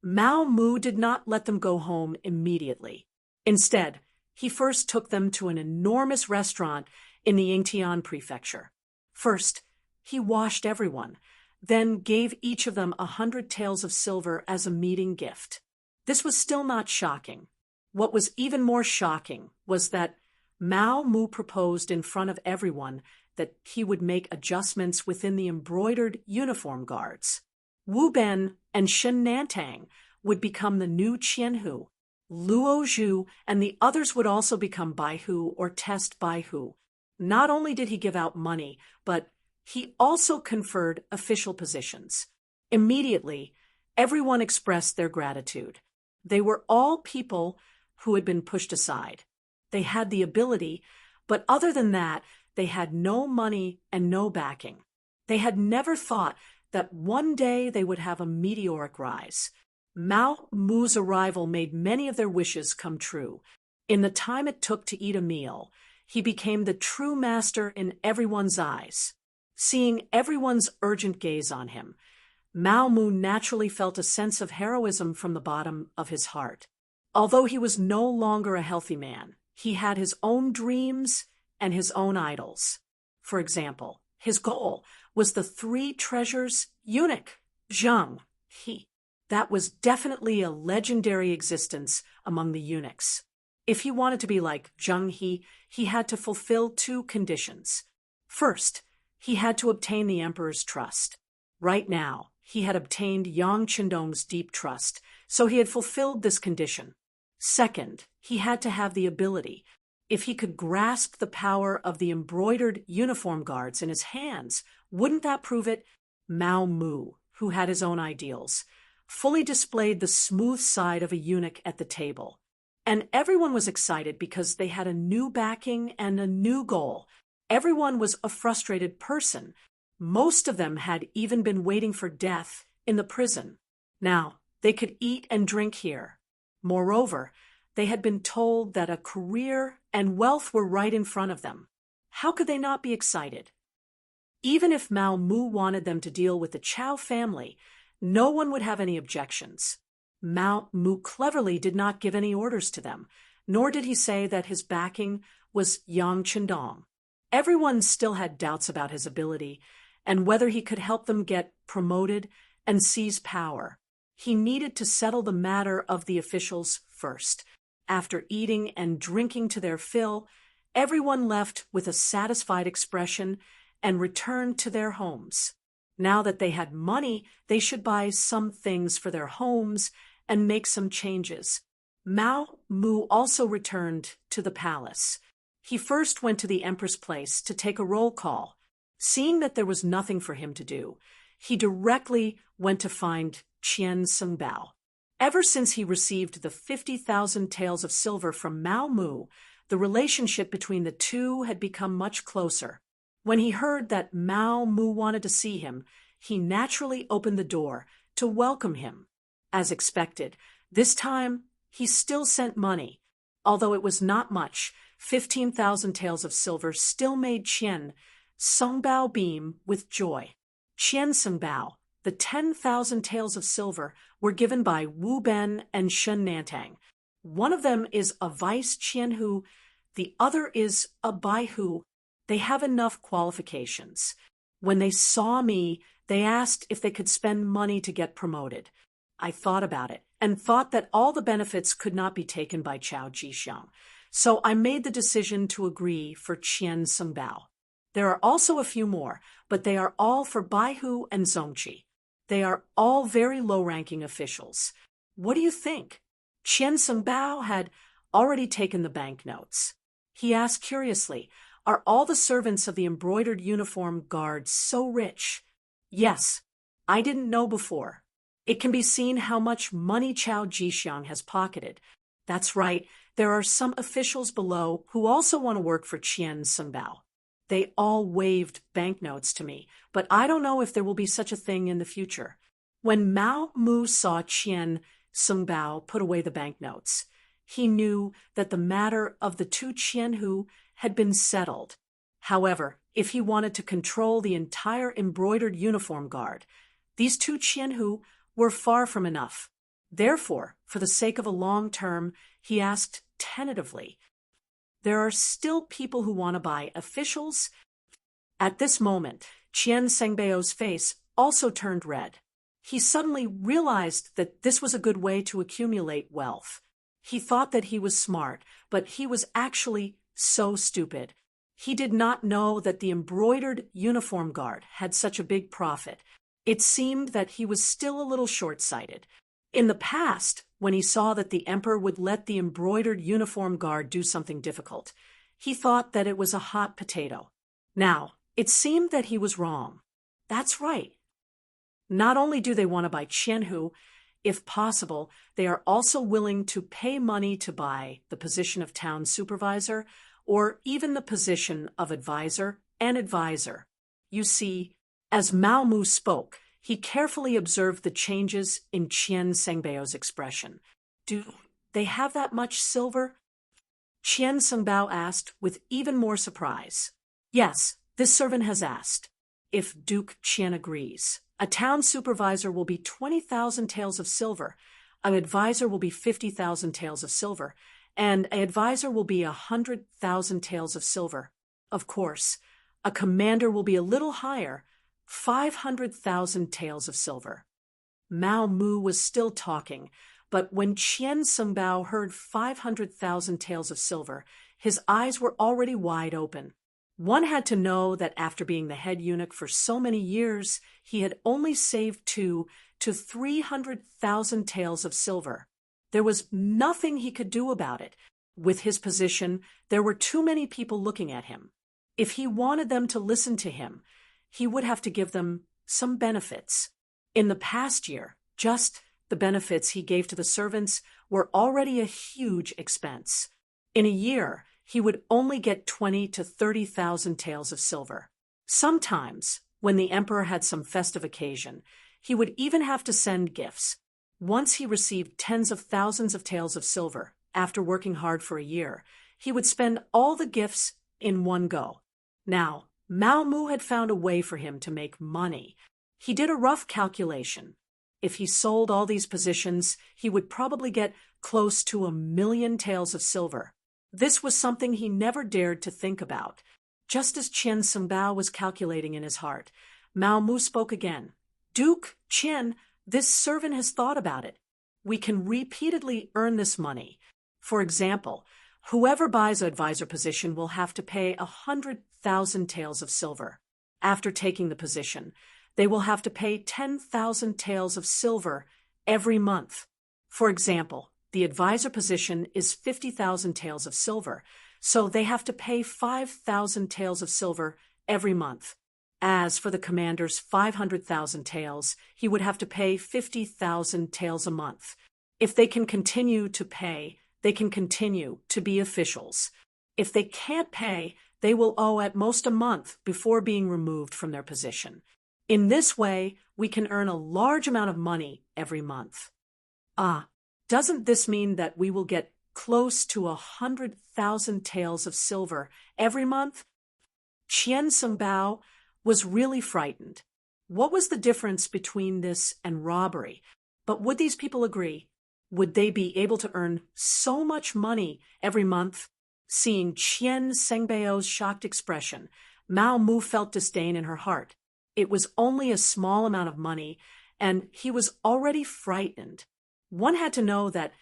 Mao Mu did not let them go home immediately. Instead, he first took them to an enormous restaurant in the Yingtian prefecture. First, he washed everyone, then gave each of them 100 taels of silver as a meeting gift. This was still not shocking. What was even more shocking was that Mao Mu proposed in front of everyone that he would make adjustments within the embroidered uniform guards. Wu Ben and Shen Nantang would become the new Qianhu. Luo Zhu and the others would also become Baihu or test Baihu. Not only did he give out money, but he also conferred official positions. Immediately, everyone expressed their gratitude. They were all people who had been pushed aside. They had the ability, but other than that, they had no money and no backing. They had never thought that one day they would have a meteoric rise. Mao Mu's arrival made many of their wishes come true. In the time it took to eat a meal, he became the true master in everyone's eyes. Seeing everyone's urgent gaze on him, Mao Mu naturally felt a sense of heroism from the bottom of his heart. Although he was no longer a healthy man, he had his own dreams and his own idols. For example, his goal was the 3 treasures eunuch, Zhang He. That was definitely a legendary existence among the eunuchs. If he wanted to be like Zhang he had to fulfill 2 conditions. First, he had to obtain the emperor's trust. Right now, he had obtained Yang Qindong's deep trust, so he had fulfilled this condition. Second, he had to have the ability. If he could grasp the power of the embroidered uniform guards in his hands, wouldn't that prove it? Mao Mu, who had his own ideals, fully displayed the smooth side of a eunuch at the table. And everyone was excited because they had a new backing and a new goal. Everyone was a frustrated person. Most of them had even been waiting for death in the prison. Now, they could eat and drink here. Moreover, they had been told that a career and wealth were right in front of them. How could they not be excited? Even if Mao Mu wanted them to deal with the Chao family, no one would have any objections. Mao Mu cleverly did not give any orders to them, nor did he say that his backing was Yang Qindong. Everyone still had doubts about his ability and whether he could help them get promoted and seize power. He needed to settle the matter of the officials first. After eating and drinking to their fill, everyone left with a satisfied expression and returned to their homes. Now that they had money, they should buy some things for their homes and make some changes. Mao Mu also returned to the palace. He first went to the empress' place to take a roll call. Seeing that there was nothing for him to do, he directly went to find Qian Sengbao. Ever since he received the 50,000 taels of silver from Mao Mu, the relationship between the two had become much closer. When he heard that Mao Mu wanted to see him, he naturally opened the door to welcome him. As expected, this time he still sent money. Although it was not much, 15,000 taels of silver still made Qian Sengbao beam with joy. Qian Sengbao, the 10,000 taels of silver, were given by Wu Ben and Shen Nantang. One of them is a vice Qianhu, the other is a Baihu. They have enough qualifications. When they saw me, they asked if they could spend money to get promoted. I thought about it and thought that all the benefits could not be taken by Chao Jixiang. So I made the decision to agree for Qian Sengbao. There are also a few more, but they are all for Baihu and Zongqi. They are all very low-ranking officials. What do you think? Qian Sengbao had already taken the banknotes. He asked curiously, "Are all the servants of the embroidered uniform guards so rich?" "Yes, I didn't know before. It can be seen how much money Chao Jixiang has pocketed. That's right, there are some officials below who also want to work for Qian Sengbao. They all waved banknotes to me, but I don't know if there will be such a thing in the future." When Mao Mu saw Qian Sengbao put away the banknotes, He knew that the matter of the two Qianhu had been settled. However, if he wanted to control the entire embroidered uniform guard, these two Qianhu were far from enough. Therefore, for the sake of a long term, he asked tentatively, "There are still people who want to buy officials?" At this moment, Qian Sengbao's face also turned red. He suddenly realized that this was a good way to accumulate wealth. He thought that he was smart, but he was actually so stupid. He did not know that the embroidered uniform guard had such a big profit. It seemed that he was still a little short-sighted. In the past, when he saw that the emperor would let the embroidered uniform guard do something difficult, he thought that it was a hot potato. Now, it seemed that he was wrong. That's right. Not only do they want to buy Qianhu, if possible, they are also willing to pay money to buy the position of town supervisor or even the position of advisor and advisor. You see, as Mao Mu spoke, he carefully observed the changes in Qian Sengbao's expression. "Do they have that much silver?" Qian Sengbao asked with even more surprise. "Yes, this servant has asked. If Duke Qian agrees, a town supervisor will be 20,000 taels of silver, an advisor will be 50,000 taels of silver, and an advisor will be 100,000 taels of silver. Of course, a commander will be a little higher, 500,000 taels of silver." Mao Mu was still talking, but when Qian Sengbao heard 500,000 taels of silver, his eyes were already wide open. One had to know that after being the head eunuch for so many years, he had only saved 2 to 300,000 taels of silver. There was nothing he could do about it. With his position, there were too many people looking at him. If he wanted them to listen to him, he would have to give them some benefits. In the past year, just the benefits he gave to the servants were already a huge expense. In a year, he would only get 20 to 30,000 taels of silver. Sometimes, when the emperor had some festive occasion, he would even have to send gifts. Once he received tens of thousands of taels of silver. After working hard for a year, he would spend all the gifts in one go. Now, Mao Mu had found a way for him to make money. He did a rough calculation. If he sold all these positions, he would probably get close to 1,000,000 taels of silver. This was something he never dared to think about. Just as Qian Sengbao was calculating in his heart, Mao Mu spoke again. "Duke Qian, this servant has thought about it. We can repeatedly earn this money. For example, whoever buys an advisor position will have to pay 100,000 taels of silver. After taking the position, they will have to pay 10,000 taels of silver every month. For example, the advisor position is 50,000 taels of silver, so they have to pay 5,000 taels of silver every month. As for the commander's 500,000 taels, he would have to pay 50,000 taels a month. If they can continue to pay, they can continue to be officials. If they can't pay, they will owe at most a month before being removed from their position. In this way, we can earn a large amount of money every month." Doesn't this mean that we will get close to 100,000 taels of silver every month? Qian Sengbao was really frightened. What was the difference between this and robbery? But would these people agree? Would they be able to earn so much money every month? Seeing Qian Sengbao's shocked expression, Mao Mu felt disdain in her heart. It was only a small amount of money, and he was already frightened. One had to know that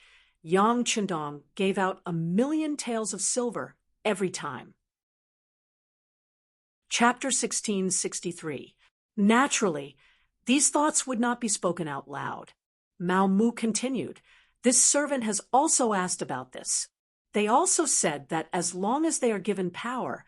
Yang Qindong gave out 1,000,000 taels of silver every time. Chapter 1663. Naturally, these thoughts would not be spoken out loud. Mao Mu continued, "This servant has also asked about this. They also said that as long as they are given power,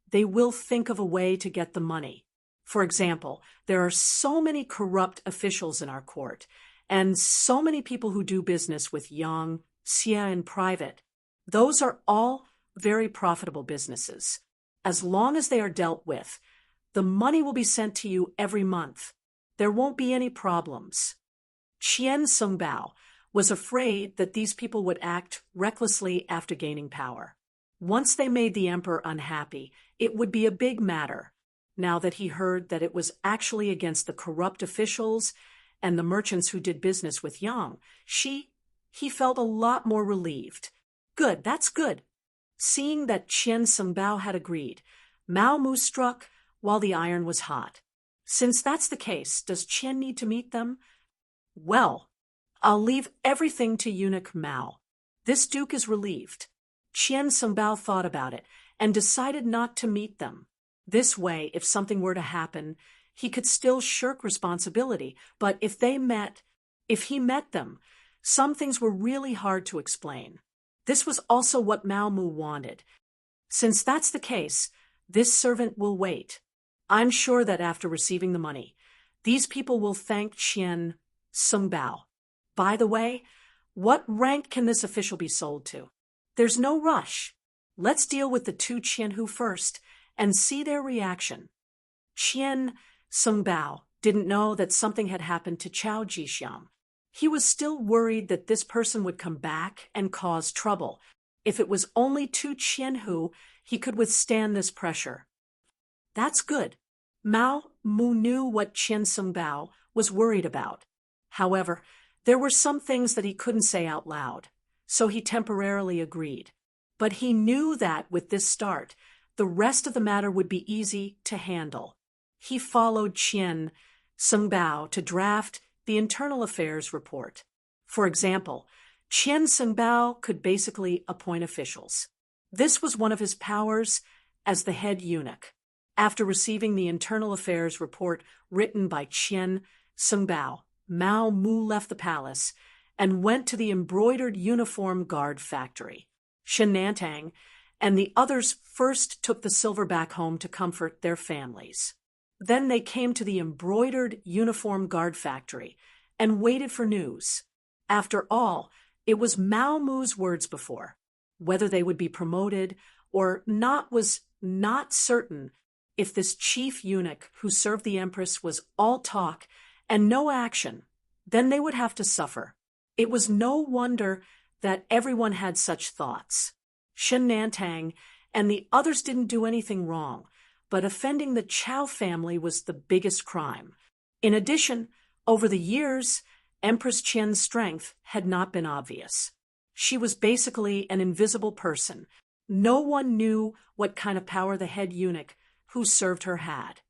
they will think of a way to get the money. For example, there are so many corrupt officials in our court, and so many people who do business with Yang, Xia in private. Those are all very profitable businesses. As long as they are dealt with, the money will be sent to you every month. There won't be any problems." Qian Sengbao was afraid that these people would act recklessly after gaining power. Once they made the emperor unhappy, it would be a big matter. Now that he heard that it was actually against the corrupt officials and the merchants who did business with Yang, he felt a lot more relieved. Good, that's good. Seeing that Qian Songbao had agreed, Mao Mu struck while the iron was hot. Since that's the case, does Qian need to meet them? Well, I'll leave everything to eunuch Mao. This duke is relieved. Qian Songbao thought about it and decided not to meet them. This way, if something were to happen, he could still shirk responsibility, but if he met them, some things were really hard to explain. This was also what Mao Mu wanted. Since that's the case, this servant will wait. I'm sure that after receiving the money, these people will thank Qian Songbao. By the way, what rank can this official be sold to? There's no rush. Let's deal with the two Qianhu first and see their reaction. Qian Songbao didn't know that something had happened to Chao Jixiang. He was still worried that this person would come back and cause trouble. If it was only two Qianhu, he could withstand this pressure. That's good. Mao Mu knew what Qian Songbao was worried about. However, there were some things that he couldn't say out loud, so he temporarily agreed. But he knew that with this start, the rest of the matter would be easy to handle. He followed Qian Songbao to draft the Internal Affairs report. For example, Qian Songbao could basically appoint officials. This was one of his powers as the head eunuch. After receiving the Internal Affairs report written by Qian Songbao, Mao Mu left the palace and went to the embroidered uniform guard factory. Shen Nantang and the others first took the silver back home to comfort their families. Then they came to the embroidered uniform guard factory and waited for news. After all, it was Mao Mu's words before. Whether they would be promoted or not was not certain. If this chief eunuch who served the empress was all talk and no action, then they would have to suffer. It was no wonder that everyone had such thoughts. Shen Nantang and the others didn't do anything wrong, but offending the Chao family was the biggest crime. In addition, over the years, Empress Qian's strength had not been obvious. She was basically an invisible person. No one knew what kind of power the head eunuch who served her had.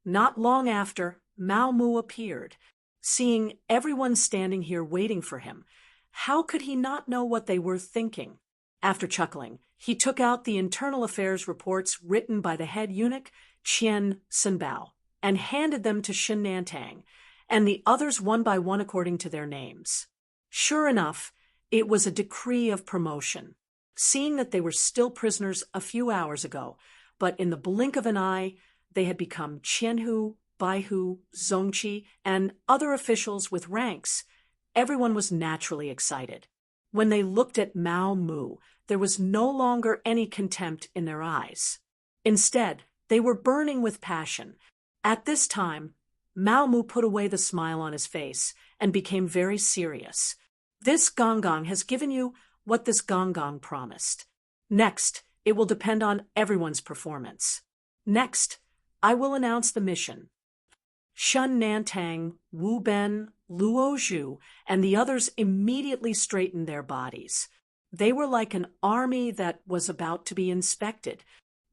Not long after, Mao Mu appeared. Seeing everyone standing here waiting for him, how could he not know what they were thinking? After chuckling, he took out the Internal Affairs reports written by the head eunuch, Qian Songbao, and handed them to Shen Nantang, and the others one by one according to their names. Sure enough, it was a decree of promotion. Seeing that they were still prisoners a few hours ago, but in the blink of an eye, they had become Qianhu, Baihu, Zongqi, and other officials with ranks, everyone was naturally excited. When they looked at Mao Mu, there was no longer any contempt in their eyes. Instead, they were burning with passion. At this time, Mao Mu put away the smile on his face and became very serious. This Gong has given you what this Gong promised. Next, it will depend on everyone's performance. Next, I will announce the mission. Shen Nantang, Wu Ben, Luo Zhu, and the others immediately straightened their bodies. They were like an army that was about to be inspected.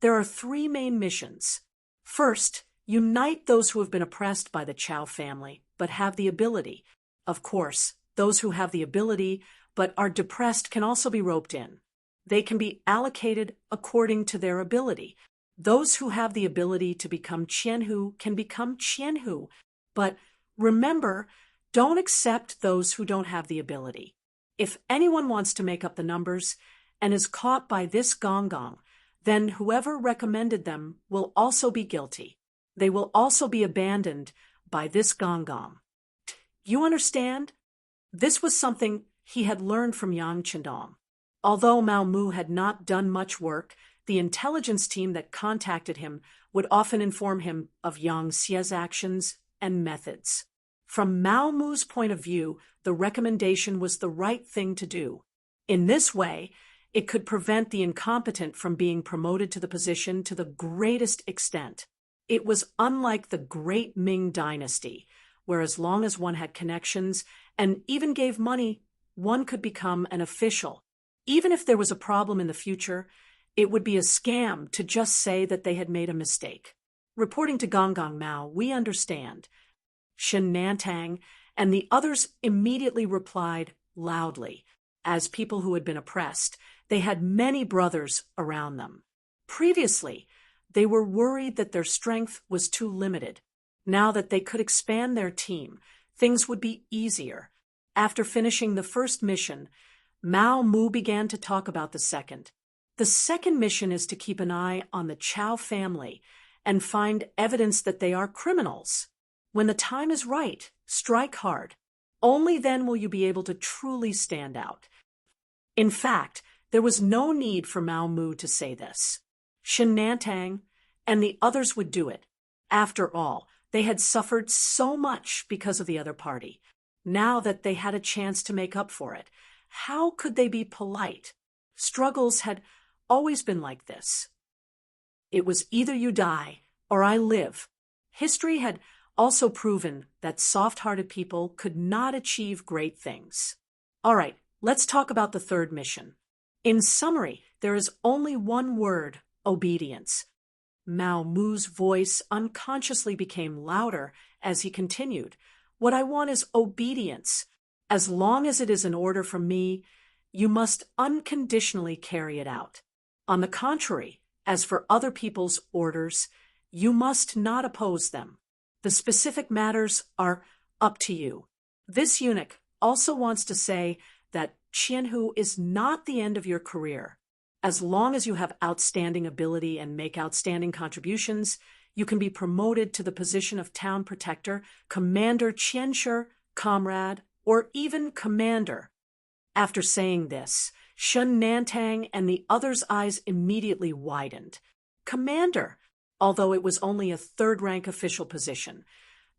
There are 3 main missions. First, unite those who have been oppressed by the Chao family, but have the ability. Of course, those who have the ability but are depressed can also be roped in. They can be allocated according to their ability. Those who have the ability to become Qianhu can become Qianhu, but remember, don't accept those who don't have the ability. If anyone wants to make up the numbers and is caught by this Gong, then whoever recommended them will also be guilty. They will also be abandoned by this Gong. You understand? This was something he had learned from Yang Chendong. Although Mao Mu had not done much work, the intelligence team that contacted him would often inform him of Yang Xie's actions and methods. From Mao Mu's point of view, the recommendation was the right thing to do. In this way, it could prevent the incompetent from being promoted to the position to the greatest extent. It was unlike the great Ming dynasty, where as long as one had connections and even gave money, one could become an official. Even if there was a problem in the future, it would be a scam to just say that they had made a mistake. Reporting to Gonggang Mao, we understand. Shen Nantang and the others immediately replied loudly. As people who had been oppressed, they had many brothers around them. Previously, they were worried that their strength was too limited. Now that they could expand their team, things would be easier. After finishing the first mission, Mao Mu began to talk about the second. The second mission is to keep an eye on the Chow family and find evidence that they are criminals. When the time is right, strike hard. Only then will you be able to truly stand out. In fact, there was no need for Mao Mu to say this. Shen Nantang and the others would do it. After all, they had suffered so much because of the other party. Now that they had a chance to make up for it, how could they be polite? Struggles had always been like this. It was either you die or I live. History had also proven that soft-hearted people could not achieve great things. All right, let's talk about the third mission. In summary, there is only one word: obedience. Mao Mu's voice unconsciously became louder as he continued. What I want is obedience. As long as it is an order from me, you must unconditionally carry it out. On the contrary, as for other people's orders, you must not oppose them. The specific matters are up to you. This eunuch also wants to say that Qianhu is not the end of your career. As long as you have outstanding ability and make outstanding contributions, you can be promoted to the position of town protector, commander Qianshi, comrade, or even commander. After saying this, Shen Nantang and the others' eyes immediately widened. Commander, although it was only a third-rank official position.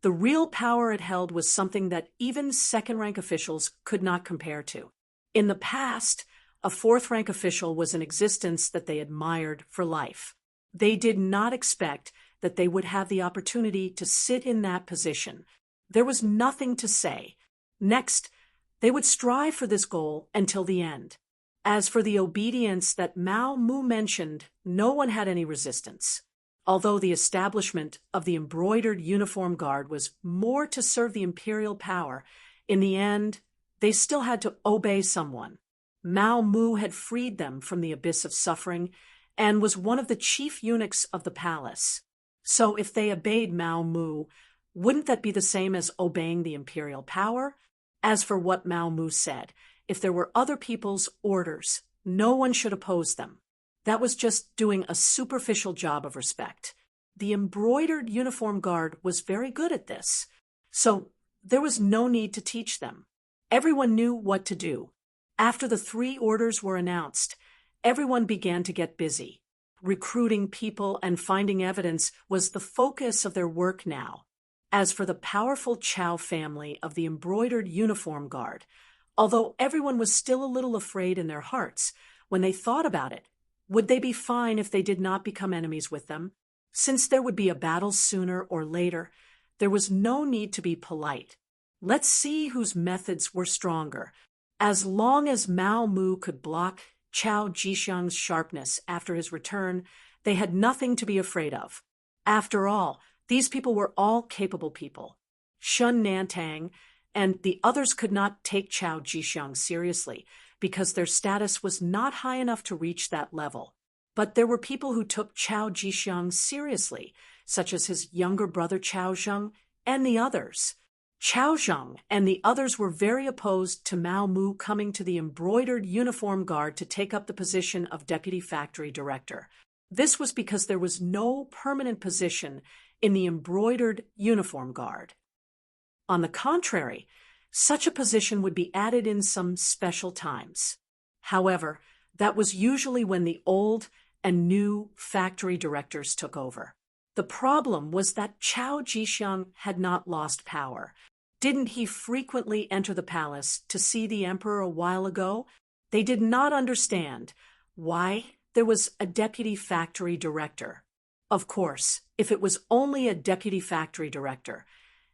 The real power it held was something that even second-rank officials could not compare to. In the past, a fourth-rank official was an existence that they admired for life. They did not expect that they would have the opportunity to sit in that position. There was nothing to say. Next, they would strive for this goal until the end. As for the obedience that Mao Mu mentioned, no one had any resistance. Although the establishment of the embroidered uniform guard was more to serve the imperial power, in the end, they still had to obey someone. Mao Mu had freed them from the abyss of suffering and was one of the chief eunuchs of the palace. So if they obeyed Mao Mu, wouldn't that be the same as obeying the imperial power? As for what Mao Mu said, if there were other people's orders, no one should oppose them. That was just doing a superficial job of respect. The embroidered uniform guard was very good at this, so there was no need to teach them. Everyone knew what to do. After the 3 orders were announced, everyone began to get busy. Recruiting people and finding evidence was the focus of their work now. As for the powerful Chow family of the embroidered uniform guard, although everyone was still a little afraid in their hearts, when they thought about it, would they be fine if they did not become enemies with them? Since there would be a battle sooner or later, there was no need to be polite. Let's see whose methods were stronger. As long as Mao Mu could block Chao Jixiang's sharpness after his return, they had nothing to be afraid of. After all, these people were all capable people. Shen Nantang and the others could not take Chao Jixiang seriously because their status was not high enough to reach that level. But there were people who took Chao Jixiang seriously, such as his younger brother Chao Zheng and the others. Chao Zheng and the others were very opposed to Mao Mu coming to the embroidered uniform guard to take up the position of deputy factory director. This was because there was no permanent position in the embroidered uniform guard. On the contrary, such a position would be added in some special times. However, that was usually when the old and new factory directors took over. The problem was that Chao Jixiang had not lost power. Didn't he frequently enter the palace to see the emperor a while ago? They did not understand why there was a deputy factory director. Of course, if it was only a deputy factory director,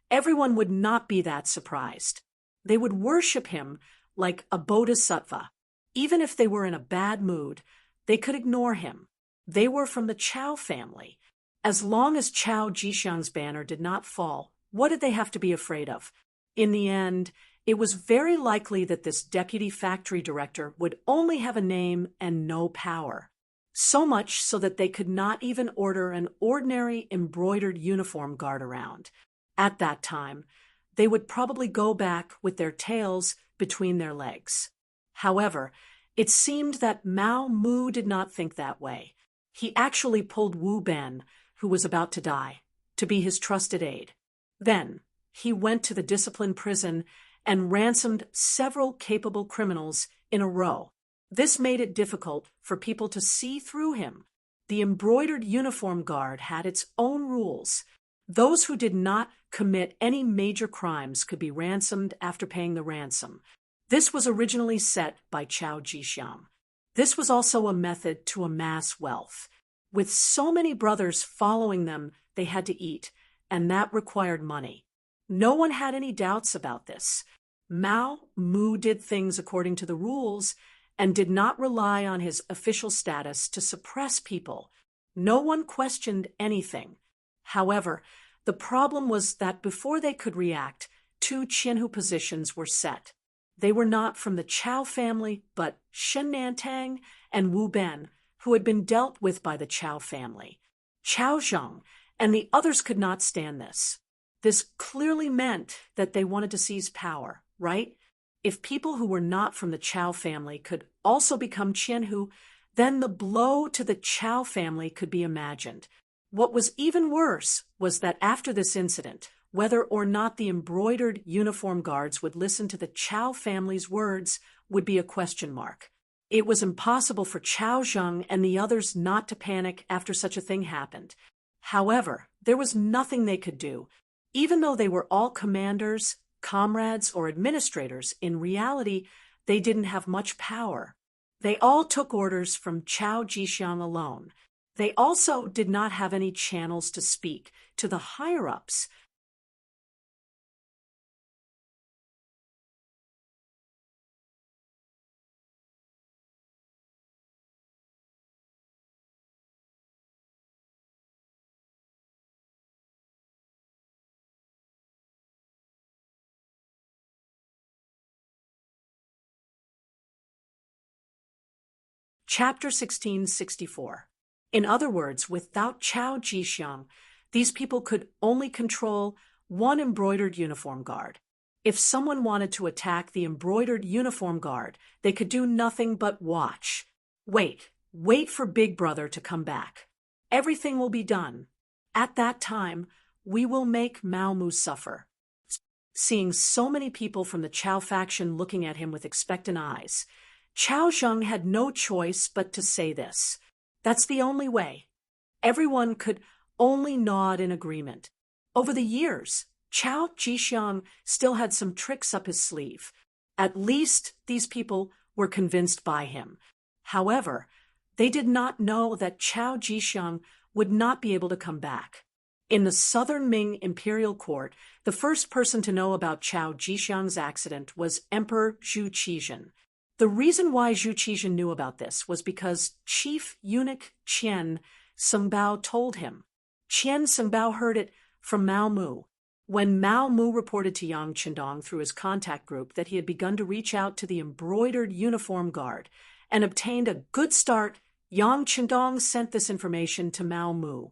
everyone would not be that surprised. They would worship him like a bodhisattva. Even if they were in a bad mood, they could ignore him. They were from the Chao family. As long as Chao Jixiang's banner did not fall, what did they have to be afraid of? In the end, it was very likely that this deputy factory director would only have a name and no power. So much so that they could not even order an ordinary embroidered uniform guard around. At that time, they would probably go back with their tails between their legs. However, it seemed that Mao Mu did not think that way. He actually pulled Wu Ben, who was about to die, to be his trusted aide. Then, he went to the discipline prison and ransomed several capable criminals in a row. This made it difficult for people to see through him. The embroidered uniform guard had its own rules. Those who did not commit any major crimes could be ransomed after paying the ransom. This was originally set by Chao Jixiang. This was also a method to amass wealth. With so many brothers following them, they had to eat, and that required money. No one had any doubts about this. Mao Mu did things according to the rules and did not rely on his official status to suppress people. No one questioned anything. However, the problem was that before they could react, two Qianhu positions were set. They were not from the Chao family, but Shen Nantang and Wu Ben, who had been dealt with by the Chao family. Chao Zheng and the others could not stand this. This clearly meant that they wanted to seize power, right? If people who were not from the Chao family could also become Qianhu, then the blow to the Chao family could be imagined. What was even worse was that after this incident, whether or not the embroidered uniform guards would listen to the Chao family's words would be a question mark. It was impossible for Chao Zheng and the others not to panic after such a thing happened. However, there was nothing they could do. Even though they were all commanders, comrades, or administrators, in reality, they didn't have much power. They all took orders from Chao Jixiang alone. They also did not have any channels to speak to the higher-ups. Chapter 1664. In other words, without Chao Jixiang, these people could only control one embroidered uniform guard. If someone wanted to attack the embroidered uniform guard, they could do nothing but watch. Wait for Big Brother to come back. Everything will be done. At that time, we will make Mao Mu suffer. Seeing so many people from the Chao faction looking at him with expectant eyes, Chao Zheng had no choice but to say this. That's the only way. Everyone could only nod in agreement. Over the years, Chao Jixiang still had some tricks up his sleeve. At least these people were convinced by him. However, they did not know that Chao Jixiang would not be able to come back. In the southern Ming imperial court, the first person to know about Chao Jixiang's accident was Emperor Zhu Qizhen. The reason why Zhu Qizhen knew about this was because Chief Eunuch Qian Sengbao told him. Qian Sengbao heard it from Mao Mu. When Mao Mu reported to Yang Qindong through his contact group that he had begun to reach out to the embroidered uniform guard and obtained a good start, Yang Qindong sent this information to Mao Mu.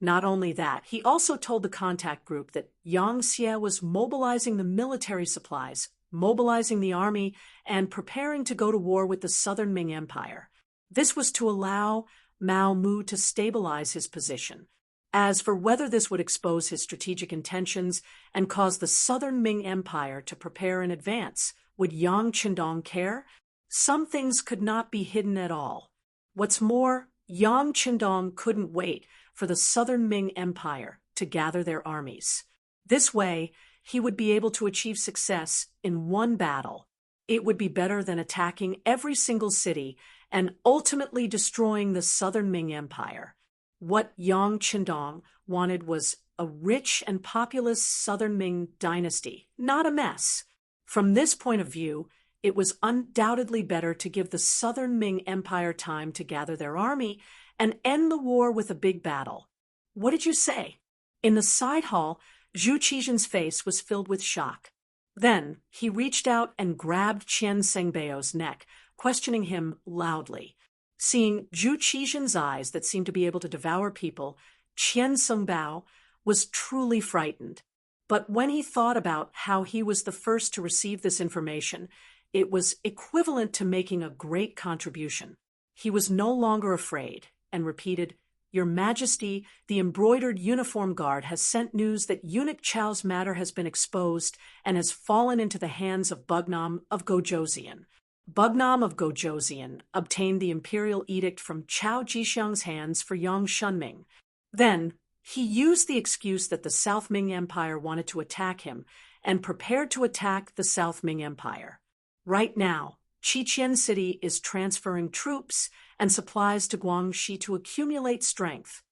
Not only that, he also told the contact group that Yang Xie was mobilizing the military supplies, mobilizing the army, and preparing to go to war with the Southern Ming Empire. This was to allow Mao Mu to stabilize his position. As for whether this would expose his strategic intentions and cause the Southern Ming Empire to prepare in advance, would Yang Qindong care? Some things could not be hidden at all. What's more, Yang Qindong couldn't wait for the Southern Ming Empire to gather their armies. This way, he would be able to achieve success in one battle. It would be better than attacking every single city and ultimately destroying the southern Ming Empire. What Yang Qindong wanted was a rich and populous southern Ming dynasty, not a mess. From this point of view, it was undoubtedly better to give the southern Ming Empire time to gather their army and end the war with a big battle. What did you say? In the side hall, Zhu Qizhen's face was filled with shock. Then he reached out and grabbed Qian Sengbao's neck, questioning him loudly. Seeing Zhu Qizhen's eyes that seemed to be able to devour people, Qian Sengbao was truly frightened. But when he thought about how he was the first to receive this information, it was equivalent to making a great contribution. He was no longer afraid and repeated, "Your Majesty, the embroidered uniform guard has sent news that Eunuch Chao's matter has been exposed and has fallen into the hands of Bugnam of Gojoseon. Bugnam of Gojoseon obtained the imperial edict from Chao Jixiang's hands for Yang Shunming. Then, he used the excuse that the South Ming Empire wanted to attack him and prepared to attack the South Ming Empire. Right now, Qiqian City is transferring troops and supplies to Guangxi to accumulate strength."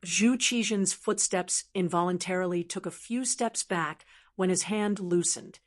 Zhu Qizhen's footsteps involuntarily took a few steps back when his hand loosened.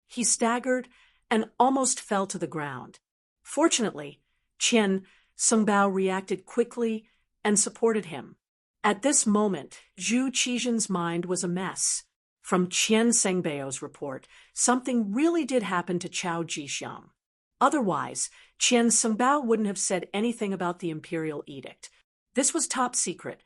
He staggered and almost fell to the ground. Fortunately, Qian Sengbao reacted quickly and supported him. At this moment, Zhu Qizhen's mind was a mess. From Qian Sengbao's report, something really did happen to Chao Jixiang. Otherwise, Qian Sengbao wouldn't have said anything about the imperial edict. This was top secret.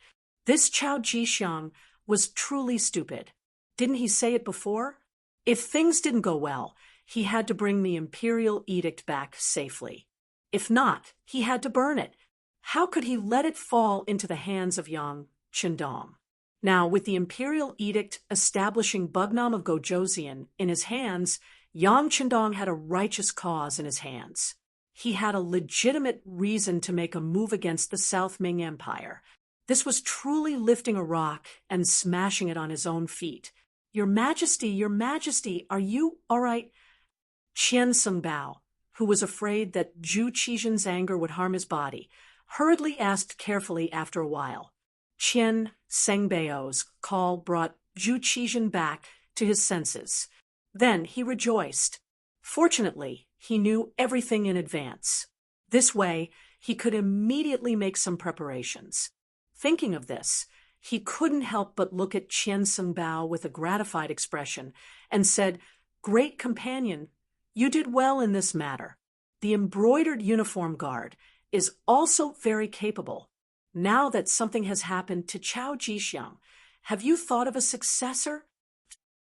This Chao Jixiang was truly stupid. Didn't he say it before? If things didn't go well, he had to bring the imperial edict back safely. If not, he had to burn it. How could he let it fall into the hands of Yang Qindong? Now, with the imperial edict establishing Bugnam of Gojoseon in his hands, Yang Qindong had a righteous cause in his hands. He had a legitimate reason to make a move against the South Ming Empire. This was truly lifting a rock and smashing it on his own feet. Your Majesty, are you all right?" Qian Sengbao, who was afraid that Zhu Qizhen's anger would harm his body, hurriedly asked carefully after a while. Qian Sengbao's call brought Zhu Qizhen back to his senses. Then he rejoiced. Fortunately, he knew everything in advance. This way, he could immediately make some preparations. Thinking of this, he couldn't help but look at Qian Sengbao with a gratified expression and said, "Great companion, you did well in this matter. The embroidered uniform guard is also very capable. Now that something has happened to Chao Jixiang, have you thought of a successor?"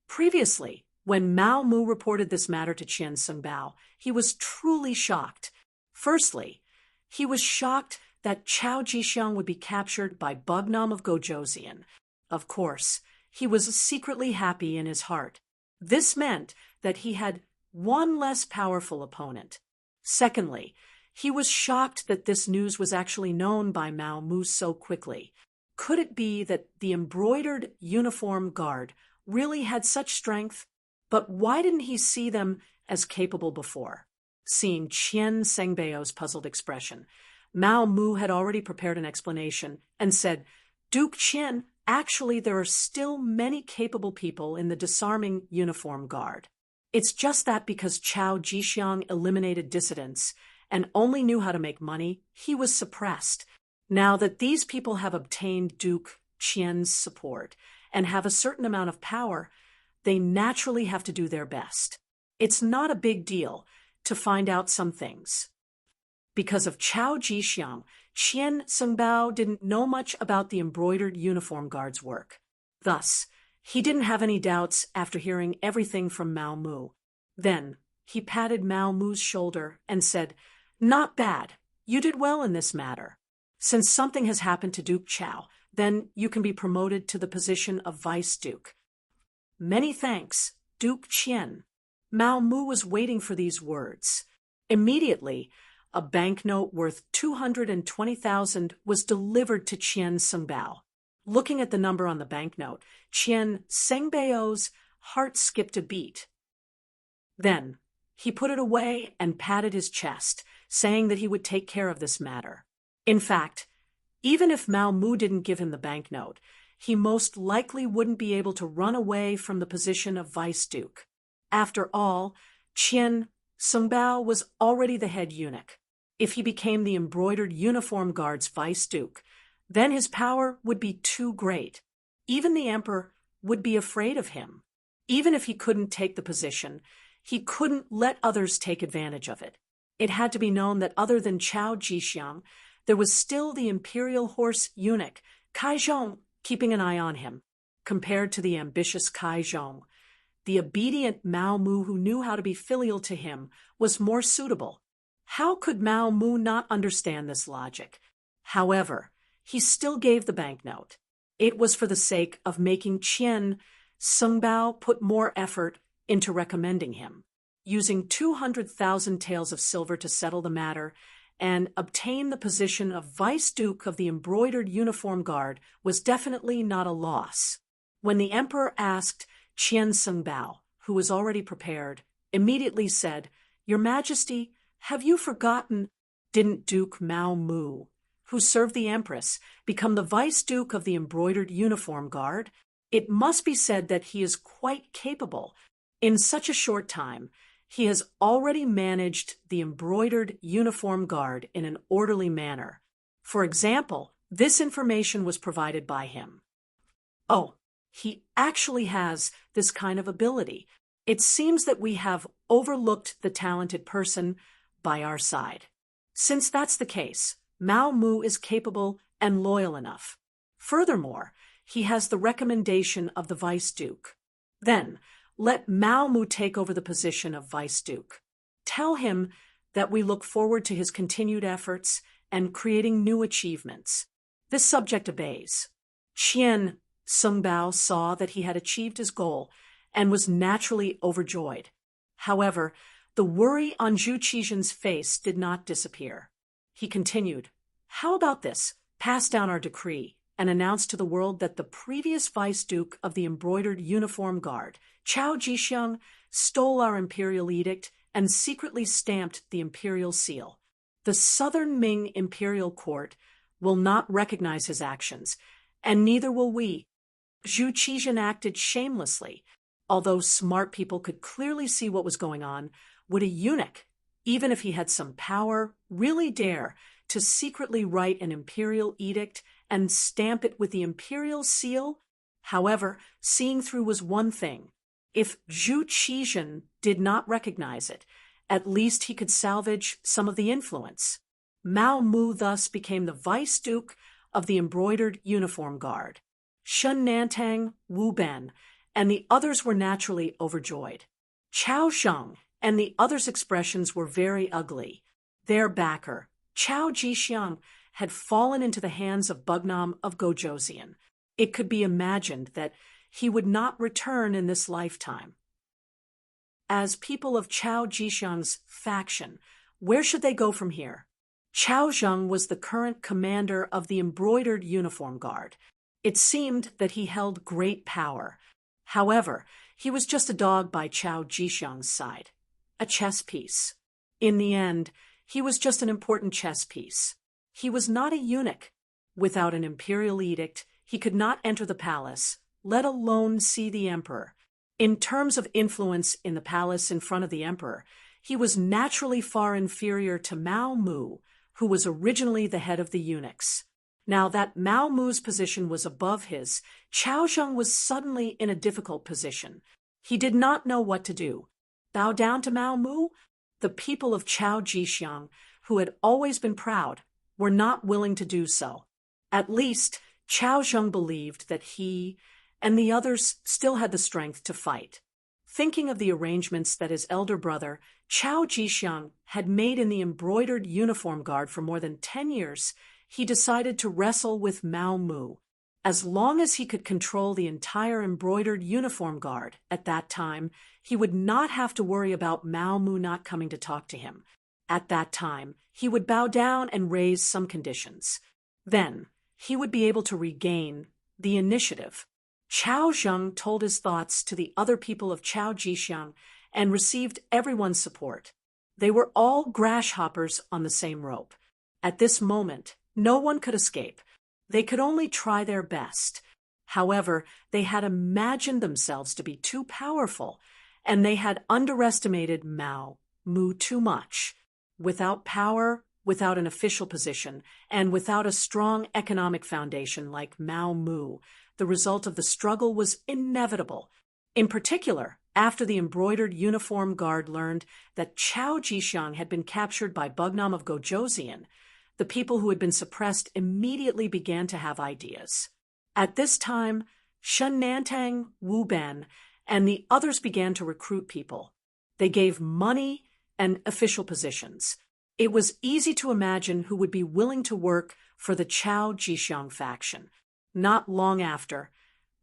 Previously, when Mao Mu reported this matter to Qian Sengbao, he was truly shocked. Firstly, he was shocked that Chao Jixiang would be captured by Bugnam of Gojoseon. Of course, he was secretly happy in his heart. This meant that he had one less powerful opponent. Secondly, he was shocked that this news was actually known by Mao Mu so quickly. Could it be that the embroidered uniform guard really had such strength? But why didn't he see them as capable before? Seeing Qian Sengbao's puzzled expression, Mao Mu had already prepared an explanation and said, "Duke Qian, actually there are still many capable people in the disarming uniform guard. It's just that because Chao Jixiang eliminated dissidents and only knew how to make money, he was suppressed. Now that these people have obtained Duke Qian's support and have a certain amount of power, they naturally have to do their best. It's not a big deal to find out some things." Because of Chao Jixiang, Qian Sengbao didn't know much about the embroidered uniform guard's work. Thus, he didn't have any doubts after hearing everything from Mao Mu. Then, he patted Mao Mu's shoulder and said, "Not bad. You did well in this matter. Since something has happened to Duke Chao, then you can be promoted to the position of Vice Duke." "Many thanks, Duke Qian." Mao Mu was waiting for these words. Immediately, a banknote worth 220,000 was delivered to Qian Sengbao. Looking at the number on the banknote, Qian Sengbao's heart skipped a beat. Then, he put it away and patted his chest, saying that he would take care of this matter. In fact, even if Mao Mu didn't give him the banknote, he most likely wouldn't be able to run away from the position of vice duke. After all, Qian Sengbao was already the head eunuch. If he became the embroidered uniform guard's vice duke, then his power would be too great. Even the emperor would be afraid of him. Even if he couldn't take the position, he couldn't let others take advantage of it. It had to be known that other than Chao Jixiang, there was still the imperial horse eunuch, Kai Zhong, keeping an eye on him. Compared to the ambitious Kai Zhong, the obedient Mao Mu, who knew how to be filial to him, was more suitable. How could Mao Mu not understand this logic? However, he still gave the banknote. It was for the sake of making Qian Sengbao put more effort into recommending him. Using 200,000 taels of silver to settle the matter and obtain the position of Vice Duke of the Embroidered Uniform Guard was definitely not a loss. When the emperor asked, Qian Sengbao, who was already prepared, immediately said, "Your Majesty, have you forgotten? Didn't Duke Mao Mu, who served the Empress, become the Vice Duke of the Embroidered Uniform Guard? It must be said that he is quite capable. In such a short time, he has already managed the Embroidered Uniform Guard in an orderly manner. For example, this information was provided by him." Oh, he actually has this kind of ability. It seems that we have overlooked the talented person by our side. Since that's the case, Mao Mu is capable and loyal enough. Furthermore, he has the recommendation of the Vice Duke. Then, let Mao Mu take over the position of Vice Duke. Tell him that we look forward to his continued efforts and creating new achievements. This subject obeys. Qian Sengbao saw that he had achieved his goal and was naturally overjoyed. However, the worry on Zhu Qizhen's face did not disappear. He continued, "How about this? Pass down our decree and announce to the world that the previous Vice Duke of the Embroidered Uniform Guard, Chao Jixiang, stole our imperial edict and secretly stamped the imperial seal. The southern Ming imperial court will not recognize his actions, and neither will we." Zhu Qizhen acted shamelessly. Although smart people could clearly see what was going on, would a eunuch, even if he had some power, really dare to secretly write an imperial edict and stamp it with the imperial seal? However, seeing through was one thing. If Zhu Qizhen did not recognize it, at least he could salvage some of the influence. Mao Mu thus became the Vice Duke of the Embroidered Uniform Guard. Shun Nantang, Wu Ben, and the others were naturally overjoyed. Chao Zheng and the others' expressions were very ugly. Their backer, Chao Jixiang, had fallen into the hands of Bugnam of Gojoseon. It could be imagined that he would not return in this lifetime. As people of Chao Jixiang's faction, where should they go from here? Chao Zheng was the current commander of the Embroidered Uniform Guard. It seemed that he held great power. However, he was just a dog by Chao Jixiang's side, a chess piece. In the end, he was just an important chess piece. He was not a eunuch. Without an imperial edict, he could not enter the palace, let alone see the emperor. In terms of influence in the palace in front of the emperor, he was naturally far inferior to Mao Mu, who was originally the head of the eunuchs. Now that Mao Mu's position was above his, Chao Zheng was suddenly in a difficult position. He did not know what to do. Bow down to Mao Mu? The people of Chao Jixiang, who had always been proud, were not willing to do so. At least, Chao Zheng believed that he and the others still had the strength to fight. Thinking of the arrangements that his elder brother, Chao Jixiang, had made in the Embroidered Uniform Guard for more than 10 years, he decided to wrestle with Mao Mu. As long as he could control the entire Embroidered Uniform Guard at that time, he would not have to worry about Mao Mu not coming to talk to him. At that time, he would bow down and raise some conditions. Then, he would be able to regain the initiative. Chao Zheng told his thoughts to the other people of Chao Jixiang and received everyone's support. They were all grasshoppers on the same rope. At this moment, no one could escape. They could only try their best. However, they had imagined themselves to be too powerful, and they had underestimated Mao Mu too much. Without power, without an official position, and without a strong economic foundation like Mao Mu, the result of the struggle was inevitable. In particular, after the embroidered uniform guard learned that Chao Jixiang had been captured by Bugnam of Gojoseon, the people who had been suppressed immediately began to have ideas. At this time, Shen Nantang, Wu Ben, and the others began to recruit people. They gave money and official positions. It was easy to imagine who would be willing to work for the Chao Jixiang faction. Not long after,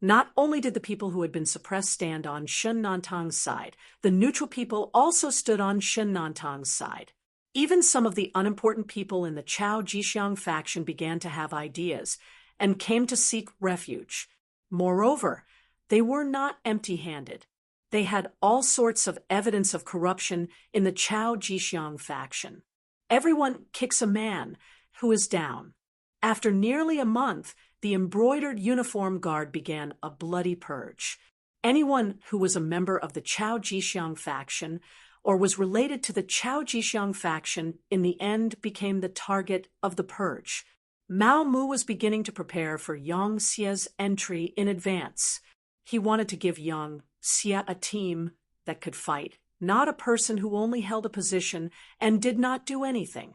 not only did the people who had been suppressed stand on Shen Nantang's side, the neutral people also stood on Shen Nantang's side. Even some of the unimportant people in the Chao Jixiang faction began to have ideas and came to seek refuge. Moreover, they were not empty-handed. They had all sorts of evidence of corruption in the Chao Jixiang faction. Everyone kicks a man who is down. After nearly a month, the embroidered uniform guard began a bloody purge. Anyone who was a member of the Chao Jixiang faction or was related to the Chao Jixiang faction in the end became the target of the purge. Mao Mu was beginning to prepare for Yang Xie's entry in advance. He wanted to give Yang Xie a team that could fight, not a person who only held a position and did not do anything.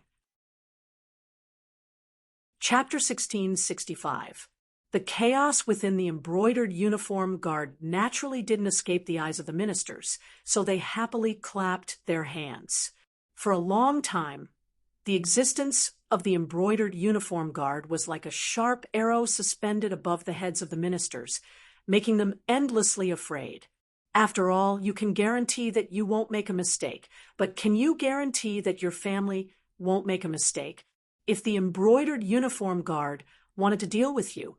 Chapter 1665. The chaos within the embroidered uniform guard naturally didn't escape the eyes of the ministers, so they happily clapped their hands. For a long time, the existence of the embroidered uniform guard was like a sharp arrow suspended above the heads of the ministers, making them endlessly afraid. After all, you can guarantee that you won't make a mistake, but can you guarantee that your family won't make a mistake? If the embroidered uniform guard wanted to deal with you,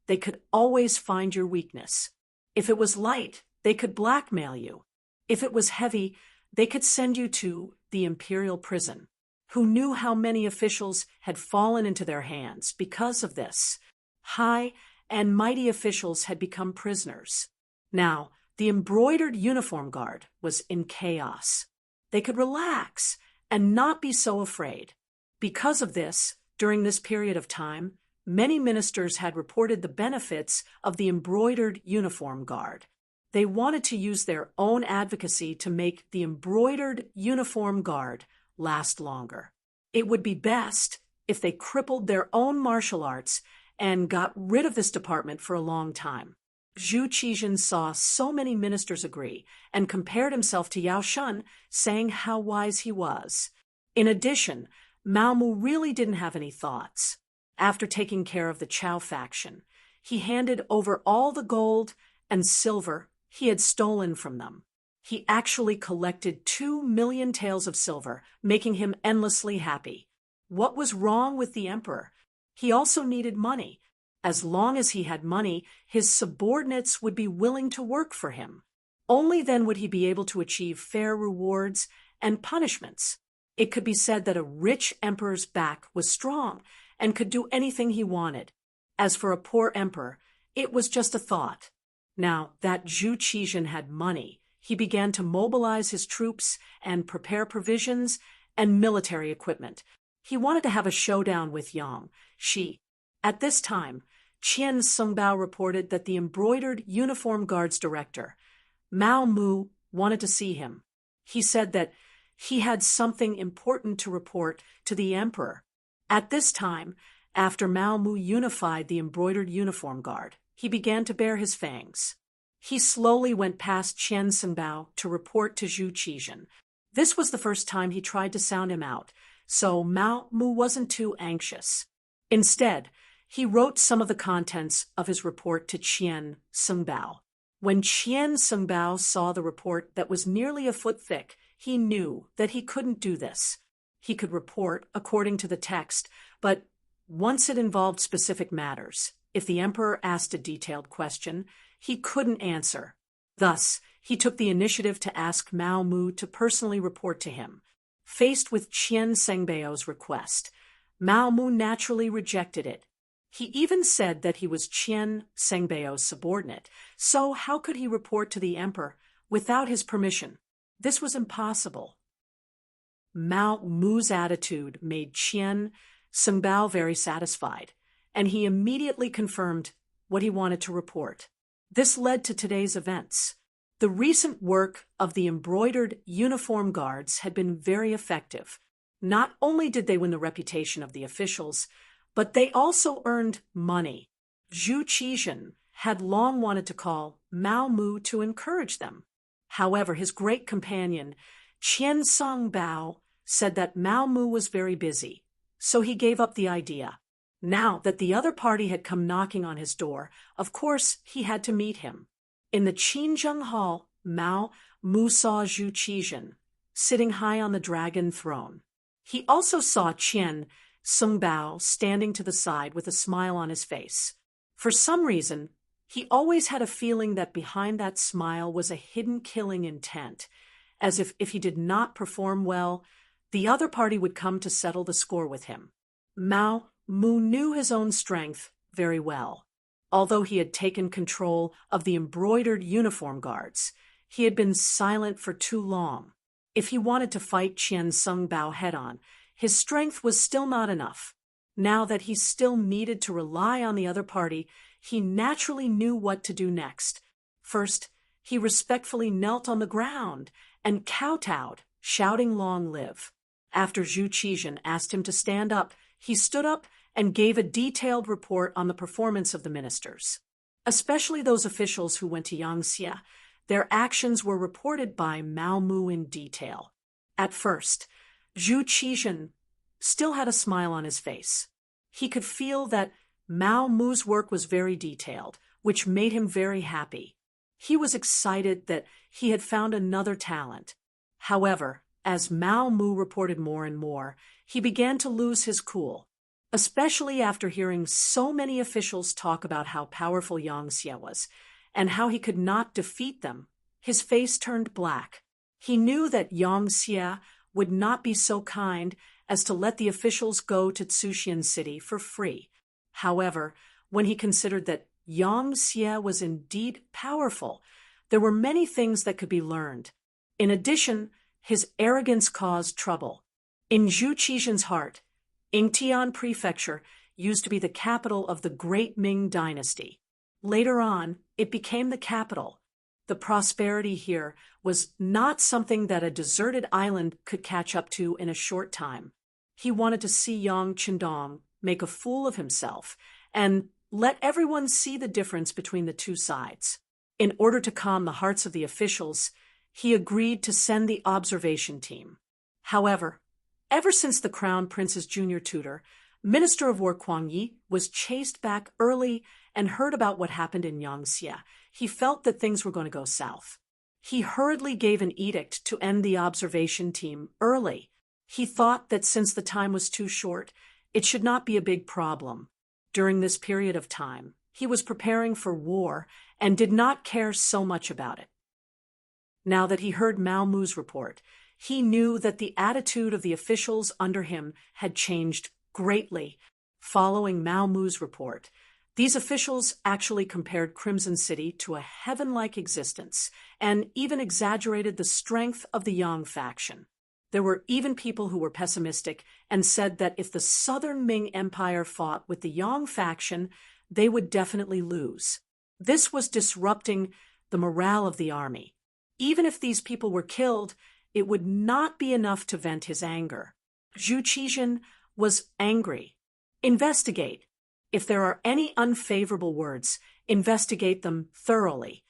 they could always find your weakness. If it was light, they could blackmail you. If it was heavy, they could send you to the imperial prison. Who knew how many officials had fallen into their hands because of this? High and mighty officials had become prisoners. Now, the embroidered uniform guard was in chaos. They could relax and not be so afraid. Because of this, during this period of time, many ministers had reported the benefits of the embroidered uniform guard. They wanted to use their own advocacy to make the embroidered uniform guard last longer. It would be best if they crippled their own martial arts and got rid of this department for a long time. Zhu Qizhen saw so many ministers agree and compared himself to Yao Shun, saying how wise he was. In addition, Mao Mu really didn't have any thoughts. After taking care of the Chao faction, he handed over all the gold and silver he had stolen from them. He actually collected 2 million taels of silver, making him endlessly happy. What was wrong with the emperor? He also needed money. As long as he had money, his subordinates would be willing to work for him. Only then would he be able to achieve fair rewards and punishments. It could be said that a rich emperor's back was strong and could do anything he wanted. As for a poor emperor, it was just a thought. Now that Zhu Qizhen had money, he began to mobilize his troops and prepare provisions and military equipment. He wanted to have a showdown with Yang Xie. At this time, Qian Sungbao reported that the embroidered uniform guards director, Mao Mu, wanted to see him. He said that he had something important to report to the emperor. At this time, after Mao Mu unified the embroidered uniform guard, he began to bare his fangs. He slowly went past Qian Sungbao to report to Zhu Qizhen. This was the first time he tried to sound him out, so Mao Mu wasn't too anxious. Instead, he wrote some of the contents of his report to Qian Sungbao. When Qian Sungbao saw the report that was nearly a foot thick, he knew that he couldn't do this. He could report according to the text, but once it involved specific matters, if the emperor asked a detailed question, he couldn't answer. Thus, he took the initiative to ask Mao Mu to personally report to him. Faced with Qian Sengbao's request, Mao Mu naturally rejected it. He even said that he was Qian Sengbao's subordinate, so how could he report to the emperor without his permission? This was impossible. Mao Mu's attitude made Qian Sengbao very satisfied, and he immediately confirmed what he wanted to report. This led to today's events. The recent work of the embroidered uniform guards had been very effective. Not only did they win the reputation of the officials, but they also earned money. Zhu Qizhen had long wanted to call Mao Mu to encourage them. However, his great companion, Qian Songbao, said that Mao Mu was very busy, so he gave up the idea. Now that the other party had come knocking on his door, of course he had to meet him. In the Qinzheng Hall, Mao Mu saw Zhu Qizhen, sitting high on the dragon throne. He also saw Qian Songbao standing to the side with a smile on his face. For some reason, he always had a feeling that behind that smile was a hidden killing intent, as if he did not perform well, the other party would come to settle the score with him. Mao Mu knew his own strength very well. Although he had taken control of the embroidered uniform guards, he had been silent for too long. If he wanted to fight Qian Songbao head-on, his strength was still not enough. Now that he still needed to rely on the other party, he naturally knew what to do next. First, he respectfully knelt on the ground and kowtowed, shouting "Long live." After Zhu Qizhen asked him to stand up, he stood up and gave a detailed report on the performance of the ministers. Especially those officials who went to Yangxia, their actions were reported by Mao Mu in detail. At first, Zhu Qizhen still had a smile on his face. He could feel that Mao Mu's work was very detailed, which made him very happy. He was excited that he had found another talent. However, as Mao Mu reported more and more, he began to lose his cool. Especially after hearing so many officials talk about how powerful Yangxia was, and how he could not defeat them, his face turned black. He knew that Yangxia would not be so kind as to let the officials go to Tsuxian City for free. However, when he considered that Yangxia was indeed powerful, there were many things that could be learned. In addition, his arrogance caused trouble. In Zhu Qizhen's heart, Yingtian Prefecture used to be the capital of the great Ming dynasty. Later on, it became the capital. The prosperity here was not something that a deserted island could catch up to in a short time. He wanted to see Yang Qindong make a fool of himself and let everyone see the difference between the two sides. In order to calm the hearts of the officials, he agreed to send the observation team. However, ever since the Crown Prince's junior tutor, Minister of War Kuang Yi, was chased back early and heard about what happened in Yangxia, he felt that things were going to go south. He hurriedly gave an edict to end the observation team early. He thought that since the time was too short, it should not be a big problem. During this period of time, he was preparing for war and did not care so much about it. Now that he heard Mao Mu's report, he knew that the attitude of the officials under him had changed greatly. Following Mao Mu's report, these officials actually compared Crimson City to a heaven-like existence and even exaggerated the strength of the Yang faction. There were even people who were pessimistic and said that if the Southern Ming Empire fought with the Yang faction, they would definitely lose. This was disrupting the morale of the army. Even if these people were killed, it would not be enough to vent his anger. Zhu Qizhen was angry. Investigate. If there are any unfavorable words, investigate them thoroughly.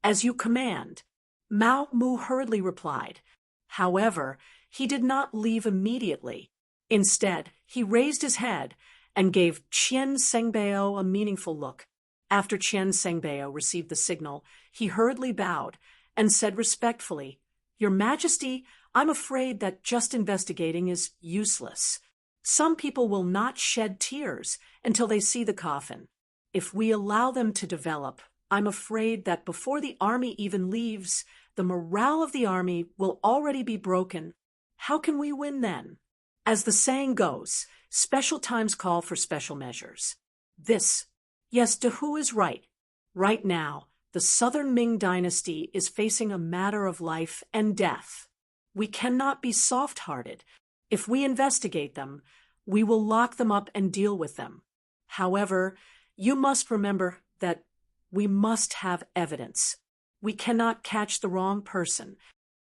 As you command, Mao Mu hurriedly replied. However, he did not leave immediately. Instead, he raised his head and gave Qian Sengbao a meaningful look. After Qian Sengbao received the signal, he hurriedly bowed and said respectfully, "Your Majesty, I'm afraid that just investigating is useless. Some people will not shed tears until they see the coffin. If we allow them to develop, I'm afraid that before the army even leaves, the morale of the army will already be broken. How can we win then? As the saying goes, special times call for special measures. Yes, Dehu is right. Right now, the southern Ming dynasty is facing a matter of life and death. We cannot be soft-hearted. If we investigate them, we will lock them up and deal with them. However, you must remember that we must have evidence. We cannot catch the wrong person,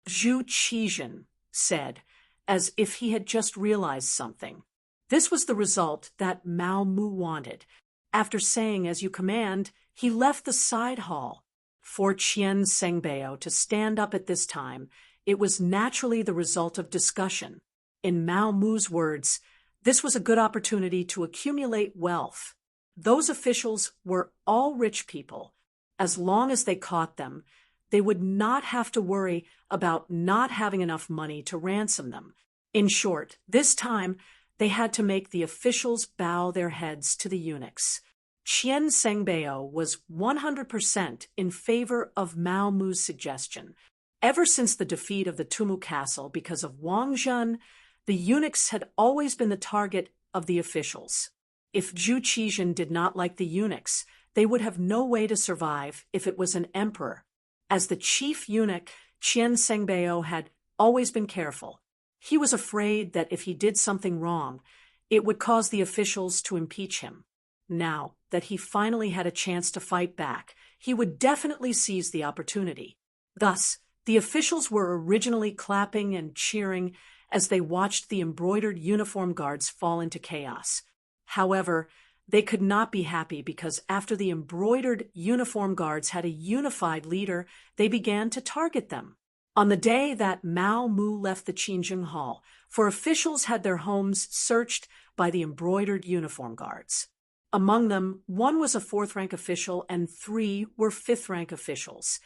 Zhu Qijin said, as if he had just realized something. This was the result that Mao Mu wanted. After saying, "As you command," he left the side hall. For Qian Sengbao to stand up at this time, it was naturally the result of discussion. In Mao Mu's words, this was a good opportunity to accumulate wealth. Those officials were all rich people. As long as they caught them, they would not have to worry about not having enough money to ransom them. In short, this time, they had to make the officials bow their heads to the eunuchs. Qian Sengbao was 100% in favor of Mao Mu's suggestion. Ever since the defeat of the Tumu Castle because of Wang Zhen, the eunuchs had always been the target of the officials. If Zhu Qijin did not like the eunuchs, they would have no way to survive if it was an emperor. As the chief eunuch, Qian Sengbao had always been careful. He was afraid that if he did something wrong, it would cause the officials to impeach him. Now that he finally had a chance to fight back, he would definitely seize the opportunity. Thus, the officials were originally clapping and cheering as they watched the embroidered uniform guards fall into chaos. However, they could not be happy because after the embroidered uniform guards had a unified leader, they began to target them. On the day that Mao Mu left the Qingjing Hall, 4 officials had their homes searched by the embroidered uniform guards. Among them, 1 was a 4th-rank official and 3 were 5th-rank officials.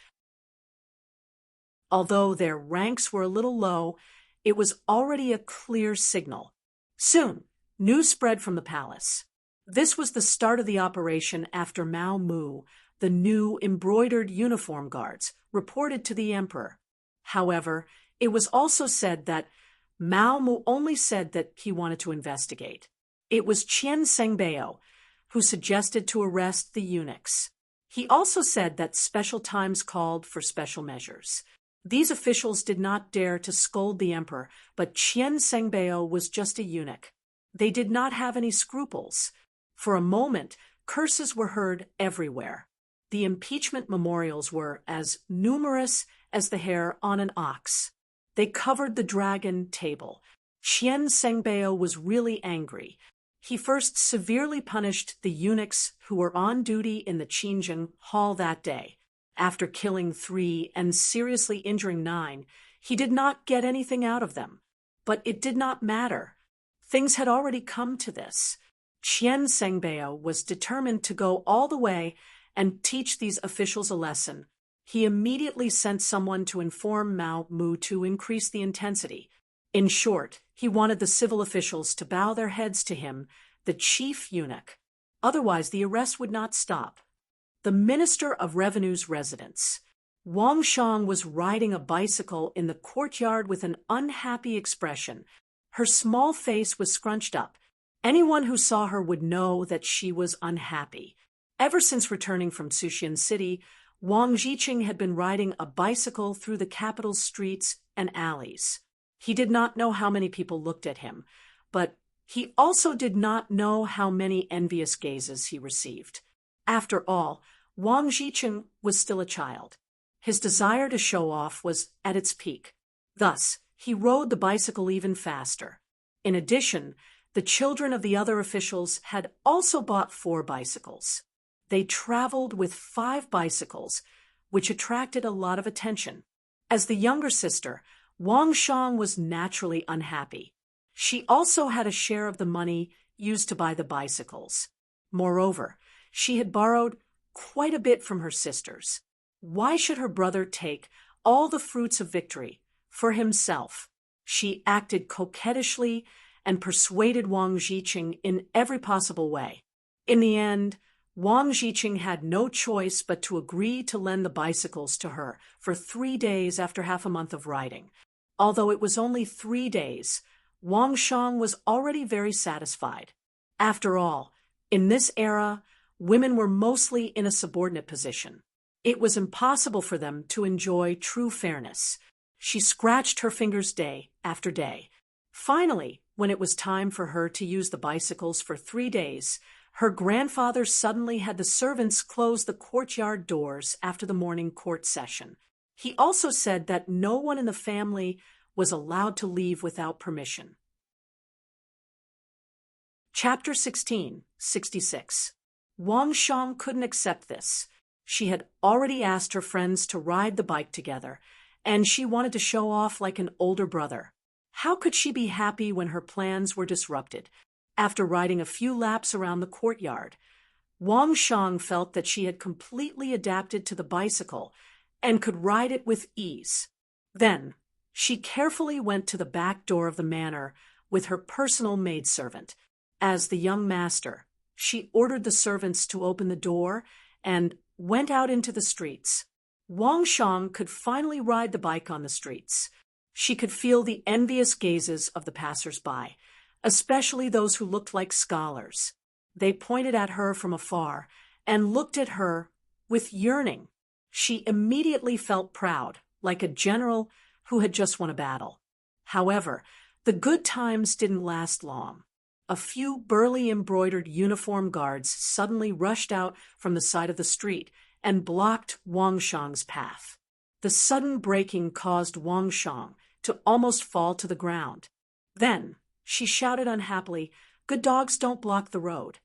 Although their ranks were a little low, it was already a clear signal. Soon, news spread from the palace. This was the start of the operation after Mao Mu, the new embroidered uniform guards, reported to the emperor. However, it was also said that Mao Mu only said that he wanted to investigate. It was Qian Sengbao who suggested to arrest the eunuchs. He also said that special times called for special measures. These officials did not dare to scold the emperor, but Qian Sengbao was just a eunuch. They did not have any scruples. For a moment, curses were heard everywhere. The impeachment memorials were as numerous as the hair on an ox. They covered the dragon table. Qian Sengbao was really angry. He first severely punished the eunuchs who were on duty in the Qingjing Hall that day. After killing 3 and seriously injuring 9, he did not get anything out of them. But it did not matter. Things had already come to this. Qian Sengbao was determined to go all the way and teach these officials a lesson. He immediately sent someone to inform Mao Mu to increase the intensity. In short, he wanted the civil officials to bow their heads to him, the chief eunuch. Otherwise, the arrest would not stop. The Minister of Revenue's residence. Wang Shang was riding a bicycle in the courtyard with an unhappy expression. Her small face was scrunched up. Anyone who saw her would know that she was unhappy. Ever since returning from Suxian City, Wang Jiqing had been riding a bicycle through the capital's streets and alleys. He did not know how many people looked at him, but he also did not know how many envious gazes he received. After all, Wang Jiqing was still a child. His desire to show off was at its peak. Thus, he rode the bicycle even faster. In addition, the children of the other officials had also bought 4 bicycles. They traveled with 5 bicycles, which attracted a lot of attention. As the younger sister, Wang Shang was naturally unhappy. She also had a share of the money used to buy the bicycles. Moreover, she had borrowed quite a bit from her sisters. Why should her brother take all the fruits of victory for himself? She acted coquettishly and persuaded Wang Jiqing in every possible way. In the end, Wang Jiqing had no choice but to agree to lend the bicycles to her for 3 days after half a month of riding. Although it was only 3 days, Wang Shang was already very satisfied. After all, in this era, women were mostly in a subordinate position. It was impossible for them to enjoy true fairness. She scratched her fingers day after day. Finally, when it was time for her to use the bicycles for 3 days, her grandfather suddenly had the servants close the courtyard doors after the morning court session. He also said that no one in the family was allowed to leave without permission. Chapter 16, 66. Wang Shang couldn't accept this. She had already asked her friends to ride the bike together, and she wanted to show off like an older brother. How could she be happy when her plans were disrupted? After riding a few laps around the courtyard, Wang Shang felt that she had completely adapted to the bicycle and could ride it with ease. Then, she carefully went to the back door of the manor with her personal maidservant. As the young master, she ordered the servants to open the door and went out into the streets. Wang Shang could finally ride the bike on the streets. She could feel the envious gazes of the passers-by, especially those who looked like scholars. They pointed at her from afar and looked at her with yearning. She immediately felt proud, like a general who had just won a battle. However, the good times didn't last long. A few burly embroidered uniform guards suddenly rushed out from the side of the street and blocked Wang Shang's path. The sudden braking caused Wang Shang to almost fall to the ground. Then, she shouted unhappily, "Good dogs don't block the road."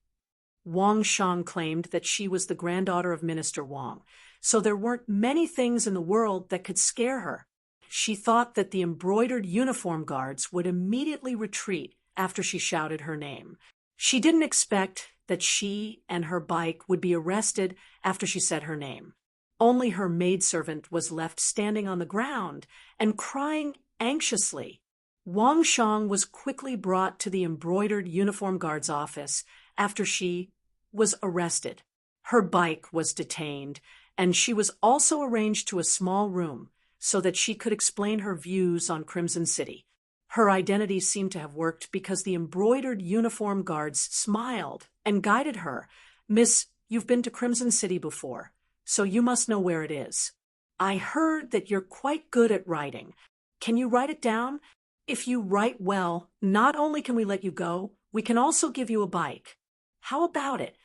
Wang Shang claimed that she was the granddaughter of Minister Wang, so there weren't many things in the world that could scare her. She thought that the embroidered uniform guards would immediately retreat after she shouted her name. She didn't expect that she and her bike would be arrested after she said her name. Only her maidservant was left standing on the ground and crying anxiously. Wang Shang was quickly brought to the embroidered uniform guard's office after she was arrested. Her bike was detained, and she was also arranged to a small room so that she could explain her views on Crimson City. Her identity seemed to have worked because the embroidered uniform guards smiled and guided her. "Miss, you've been to Crimson City before, so you must know where it is. I heard that you're quite good at writing. Can you write it down? If you write well, not only can we let you go, we can also give you a bike. How about it?"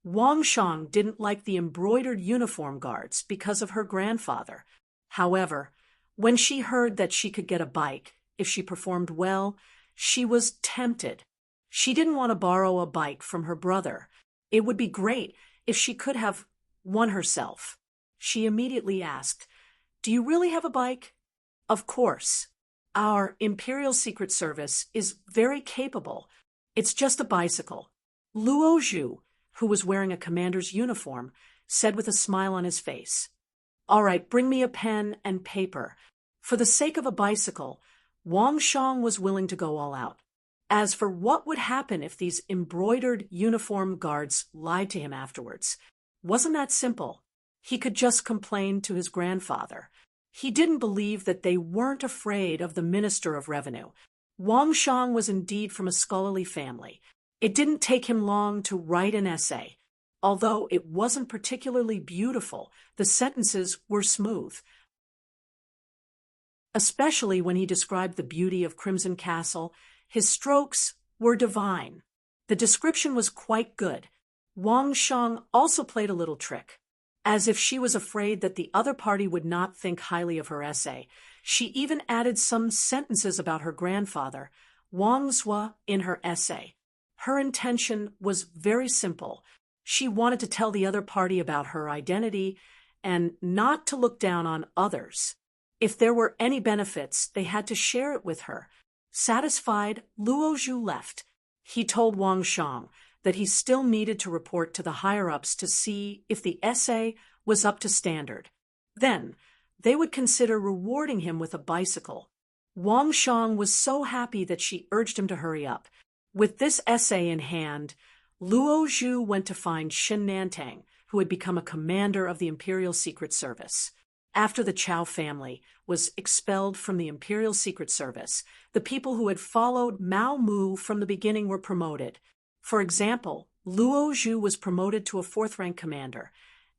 Wang Shang didn't like the embroidered uniform guards because of her grandfather. However, when she heard that she could get a bike if she performed well, she was tempted. She didn't want to borrow a bike from her brother. It would be great if she could have one herself. She immediately asked, "Do you really have a bike?" "Of course. Our Imperial Secret Service is very capable. It's just a bicycle." Luo Zhu, who was wearing a commander's uniform, said with a smile on his face, "All right, bring me a pen and paper." For the sake of a bicycle, Wang Shang was willing to go all out. As for what would happen if these embroidered uniform guards lied to him afterwards, wasn't that simple? He could just complain to his grandfather. He didn't believe that they weren't afraid of the Minister of Revenue. Wang Shang was indeed from a scholarly family. It didn't take him long to write an essay. Although it wasn't particularly beautiful, the sentences were smooth. Especially when he described the beauty of Crimson Castle, his strokes were divine. The description was quite good. Wang Shang also played a little trick. As if she was afraid that the other party would not think highly of her essay, she even added some sentences about her grandfather, Wang Zhua, in her essay. Her intention was very simple. She wanted to tell the other party about her identity and not to look down on others. If there were any benefits, they had to share it with her. Satisfied, Luo Zhu left. He told Wang Shang that he still needed to report to the higher-ups to see if the essay was up to standard. Then, they would consider rewarding him with a bicycle. Wang Shang was so happy that she urged him to hurry up. With this essay in hand, Luo Zhu went to find Shen Nantang, who had become a commander of the Imperial Secret Service. After the Chao family was expelled from the Imperial Secret Service, the people who had followed Mao Mu from the beginning were promoted. For example, Luo Zhu was promoted to a 4th-rank commander,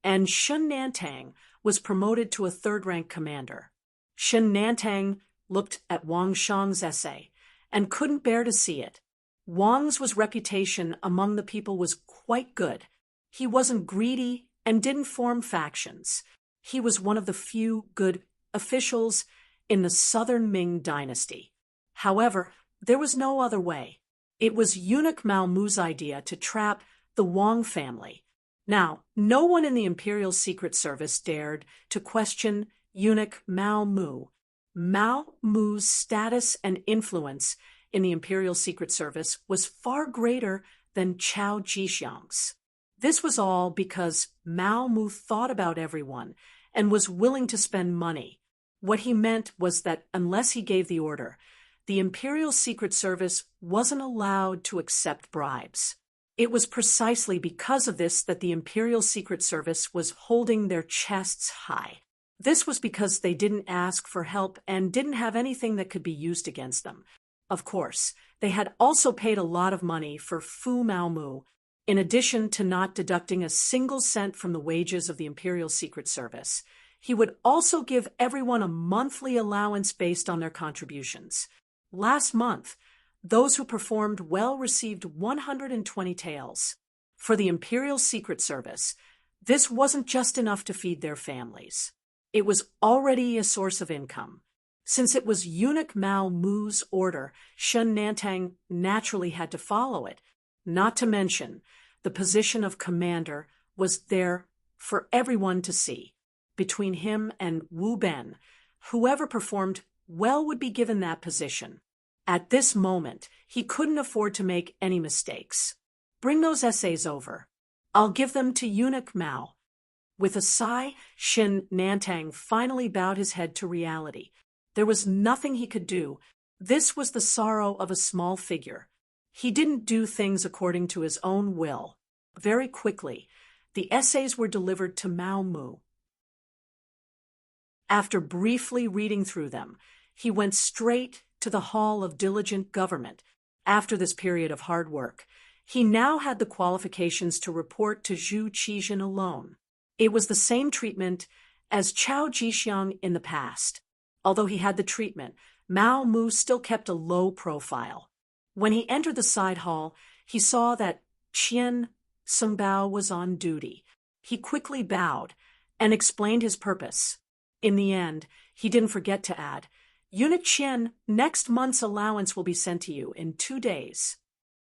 and Shen Nantang was promoted to a 3rd-rank commander. Shen Nantang looked at Wang Shang's essay and couldn't bear to see it. Wang's reputation among the people was quite good. He wasn't greedy and didn't form factions. He was one of the few good officials in the southern Ming dynasty. However, there was no other way. It was eunuch Mao Mu's idea to trap the Wang family. Now, no one in the Imperial Secret Service dared to question eunuch Mao Mu. Mao Mu's status and influence in the Imperial Secret Service was far greater than Chao Jixiang's. This was all because Mao Mu thought about everyone and was willing to spend money. What he meant was that unless he gave the order, the Imperial Secret Service wasn't allowed to accept bribes. It was precisely because of this that the Imperial Secret Service was holding their chests high. This was because they didn't ask for help and didn't have anything that could be used against them. Of course, they had also paid a lot of money for Fu Maomu, in addition to not deducting a single cent from the wages of the Imperial Secret Service. He would also give everyone a monthly allowance based on their contributions. Last month, those who performed well received 120 taels. For the Imperial Secret Service, this wasn't just enough to feed their families. It was already a source of income. Since it was eunuch Mao Mu's order, Shen Nantang naturally had to follow it. Not to mention, the position of commander was there for everyone to see. Between him and Wu Ben, whoever performed well would be given that position. At this moment, he couldn't afford to make any mistakes. Bring those essays over. I'll give them to eunuch Mao. With a sigh, Shen Nantang finally bowed his head to reality. There was nothing he could do. This was the sorrow of a small figure. He didn't do things according to his own will. Very quickly, the essays were delivered to Mao Mu. After briefly reading through them, he went straight to the Hall of Diligent Government. After this period of hard work, he now had the qualifications to report to Zhu Qizhen alone. It was the same treatment as Chao Jixiang in the past. Although he had the treatment, Mao Mu still kept a low profile. When he entered the side hall, he saw that Qian Sungbao was on duty. He quickly bowed and explained his purpose. In the end, he didn't forget to add, "Eunuch Qian, next month's allowance will be sent to you in 2 days."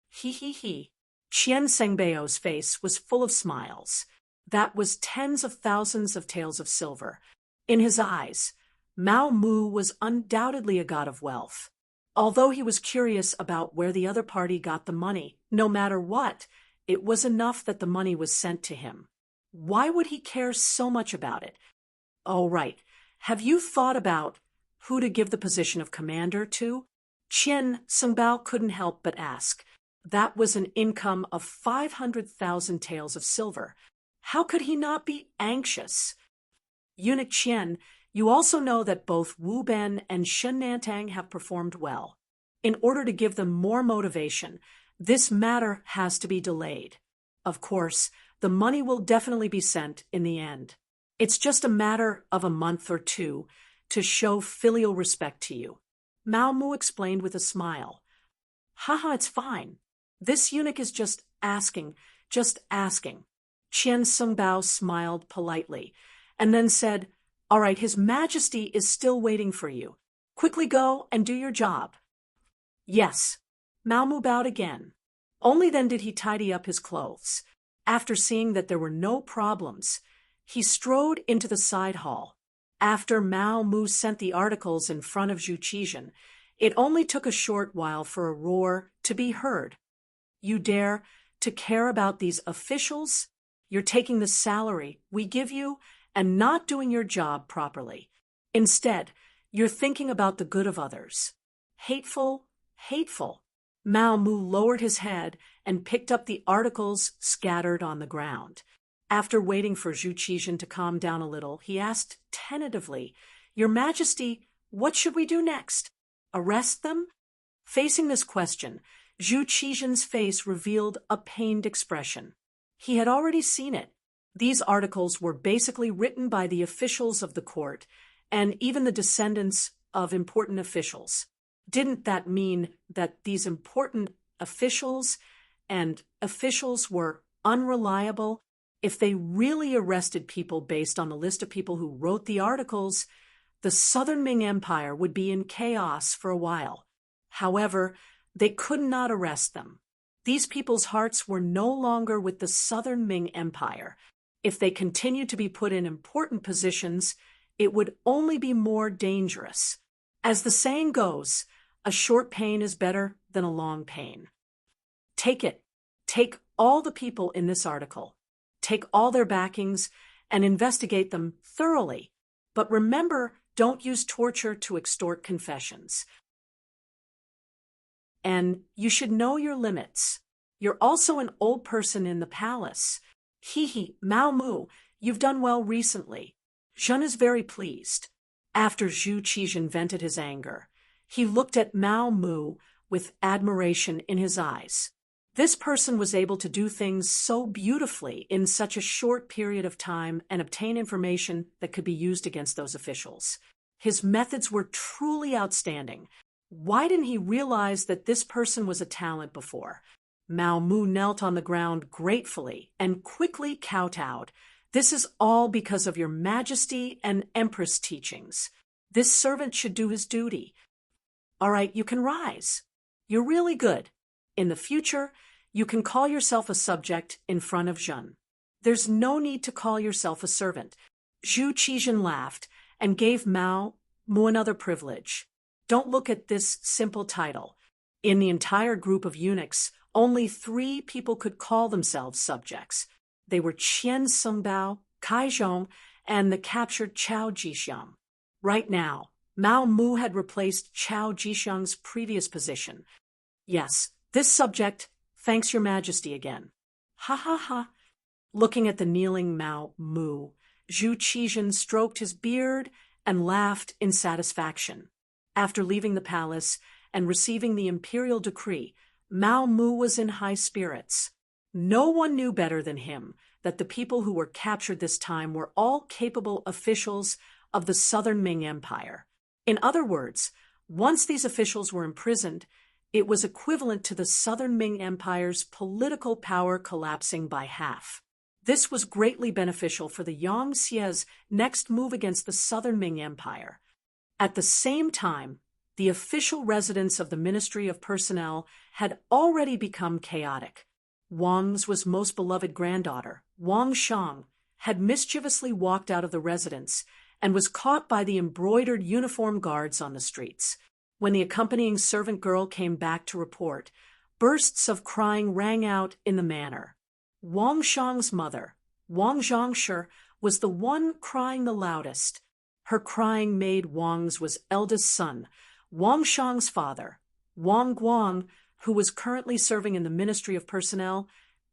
He. Qian Sengbao's face was full of smiles. That was tens of thousands of taels of silver. In his eyes, Mao Mu was undoubtedly a god of wealth. Although he was curious about where the other party got the money, no matter what, it was enough that the money was sent to him. Why would he care so much about it? Oh, right. Have you thought about who to give the position of commander to? Qian Sungbao couldn't help but ask. That was an income of 500,000 taels of silver. How could he not be anxious? Eunuch Qian, you also know that both Wu Ben and Shen Nantang have performed well. In order to give them more motivation, this matter has to be delayed. Of course, the money will definitely be sent in the end. It's just a matter of a month or two to show filial respect to you. Mao Mu explained with a smile. Haha, it's fine. This eunuch is just asking. Qian Sungbao smiled politely and then said, "All right, His Majesty is still waiting for you. Quickly go and do your job." Yes. Mao Mu bowed again. Only then did he tidy up his clothes. After seeing that there were no problems, he strode into the side hall. After Mao Mu sent the articles in front of Zhu Qizhen, it only took a short while for a roar to be heard. "You dare to care about these officials? You're taking the salary we give you and not doing your job properly. Instead, you're thinking about the good of others. Hateful. Mao Mu lowered his head and picked up the articles scattered on the ground. After waiting for Zhu Qizhen to calm down a little, he asked tentatively, "Your Majesty, what should we do next? Arrest them?" Facing this question, Zhu Qizhen's face revealed a pained expression. He had already seen it. These articles were basically written by the officials of the court and even the descendants of important officials. Didn't that mean that these important officials were unreliable? If they really arrested people based on the list of people who wrote the articles, the Southern Ming Empire would be in chaos for a while. However, they could not arrest them. These people's hearts were no longer with the Southern Ming Empire. If they continued to be put in important positions, it would only be more dangerous. As the saying goes, a short pain is better than a long pain. Take it. Take all the people in this article. Take all their backings and investigate them thoroughly. But remember, don't use torture to extort confessions. And you should know your limits. You're also an old person in the palace. Mao Mu, you've done well recently. Zhen is very pleased. After Zhu Qizhen vented his anger, he looked at Mao Mu with admiration in his eyes. This person was able to do things so beautifully in such a short period of time and obtain information that could be used against those officials. His methods were truly outstanding. Why didn't he realize that this person was a talent before? Mao Mu knelt on the ground gratefully and quickly kowtowed. "This is all because of your Majesty and Empress teachings. This servant should do his duty. All right, you can rise. You're really good. In the future, you can call yourself a subject in front of Zhen. There's no need to call yourself a servant." Zhu Qizhen laughed and gave Mao Mu another privilege. "Don't look at this simple title. In the entire group of eunuchs, only 3 people could call themselves subjects. They were Qian Songbao, Kai Zhong, and the captured Chao Jixiang. Right now, Mao Mu had replaced Chao Jixiang's previous position. Yes, this subject thanks your Majesty again." Ha ha ha. Looking at the kneeling Mao Mu, Zhu Qizhen stroked his beard and laughed in satisfaction. After leaving the palace and receiving the imperial decree, Mao Mu was in high spirits. No one knew better than him that the people who were captured this time were all capable officials of the Southern Ming Empire. In other words, once these officials were imprisoned, it was equivalent to the Southern Ming Empire's political power collapsing by half. This was greatly beneficial for the Yangtze's next move against the Southern Ming Empire. At the same time, the official residence of the Ministry of Personnel had already become chaotic. Wang's was most beloved granddaughter, Wang Shang, had mischievously walked out of the residence and was caught by the embroidered uniform guards on the streets. When the accompanying servant girl came back to report, bursts of crying rang out in the manor. Wang Shang's mother, Wang Zhangshi, was the one crying the loudest. Her crying made Wang's was eldest son, Wang Shang's father, Wang Guang, who was currently serving in the Ministry of Personnel,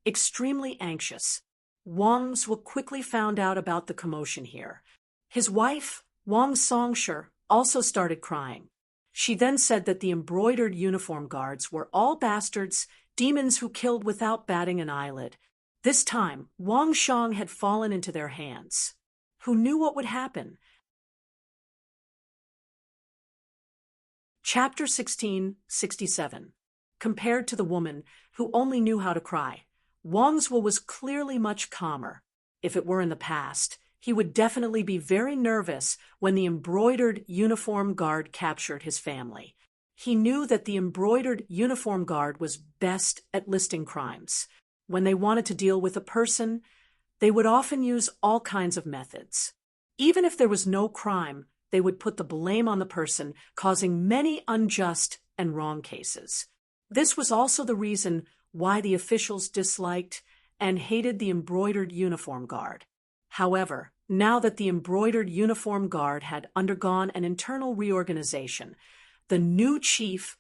extremely anxious. Wang's quickly found out about the commotion here. His wife, Wang Songshi, also started crying. She then said that the embroidered uniform guards were all bastards, demons who killed without batting an eyelid. This time, Wang Shang had fallen into their hands. Who knew what would happen? Chapter 1667. Compared to the woman who only knew how to cry, Wang's was clearly much calmer. If it were in the past, he would definitely be very nervous when the embroidered uniform guard captured his family. He knew that the embroidered uniform guard was best at listing crimes. When they wanted to deal with a person, they would often use all kinds of methods. Even if there was no crime, they would put the blame on the person, causing many unjust and wrong cases. This was also the reason why the officials disliked and hated the embroidered uniform guard. However, now that the embroidered uniform guard had undergone an internal reorganization, the new chief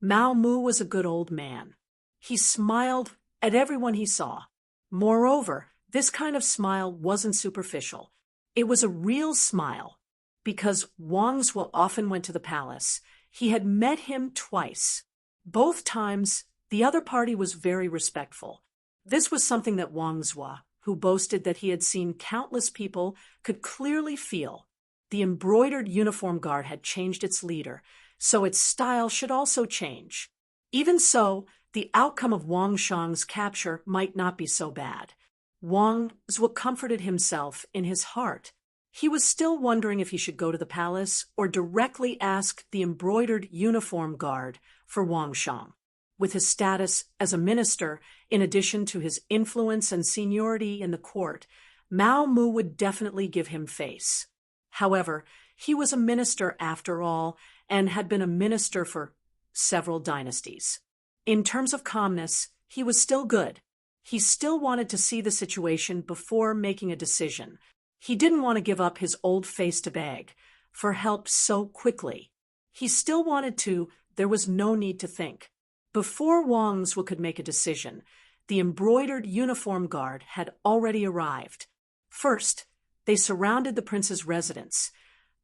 Mao Mu was a good old man. He smiled at everyone he saw. Moreover, this kind of smile wasn't superficial. It was a real smile. Because Wang Zhuo often went to the palace, he had met him twice. Both times, the other party was very respectful. This was something that Wang Zhuo, who boasted that he had seen countless people, could clearly feel. The embroidered uniform guard had changed its leader, so its style should also change. Even so, the outcome of Wang Shang's capture might not be so bad. Wang Zhuo comforted himself in his heart. He was still wondering if he should go to the palace or directly ask the embroidered uniform guard for Wang Shang. With his status as a minister, in addition to his influence and seniority in the court, Mao Mu would definitely give him face. However, he was a minister after all, and had been a minister for several dynasties. In terms of calmness, he was still good. He still wanted to see the situation before making a decision. He didn't want to give up his old face to beg for help so quickly. He still wanted to, there was no need to think. Before Wang Zhuo could make a decision, the embroidered uniform guard had already arrived. First, they surrounded the prince's residence.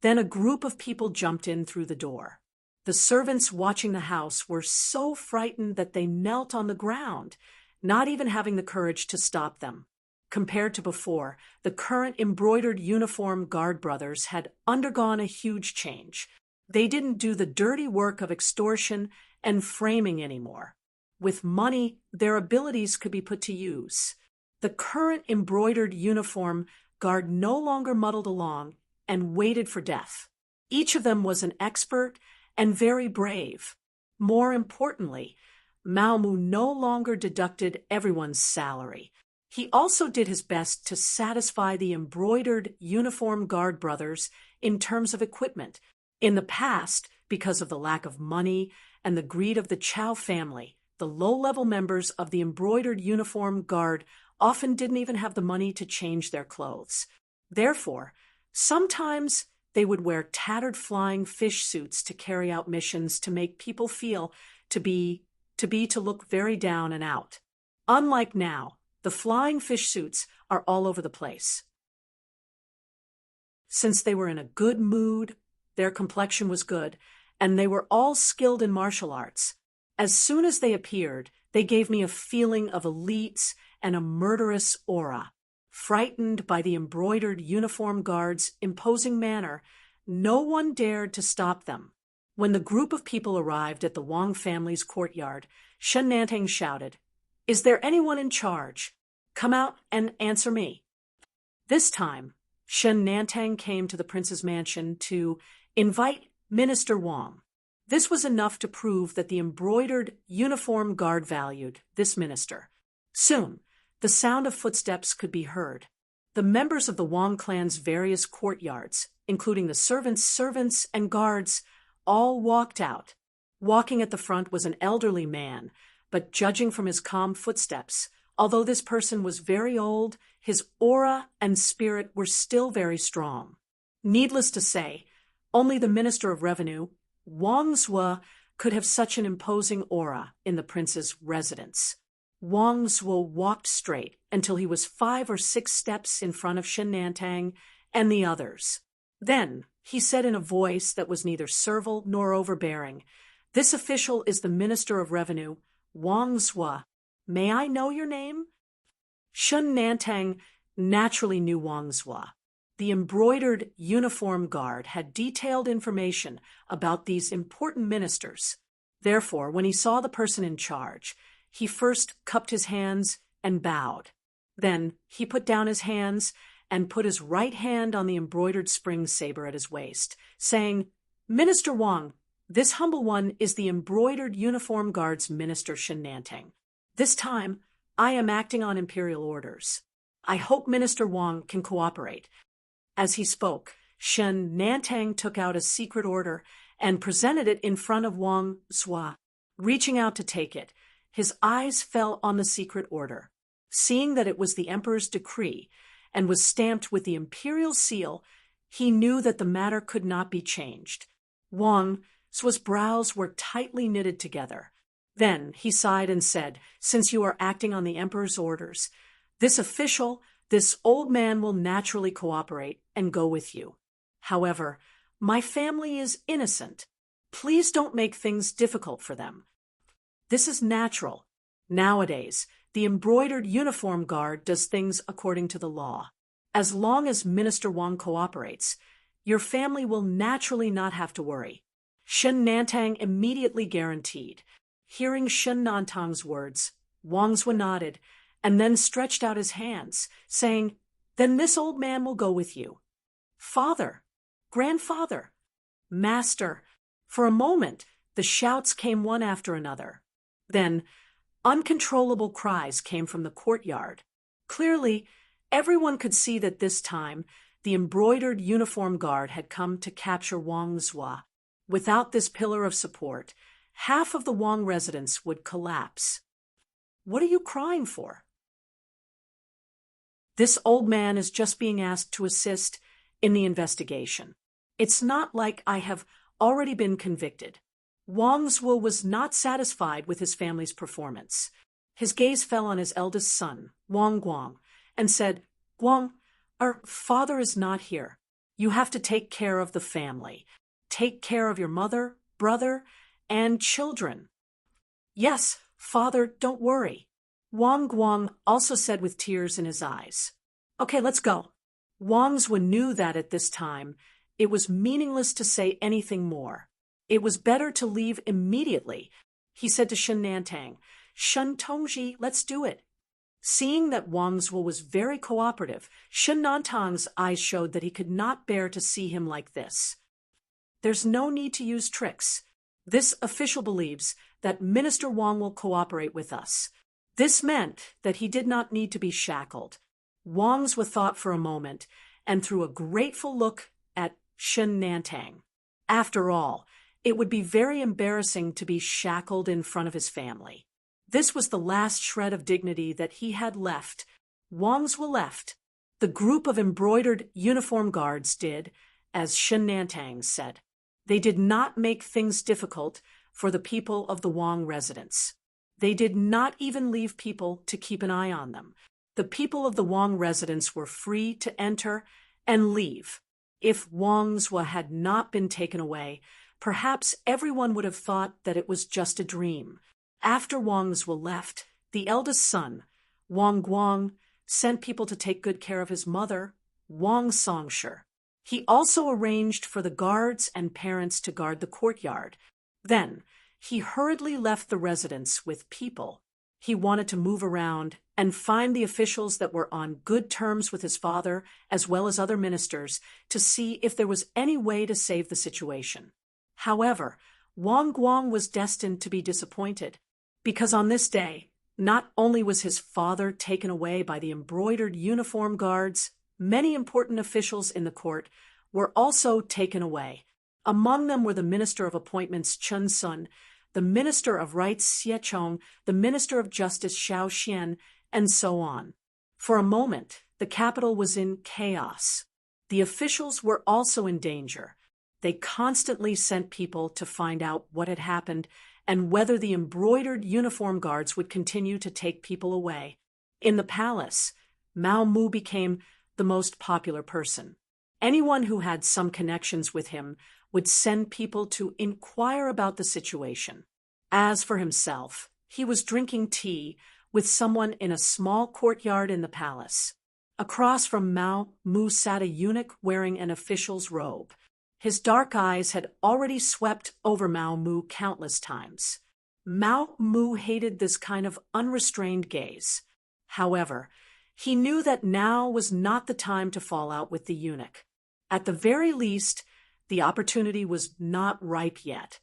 Then a group of people jumped in through the door. The servants watching the house were so frightened that they knelt on the ground, not even having the courage to stop them. Compared to before, the current embroidered uniform guard brothers had undergone a huge change. They didn't do the dirty work of extortion and framing anymore. With money, their abilities could be put to use. The current embroidered uniform guard no longer muddled along and waited for death. Each of them was an expert and very brave. More importantly, Mao Mu no longer deducted everyone's salary. He also did his best to satisfy the embroidered uniform guard brothers in terms of equipment. In the past, because of the lack of money and the greed of the Chow family, the low-level members of the embroidered uniform guard often didn't even have the money to change their clothes. Therefore, sometimes they would wear tattered flying fish suits to carry out missions to make people feel to look very down and out. Unlike now, the flying fish suits are all over the place. Since they were in a good mood, their complexion was good, and they were all skilled in martial arts. As soon as they appeared, they gave me a feeling of elites and a murderous aura. Frightened by the embroidered uniform guard's imposing manner, no one dared to stop them. When the group of people arrived at the Wang family's courtyard, Shen Nantang shouted, "Is there anyone in charge? Come out and answer me." This time, Shen Nantang came to the prince's mansion to invite Minister Wang. This was enough to prove that the embroidered uniform guard valued this minister. Soon, the sound of footsteps could be heard. The members of the Wang clan's various courtyards, including the servants, and guards, all walked out. Walking at the front was an elderly man, but judging from his calm footsteps, although this person was very old, his aura and spirit were still very strong. Needless to say, only the Minister of Revenue, Wang Zhuo, could have such an imposing aura in the prince's residence. Wang Zhuo walked straight until he was 5 or 6 steps in front of Shen Nantang and the others. Then he said in a voice that was neither servile nor overbearing, "This official is the Minister of Revenue, Wang Zhuo. May I know your name?" Shen Nantang naturally knew Wang Zhuo. The embroidered uniform guard had detailed information about these important ministers. Therefore, when he saw the person in charge, he first cupped his hands and bowed. Then he put down his hands and put his right hand on the embroidered spring saber at his waist, saying, "Minister Wang, this humble one is the embroidered uniform guard's Minister Shen Nantang. This time, I am acting on imperial orders. I hope Minister Wang can cooperate." As he spoke, Shen Nantang took out a secret order and presented it in front of Wang Zhuo. Reaching out to take it, his eyes fell on the secret order. Seeing that it was the emperor's decree and was stamped with the imperial seal, he knew that the matter could not be changed. Wang Sua's brows were tightly knitted together. Then he sighed and said, "Since you are acting on the emperor's orders, this old man will naturally cooperate and go with you. However, my family is innocent. Please don't make things difficult for them. This is natural. Nowadays, the embroidered uniform guard does things according to the law. As long as Minister Wang cooperates, your family will naturally not have to worry." Shen Nantang immediately guaranteed. Hearing Shen Nantang's words, Wang Zhou nodded and then stretched out his hands, saying, "Then this old man will go with you." "Father, grandfather, master." For a moment, the shouts came one after another. Then, uncontrollable cries came from the courtyard. Clearly, everyone could see that this time, the embroidered uniform guard had come to capture Wang Zhou. Without this pillar of support, half of the Wang residence would collapse. "What are you crying for?" "This old man is just being asked to assist in the investigation. It's not like I have already been convicted." Wang Zhou was not satisfied with his family's performance. His gaze fell on his eldest son, Wang Guang, and said, "Guang, our father is not here. You have to take care of the family. Take care of your mother, brother, and children." "Yes, father, don't worry," Wang Guang also said with tears in his eyes. "Okay, let's go." Wang Zhou knew that at this time, it was meaningless to say anything more. It was better to leave immediately. He said to Shen Nantang, "Shen Tongji, let's do it." Seeing that Wang Zhou was very cooperative, Shen Nantang's eyes showed that he could not bear to see him like this. "There's no need to use tricks. This official believes that Minister Wang will cooperate with us." This meant that he did not need to be shackled. Wang Zhou thought for a moment and threw a grateful look at Shen Nantang. After all, it would be very embarrassing to be shackled in front of his family. This was the last shred of dignity that he had left. Wang Zhou left. The group of embroidered uniform guards did, as Shen Nantang said. They did not make things difficult for the people of the Wang residence. They did not even leave people to keep an eye on them. The people of the Wang residence were free to enter and leave. If Wang Zhou had not been taken away, perhaps everyone would have thought that it was just a dream. After Wang Zhou left, the eldest son, Wang Guang, sent people to take good care of his mother, Wang Songshi. He also arranged for the guards and parents to guard the courtyard. Then, he hurriedly left the residence with people. He wanted to move around and find the officials that were on good terms with his father, as well as other ministers, to see if there was any way to save the situation. However, Wang Guang was destined to be disappointed, because on this day, not only was his father taken away by the embroidered uniform guards, many important officials in the court were also taken away. Among them were the Minister of Appointments Chen Sun, the Minister of Rights Xie Chong, the Minister of Justice Xiao Xian, and so on. For a moment, the capital was in chaos. The officials were also in danger. They constantly sent people to find out what had happened and whether the embroidered uniform guards would continue to take people away. In the palace, Mao Mu became the most popular person. Anyone who had some connections with him would send people to inquire about the situation. As for himself, he was drinking tea with someone in a small courtyard in the palace. Across from Mao Mu sat a eunuch wearing an official's robe. His dark eyes had already swept over Mao Mu countless times. Mao Mu hated this kind of unrestrained gaze. However, he knew that now was not the time to fall out with the eunuch. At the very least, the opportunity was not ripe yet.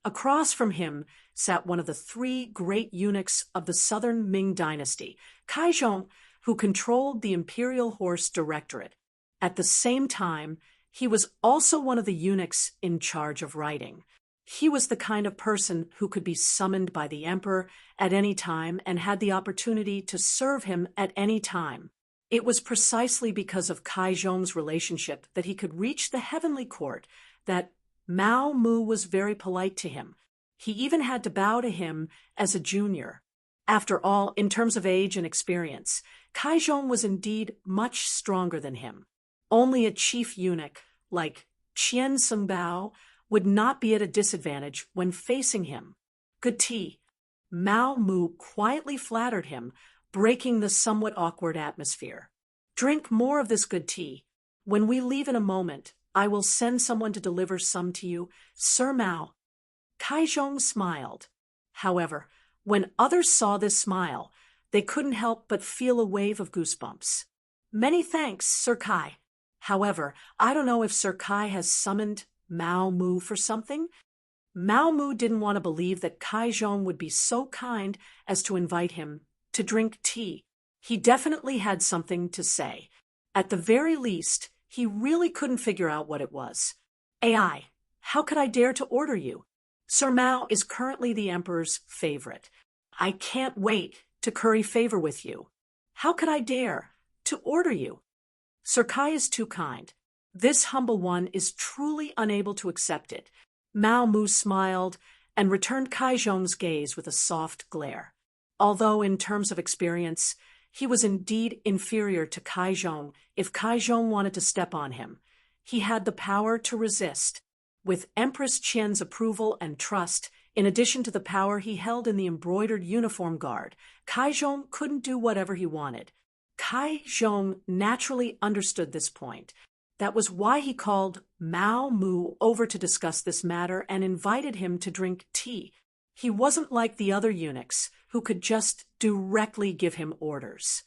Across from him sat one of the three great eunuchs of the southern Ming dynasty, Kaizhong, who controlled the Imperial Horse Directorate. At the same time, he was also one of the eunuchs in charge of writing. He was the kind of person who could be summoned by the emperor at any time and had the opportunity to serve him at any time. It was precisely because of Kaizhong's relationship that he could reach the heavenly court that Mao Mu was very polite to him. He even had to bow to him as a junior. After all, in terms of age and experience, Kaizhong was indeed much stronger than him. Only a chief eunuch like Qian Sungbao would not be at a disadvantage when facing him. Good tea. Mao Mu quietly flattered him, breaking the somewhat awkward atmosphere. Drink more of this good tea. When we leave in a moment, I will send someone to deliver some to you, Sir Mao. Kaizhong smiled. However, when others saw this smile, they couldn't help but feel a wave of goosebumps. Many thanks, Sir Kai. However, I don't know if Sir Kai has summoned Mao Mu for something. Mao Mu didn't want to believe that Kaizhong would be so kind as to invite him to drink tea. He definitely had something to say. At the very least, he really couldn't figure out what it was. AI, how could I dare to order you? Sir Mao is currently the Emperor's favorite. I can't wait to curry favor with you. How could I dare to order you? Sir Kai is too kind. This humble one is truly unable to accept it. Mao Mu smiled and returned Kaizhong's gaze with a soft glare. Although in terms of experience, he was indeed inferior to Kaizhong if Kaizhong wanted to step on him. He had the power to resist. With Empress Qian's approval and trust, in addition to the power he held in the embroidered uniform guard, Kaizhong couldn't do whatever he wanted. Kaizhong naturally understood this point. That was why he called Mao Mu over to discuss this matter and invited him to drink tea. He wasn't like the other eunuchs, who could just directly give him orders.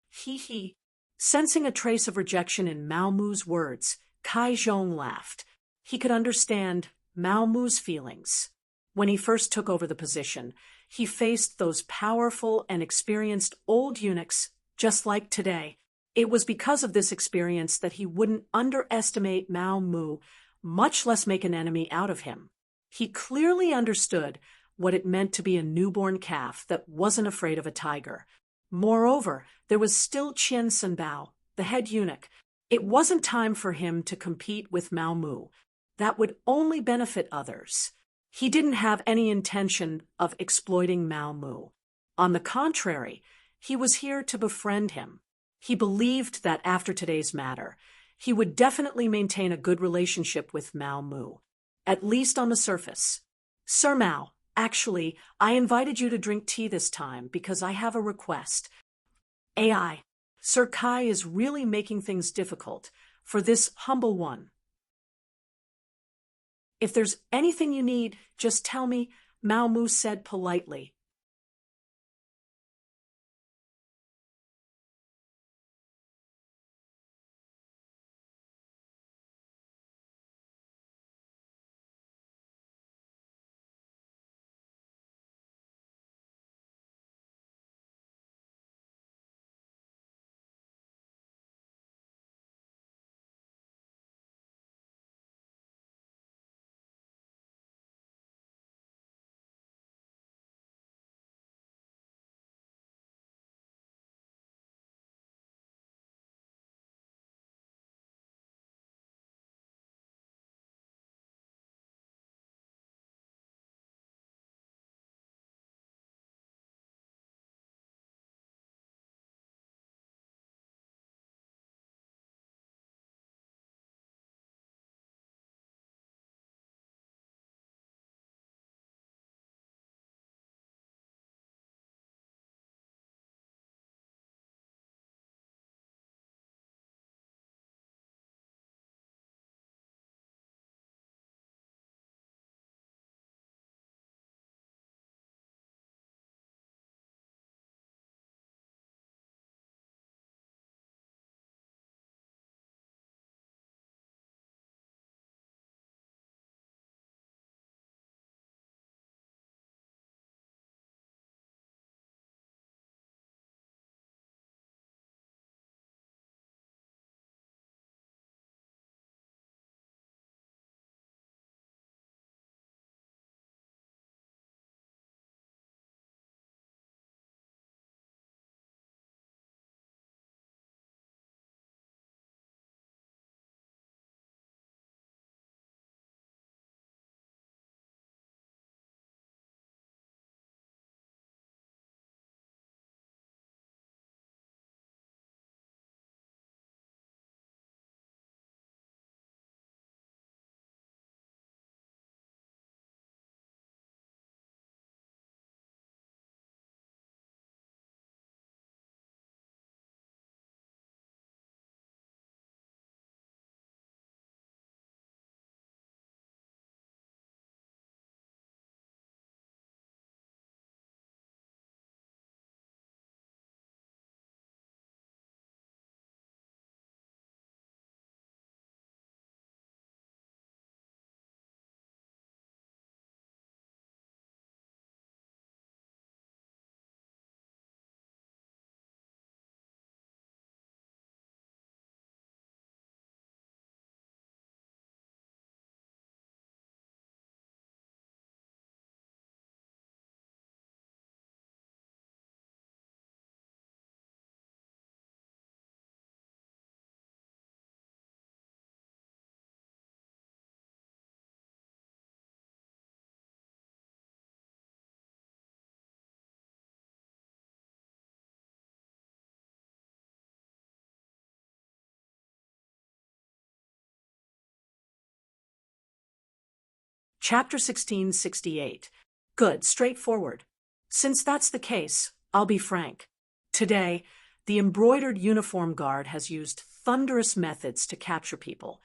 He. Sensing a trace of rejection in Mao Mu's words, Kaizhong laughed. He could understand Mao Mu's feelings. When he first took over the position, he faced those powerful and experienced old eunuchs just like today. It was because of this experience that he wouldn't underestimate Mao Mu, much less make an enemy out of him. He clearly understood what it meant to be a newborn calf that wasn't afraid of a tiger. Moreover, there was still Qian Sunbao, the head eunuch. It wasn't time for him to compete with Mao Mu. That would only benefit others. He didn't have any intention of exploiting Mao Mu. On the contrary, he was here to befriend him. He believed that after today's matter, he would definitely maintain a good relationship with Mao Mu, at least on the surface. Sir Mao, actually, I invited you to drink tea this time because I have a request. AI, Sir Kai is really making things difficult for this humble one. If there's anything you need, just tell me, Mao Mu said politely. Chapter 1668. Good, straightforward. Since that's the case, I'll be frank. Today, the embroidered uniform guard has used thunderous methods to capture people,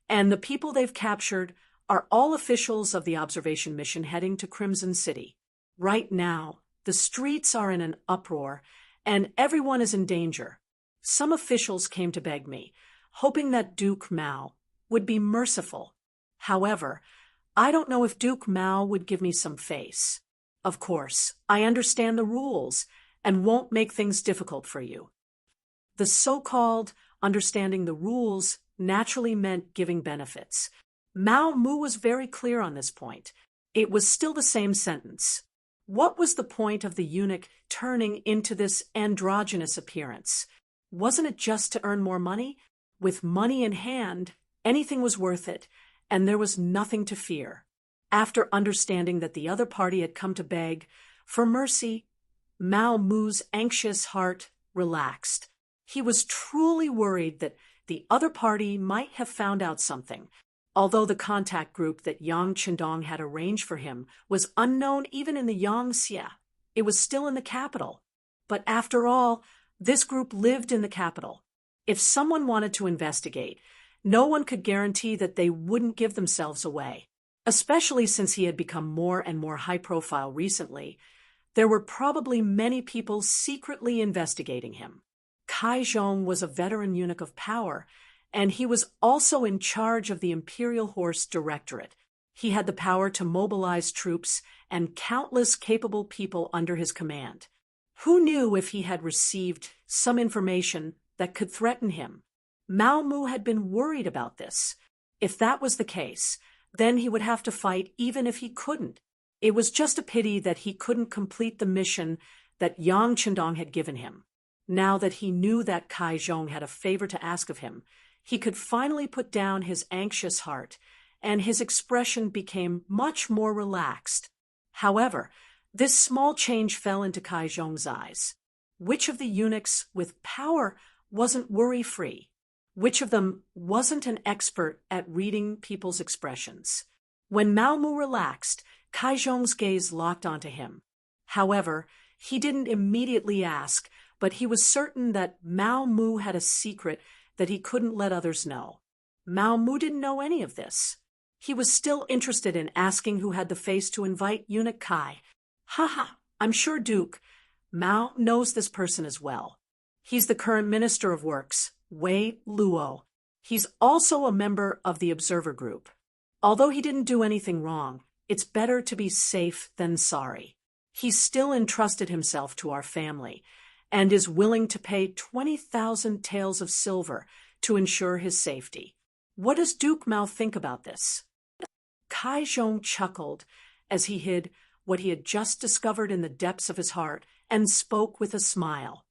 and the people they've captured are all officials of the observation mission heading to Crimson City. Right now, the streets are in an uproar, and everyone is in danger. Some officials came to beg me, hoping that Duke Mao would be merciful. However, I don't know if Duke Mao would give me some face. Of course, I understand the rules and won't make things difficult for you. The so-called understanding the rules naturally meant giving benefits. Mao Mu was very clear on this point. It was still the same sentence. What was the point of the eunuch turning into this androgynous appearance? Wasn't it just to earn more money? With money in hand, anything was worth it, and there was nothing to fear. After understanding that the other party had come to beg for mercy, Mao Mu's anxious heart relaxed. He was truly worried that the other party might have found out something. Although the contact group that Yang Qindong had arranged for him was unknown even in the Yangtze, it was still in the capital. But after all, this group lived in the capital. If someone wanted to investigate, no one could guarantee that they wouldn't give themselves away. Especially since he had become more and more high-profile recently, there were probably many people secretly investigating him. Kai Zhong was a veteran eunuch of power, and he was also in charge of the Imperial Horse Directorate. He had the power to mobilize troops and countless capable people under his command. Who knew if he had received some information that could threaten him? Mao Mu had been worried about this. If that was the case, then he would have to fight even if he couldn't. It was just a pity that he couldn't complete the mission that Yang Qindong had given him. Now that he knew that Kai Zhong had a favor to ask of him, he could finally put down his anxious heart, and his expression became much more relaxed. However, this small change fell into Kai Zhong's eyes. Which of the eunuchs with power wasn't worry-free? Which of them wasn't an expert at reading people's expressions? When Mao Mu relaxed, Kai Zhong's gaze locked onto him. However, he didn't immediately ask, but he was certain that Mao Mu had a secret that he couldn't let others know. Mao Mu didn't know any of this. He was still interested in asking who had the face to invite eunuch Kai. Haha, I'm sure Duke Mao knows this person as well. He's the current Minister of Works, Wei Luo. He's also a member of the Observer Group. Although he didn't do anything wrong, it's better to be safe than sorry. He still entrusted himself to our family and is willing to pay 20,000 taels of silver to ensure his safety. What does Duke Mao think about this? Kai Zhong chuckled as he hid what he had just discovered in the depths of his heart and spoke with a smile.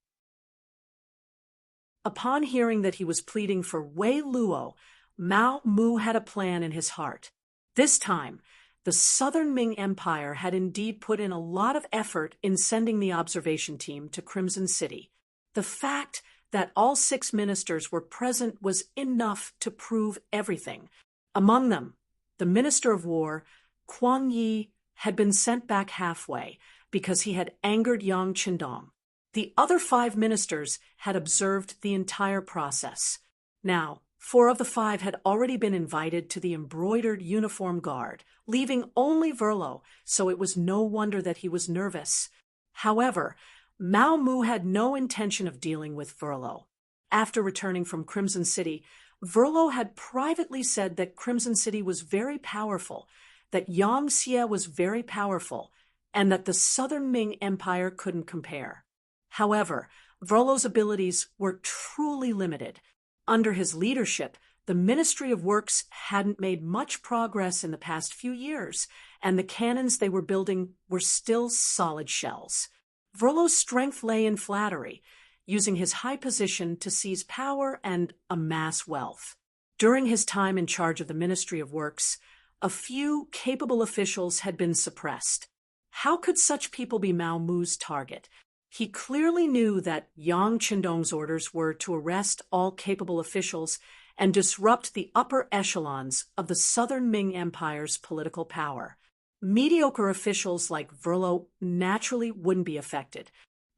Upon hearing that he was pleading for Wei Luo, Mao Mu had a plan in his heart. This time, the Southern Ming Empire had indeed put in a lot of effort in sending the observation team to Crimson City. The fact that all 6 ministers were present was enough to prove everything. Among them, the Minister of War, Kuang Yi, had been sent back halfway because he had angered Yang Qindong. The other 5 ministers had observed the entire process. Now, 4 of the 5 had already been invited to the embroidered uniform guard, leaving only Verlo, so it was no wonder that he was nervous. However, Mao Mu had no intention of dealing with Verlo. After returning from Crimson City, Verlo had privately said that Crimson City was very powerful, that Yangtze was very powerful, and that the Southern Ming Empire couldn't compare. However, Verlo's abilities were truly limited. Under his leadership, the Ministry of Works hadn't made much progress in the past few years, and the cannons they were building were still solid shells. Verlo's strength lay in flattery, using his high position to seize power and amass wealth. During his time in charge of the Ministry of Works, a few capable officials had been suppressed. How could such people be Mao Mu's target? He clearly knew that Yang Qindong's orders were to arrest all capable officials and disrupt the upper echelons of the southern Ming Empire's political power. Mediocre officials like Verlo naturally wouldn't be affected.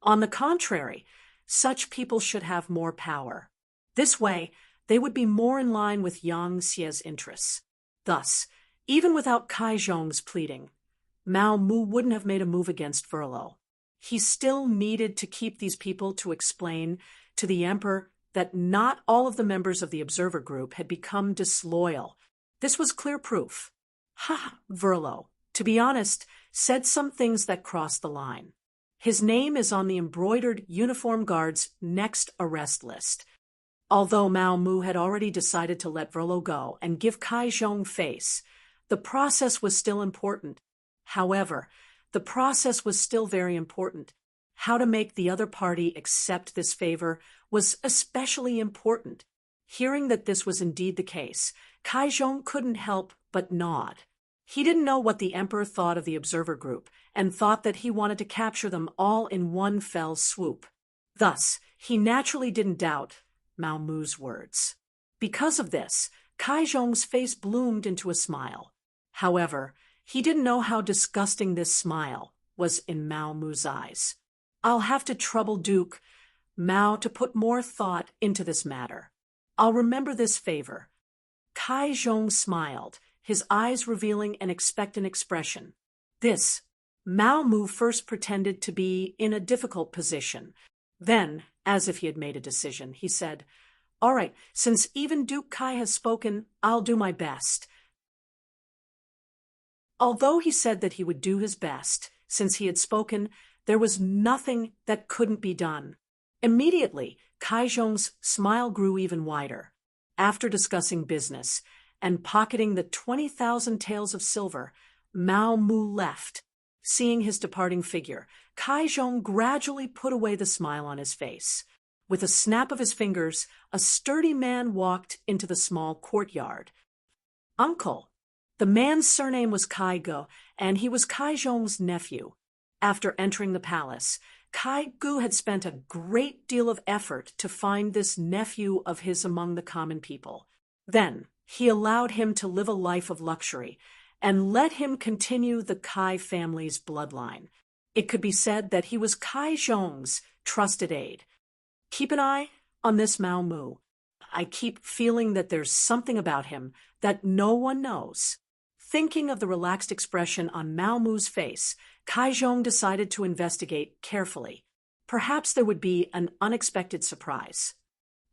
On the contrary, such people should have more power. This way, they would be more in line with Yang Xie's interests. Thus, even without Kai Zhong's pleading, Mao Mu wouldn't have made a move against Verlo. He still needed to keep these people to explain to the emperor that not all of the members of the observer group had become disloyal. This was clear proof. Verlo, to be honest, said some things that crossed the line. His name is on the embroidered uniform guard's next arrest list. Although Mao Mu had already decided to let Verlo go and give Kai Zhong face, the process was still important. However, the process was still very important. How to make the other party accept this favor was especially important. Hearing that this was indeed the case, Kai Zhong couldn't help but nod. He didn't know what the emperor thought of the observer group and thought that he wanted to capture them all in one fell swoop. Thus, he naturally didn't doubt Mao Mu's words. Because of this, Kai Zhong's face bloomed into a smile. However, he didn't know how disgusting this smile was in Mao Mu's eyes. I'll have to trouble Duke Mao to put more thought into this matter. I'll remember this favor. Kai Zhong smiled, his eyes revealing an expectant expression. This, Mao Mu first pretended to be in a difficult position. Then, as if he had made a decision, he said, "All right, since even Duke Kai has spoken, I'll do my best." Although he said that he would do his best, since he had spoken, there was nothing that couldn't be done. Immediately, Kai Zhong's smile grew even wider. After discussing business and pocketing the 20,000 taels of silver, Mao Mu left. Seeing his departing figure, Kai Zhong gradually put away the smile on his face. With a snap of his fingers, a sturdy man walked into the small courtyard. "Uncle." The man's surname was Kai Gu, and he was Kai Zhong's nephew. After entering the palace, Kai Gu had spent a great deal of effort to find this nephew of his among the common people. Then, he allowed him to live a life of luxury and let him continue the Kai family's bloodline. It could be said that he was Kai Zhong's trusted aide. Keep an eye on this Mao Mu. I keep feeling that there's something about him that no one knows. Thinking of the relaxed expression on Mao Mu's face, Kai Zhong decided to investigate carefully. Perhaps there would be an unexpected surprise.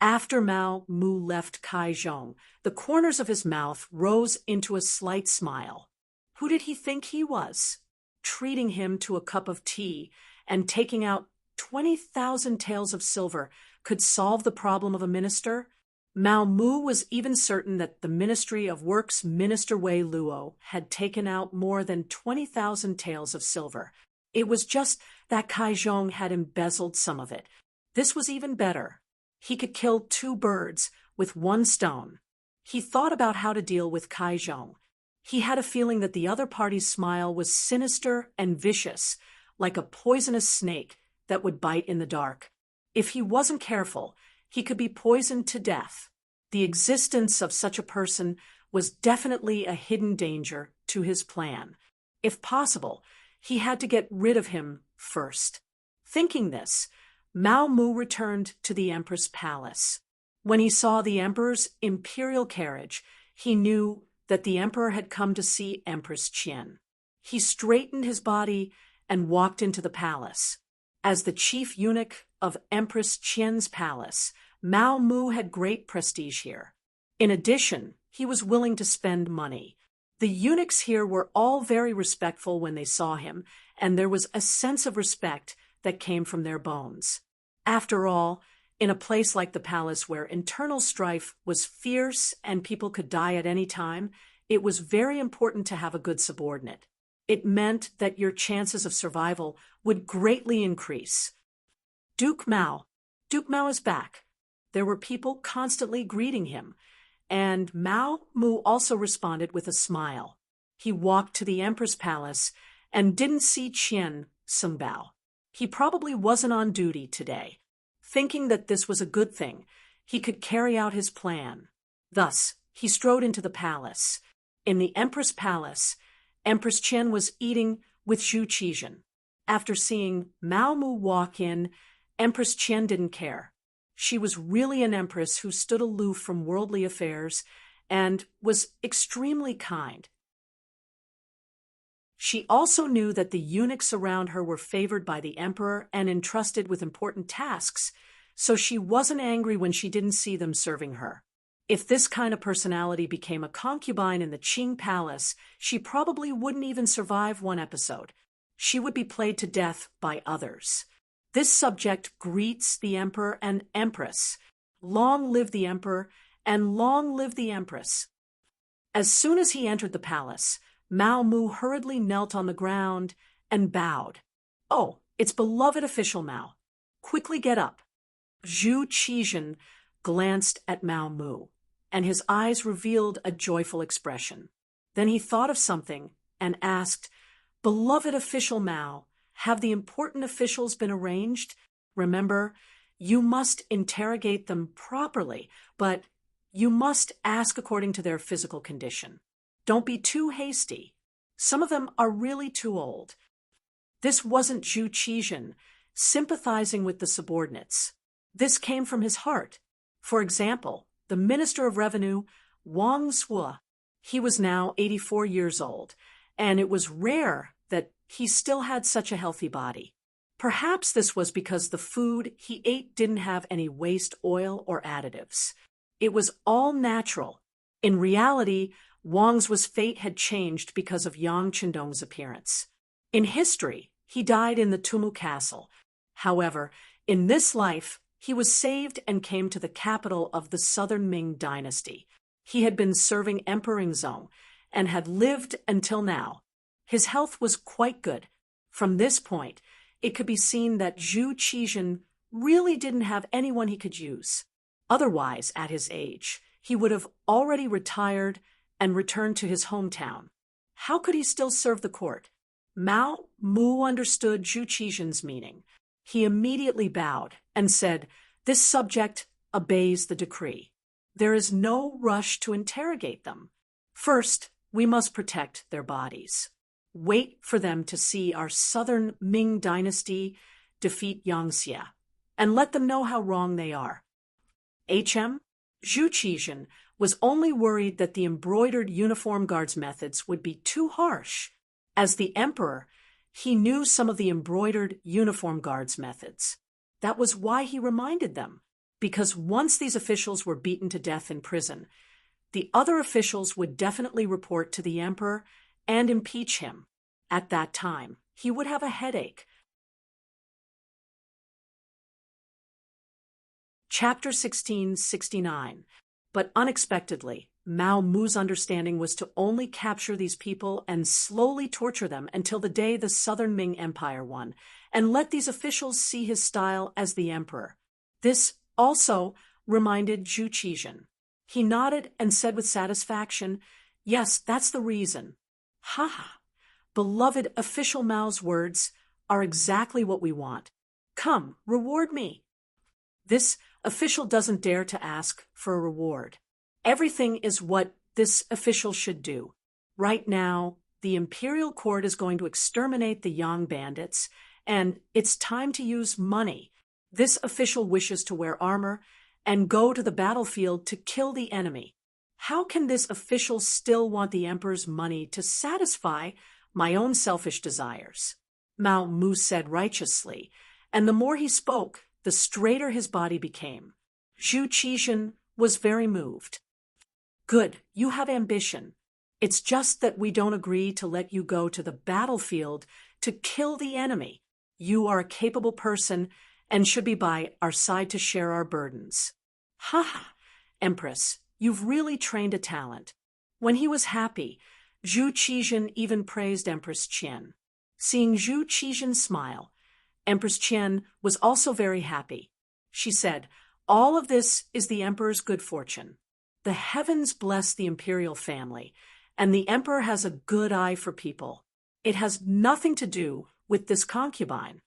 After Mao Mu left Kai Zhong, the corners of his mouth rose into a slight smile. Who did he think he was? Treating him to a cup of tea and taking out 20,000 taels of silver could solve the problem of a minister? Mao Mu was even certain that the Ministry of Works Minister Wei Luo had taken out more than 20,000 taels of silver. It was just that Kai Zhong had embezzled some of it. This was even better. He could kill two birds with one stone. He thought about how to deal with Kai Zhong. He had a feeling that the other party's smile was sinister and vicious, like a poisonous snake that would bite in the dark. If he wasn't careful, he could be poisoned to death. The existence of such a person was definitely a hidden danger to his plan. If possible, he had to get rid of him first. Thinking this, Mao Mu returned to the empress' palace. When he saw the emperor's imperial carriage, he knew that the emperor had come to see Empress Qian. He straightened his body and walked into the palace. As the chief eunuch of Empress Qian's palace, Mao Mu had great prestige here. In addition, he was willing to spend money. The eunuchs here were all very respectful when they saw him, and there was a sense of respect that came from their bones. After all, in a place like the palace where internal strife was fierce and people could die at any time, it was very important to have a good subordinate. It meant that your chances of survival would greatly increase. Duke Mao is back. There were people constantly greeting him, and Mao Mu also responded with a smile. He walked to the Empress Palace and didn't see Qian Sungbao. He probably wasn't on duty today. Thinking that this was a good thing, he could carry out his plan. Thus, he strode into the palace. In the Empress Palace, Empress Qian was eating with Zhu Qizhen. After seeing Mao Mu walk in, Empress Qian didn't care. She was really an empress who stood aloof from worldly affairs and was extremely kind. She also knew that the eunuchs around her were favored by the emperor and entrusted with important tasks, so she wasn't angry when she didn't see them serving her. If this kind of personality became a concubine in the Qing palace, she probably wouldn't even survive one episode. She would be played to death by others. This subject greets the emperor and empress. Long live the emperor, and long live the empress. As soon as he entered the palace, Mao Mu hurriedly knelt on the ground and bowed. "Oh, it's beloved official Mao. Quickly get up." Zhu Qizhen glanced at Mao Mu, and his eyes revealed a joyful expression. Then he thought of something and asked, "Beloved official Mao, have the important officials been arranged? Remember, you must interrogate them properly, but you must ask according to their physical condition. Don't be too hasty. Some of them are really too old." This wasn't Zhu Qizhen sympathizing with the subordinates. This came from his heart. For example, the Minister of Revenue, Wang Sui, he was now 84 years old, and it was rare that he still had such a healthy body. Perhaps this was because the food he ate didn't have any waste oil or additives. It was all natural. In reality, Wang's fate had changed because of Yang Qindong's appearance. In history, he died in the Tumu Castle. However, in this life, he was saved and came to the capital of the southern Ming dynasty. He had been serving Emperor Yingzong and had lived until now. His health was quite good. From this point, it could be seen that Zhu Qizhen really didn't have anyone he could use. Otherwise, at his age, he would have already retired and returned to his hometown. How could he still serve the court? Mao Mu understood Zhu Qizhen's meaning. He immediately bowed and said, "This subject obeys the decree. There is no rush to interrogate them. First, we must protect their bodies. Wait for them to see our southern Ming dynasty defeat Yangxia, and let them know how wrong they are." Zhu Qizhen was only worried that the embroidered uniform guards' methods would be too harsh. As the emperor, he knew some of the embroidered uniform guards' methods. That was why he reminded them, because once these officials were beaten to death in prison, the other officials would definitely report to the emperor and impeach him. At that time, he would have a headache. Chapter 1669. But unexpectedly, Mao Mu's understanding was to only capture these people and slowly torture them until the day the Southern Ming Empire won, and let these officials see his style as the emperor. This also reminded Zhu Qizhen. He nodded and said with satisfaction, "Yes, that's the reason." "Ha ha! Beloved official Mao's words are exactly what we want. Come, reward me." This official doesn't dare to ask for a reward. Everything is what this official should do. Right now, the imperial court is going to exterminate the Yang bandits, and it's time to use money. This official wishes to wear armor and go to the battlefield to kill the enemy. How can this official still want the emperor's money to satisfy my own selfish desires? Mao Mu said righteously, and the more he spoke, the straighter his body became. Zhu Qizhen was very moved. "Good, you have ambition. It's just that we don't agree to let you go to the battlefield to kill the enemy. You are a capable person and should be by our side to share our burdens." "Ha ha, Empress, you've really trained a talent." When he was happy, Zhu Qizhen even praised Empress Qian. Seeing Zhu Qizhen smile, Empress Qian was also very happy. She said, "All of this is the emperor's good fortune. The heavens bless the imperial family, and the emperor has a good eye for people. It has nothing to do with this concubine."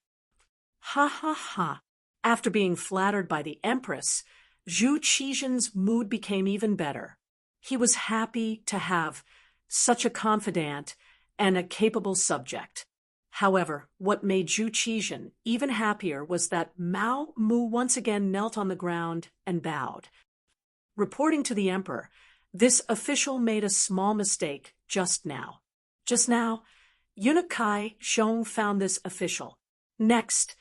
Ha ha ha. After being flattered by the empress, Zhu Qizhen's mood became even better. He was happy to have such a confidant and a capable subject. However, what made Zhu Qizhen even happier was that Mao Mu once again knelt on the ground and bowed. Reporting to the emperor, this official made a small mistake just now. Just now, eunuch Kai Zhong found this official. Next,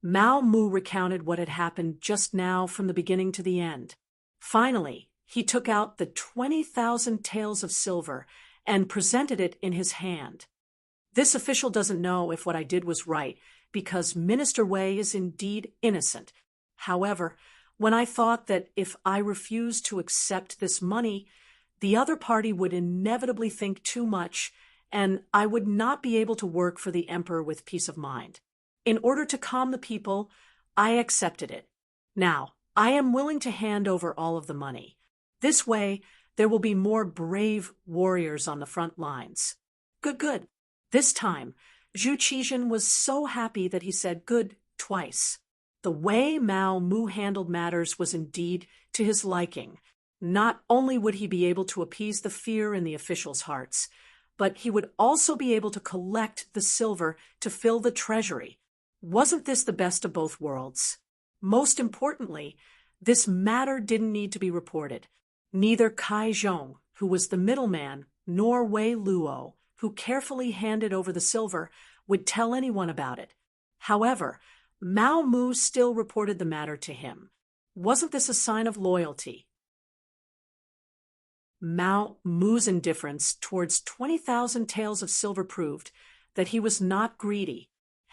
Mao Mu recounted what had happened just now from the beginning to the end. Finally, he took out the 20,000 taels of silver and presented it in his hand. This official doesn't know if what I did was right, because Minister Wei is indeed innocent. However, when I thought that if I refused to accept this money, the other party would inevitably think too much, and I would not be able to work for the emperor with peace of mind. In order to calm the people, I accepted it. Now, I am willing to hand over all of the money. This way, there will be more brave warriors on the front lines. Good, good. This time, Zhu Qizhen was so happy that he said good twice. The way Mao Mu handled matters was indeed to his liking. Not only would he be able to appease the fear in the officials' hearts, but he would also be able to collect the silver to fill the treasury. Wasn't this the best of both worlds? Most importantly, this matter didn't need to be reported. Neither Kai Zhong, who was the middleman, nor Wei Luo, who carefully handed over the silver, would tell anyone about it. However, Mao Mu still reported the matter to him. Wasn't this a sign of loyalty? Mao Mu's indifference towards 20,000 taels of silver proved that he was not greedy.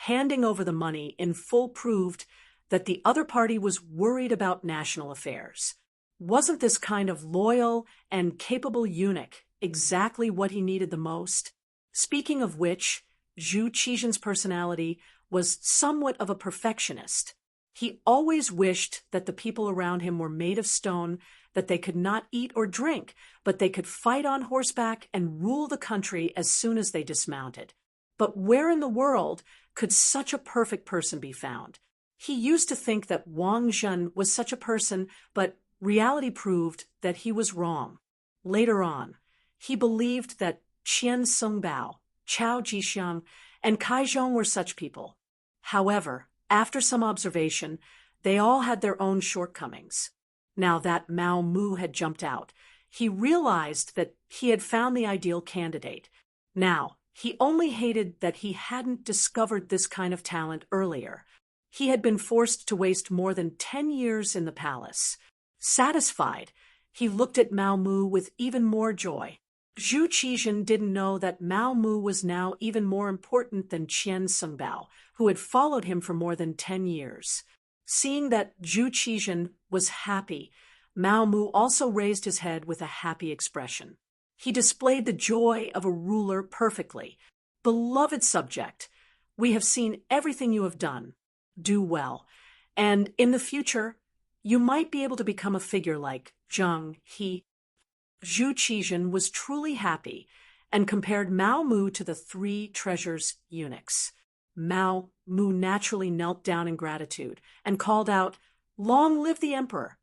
Handing over the money in full proved that the other party was worried about national affairs. Wasn't this kind of loyal and capable eunuch exactly what he needed the most? Speaking of which, Zhu Qizhen's personality was somewhat of a perfectionist. He always wished that the people around him were made of stone, that they could not eat or drink, but they could fight on horseback and rule the country as soon as they dismounted. But where in the world could such a perfect person be found? He used to think that Wang Zhen was such a person, but reality proved that he was wrong. Later on, he believed that Qian Songbao, Chao Jixiang, and Kai Zhong were such people. However, after some observation, they all had their own shortcomings. Now that Mao Mu had jumped out, he realized that he had found the ideal candidate. Now, he only hated that he hadn't discovered this kind of talent earlier. He had been forced to waste more than 10 years in the palace. Satisfied, he looked at Mao Mu with even more joy. Zhu Qizhen didn't know that Mao Mu was now even more important than Qian Songbao, who had followed him for more than 10 years. Seeing that Zhu Qizhen was happy, Mao Mu also raised his head with a happy expression. He displayed the joy of a ruler perfectly. Beloved subject, we have seen everything you have done. Do well. And in the future, you might be able to become a figure like Zheng He. Zhu Qizhen was truly happy and compared Mao Mu to the three treasures eunuchs. Mao Mu naturally knelt down in gratitude and called out, "Long live the emperor!"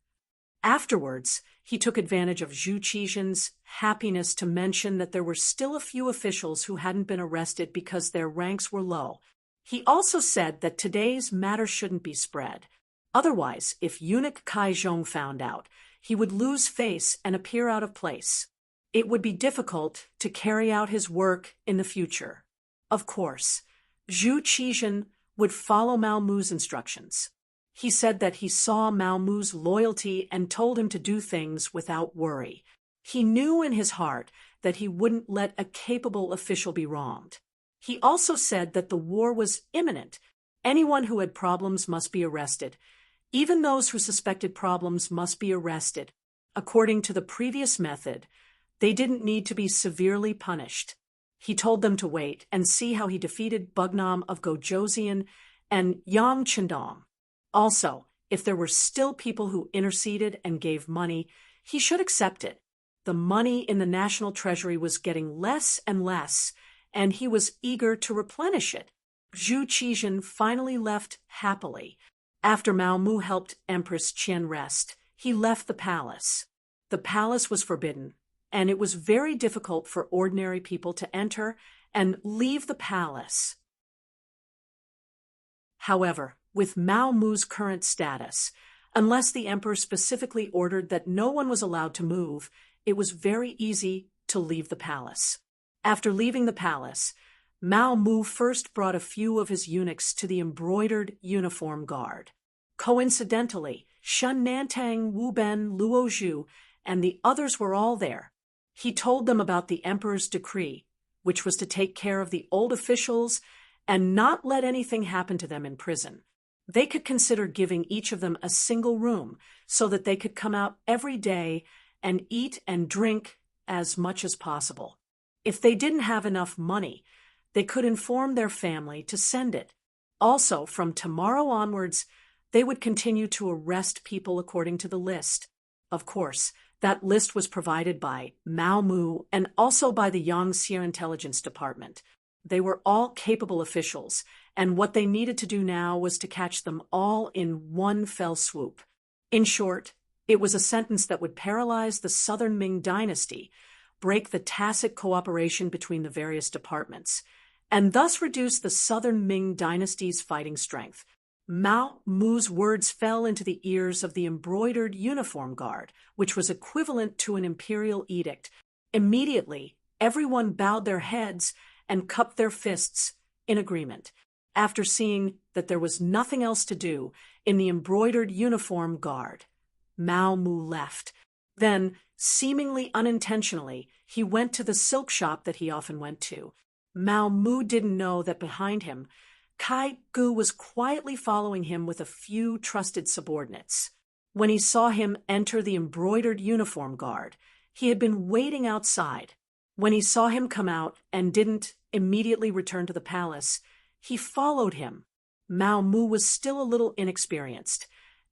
Afterwards, he took advantage of Zhu Qizhen's happiness to mention that there were still a few officials who hadn't been arrested because their ranks were low. He also said that today's matter shouldn't be spread. Otherwise, if eunuch Kai Zhong found out, he would lose face and appear out of place. It would be difficult to carry out his work in the future. Of course, Zhu Qizhen would follow Mao Mu's instructions. He said that he saw Mao Mu's loyalty and told him to do things without worry. He knew in his heart that he wouldn't let a capable official be wronged. He also said that the war was imminent. Anyone who had problems must be arrested. Even those who suspected problems must be arrested. According to the previous method, they didn't need to be severely punished. He told them to wait and see how he defeated Bugnam of Gojoseon and Yang Chendong. Also, if there were still people who interceded and gave money, he should accept it. The money in the national treasury was getting less and less, and he was eager to replenish it. Zhu Qizhen finally left happily. After Mao Mu helped Empress Qian rest, he left the palace. The palace was forbidden, and it was very difficult for ordinary people to enter and leave the palace. However, with Mao Mu's current status, unless the emperor specifically ordered that no one was allowed to move, it was very easy to leave the palace. After leaving the palace, Mao Mu first brought a few of his eunuchs to the embroidered uniform guard. Coincidentally, Shen Nantang, Wu Ben, Luo Zhu, and the others were all there. He told them about the emperor's decree, which was to take care of the old officials and not let anything happen to them in prison. They could consider giving each of them a single room so that they could come out every day and eat and drink as much as possible. If they didn't have enough money, they could inform their family to send it. Also, from tomorrow onwards, they would continue to arrest people according to the list. Of course, that list was provided by Mao Mu and also by the Yangtze Intelligence Department. They were all capable officials, and what they needed to do now was to catch them all in one fell swoop. In short, it was a sentence that would paralyze the Southern Ming dynasty, break the tacit cooperation between the various departments, and thus reduce the Southern Ming dynasty's fighting strength. Mao Mu's words fell into the ears of the embroidered uniform guard, which was equivalent to an imperial edict. Immediately, everyone bowed their heads and cupped their fists in agreement. After seeing that there was nothing else to do in the embroidered uniform guard, Mao Mu left. Then, seemingly unintentionally, he went to the silk shop that he often went to. Mao Mu didn't know that behind him, Kai Gu was quietly following him with a few trusted subordinates. When he saw him enter the embroidered uniform guard, he had been waiting outside. When he saw him come out and didn't immediately return to the palace, he followed him. Mao Mu was still a little inexperienced,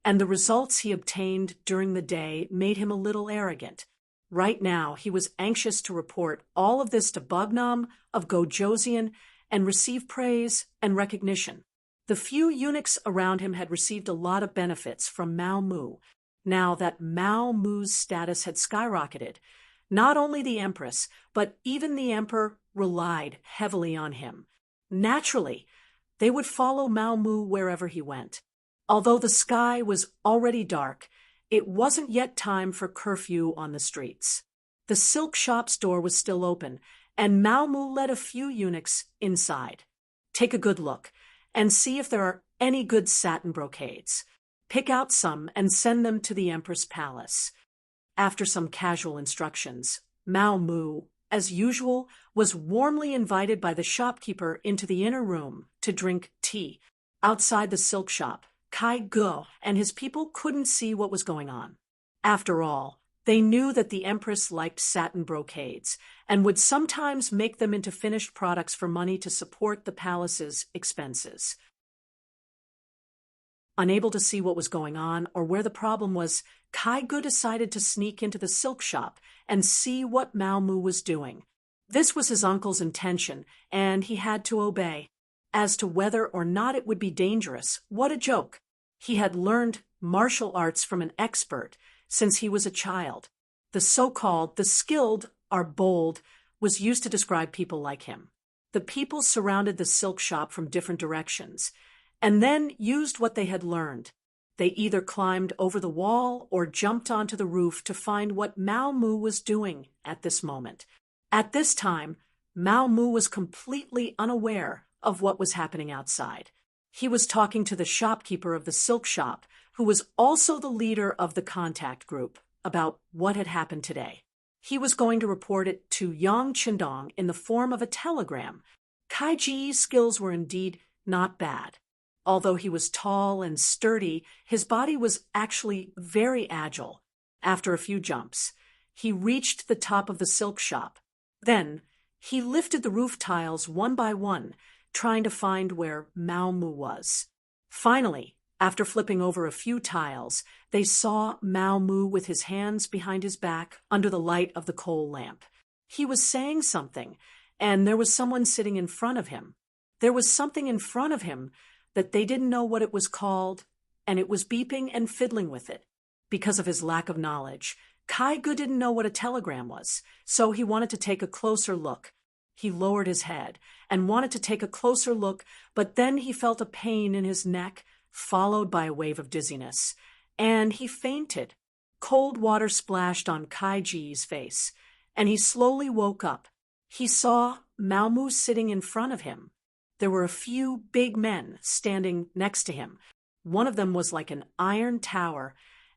and the results he obtained during the day made him a little arrogant. Right now, he was anxious to report all of this to Bugnam of Gojoseon and receive praise and recognition. The few eunuchs around him had received a lot of benefits from Mao Mu. Now that Mao Mu's status had skyrocketed, not only the empress, but even the emperor relied heavily on him. Naturally, they would follow Mao Mu wherever he went. Although the sky was already dark, it wasn't yet time for curfew on the streets. The silk shop's door was still open, and Mao Mu led a few eunuchs inside. Take a good look and see if there are any good satin brocades. Pick out some and send them to the empress palace. After some casual instructions, Mao Mu, as usual, was warmly invited by the shopkeeper into the inner room to drink tea. Outside the silk shop, Kai Gu and his people couldn't see what was going on. After all, they knew that the empress liked satin brocades and would sometimes make them into finished products for money to support the palace's expenses. Unable to see what was going on or where the problem was, Kai Gu decided to sneak into the silk shop and see what Mao Mu was doing. This was his uncle's intention, and he had to obey. As to whether or not it would be dangerous, what a joke! He had learned martial arts from an expert since he was a child. The so-called "the skilled are bold" was used to describe people like him. The people surrounded the silk shop from different directions, and then used what they had learned. They either climbed over the wall or jumped onto the roof to find what Mao Mu was doing at this moment. At this time, Mao Mu was completely unaware of what was happening outside. He was talking to the shopkeeper of the silk shop, who was also the leader of the contact group, about what had happened today. He was going to report it to Yang Qindong in the form of a telegram. Kai Ji's skills were indeed not bad. Although he was tall and sturdy, his body was actually very agile. After a few jumps, he reached the top of the silk shop. Then, he lifted the roof tiles one by one, trying to find where Mao Mu was. Finally, after flipping over a few tiles, they saw Mao Mu with his hands behind his back under the light of the coal lamp. He was saying something, and there was someone sitting in front of him. There was something in front of him that they didn't know what it was called, and it was beeping and fiddling with it. because of his lack of knowledge. Kai Gu didn't know what a telegram was, so he wanted to take a closer look. He lowered his head and wanted to take a closer look, but then he felt a pain in his neck, followed by a wave of dizziness, and he fainted. Cold water splashed on Kai Ji's face, and he slowly woke up. He saw Mao Mu sitting in front of him. There were a few big men standing next to him. One of them was like an iron tower,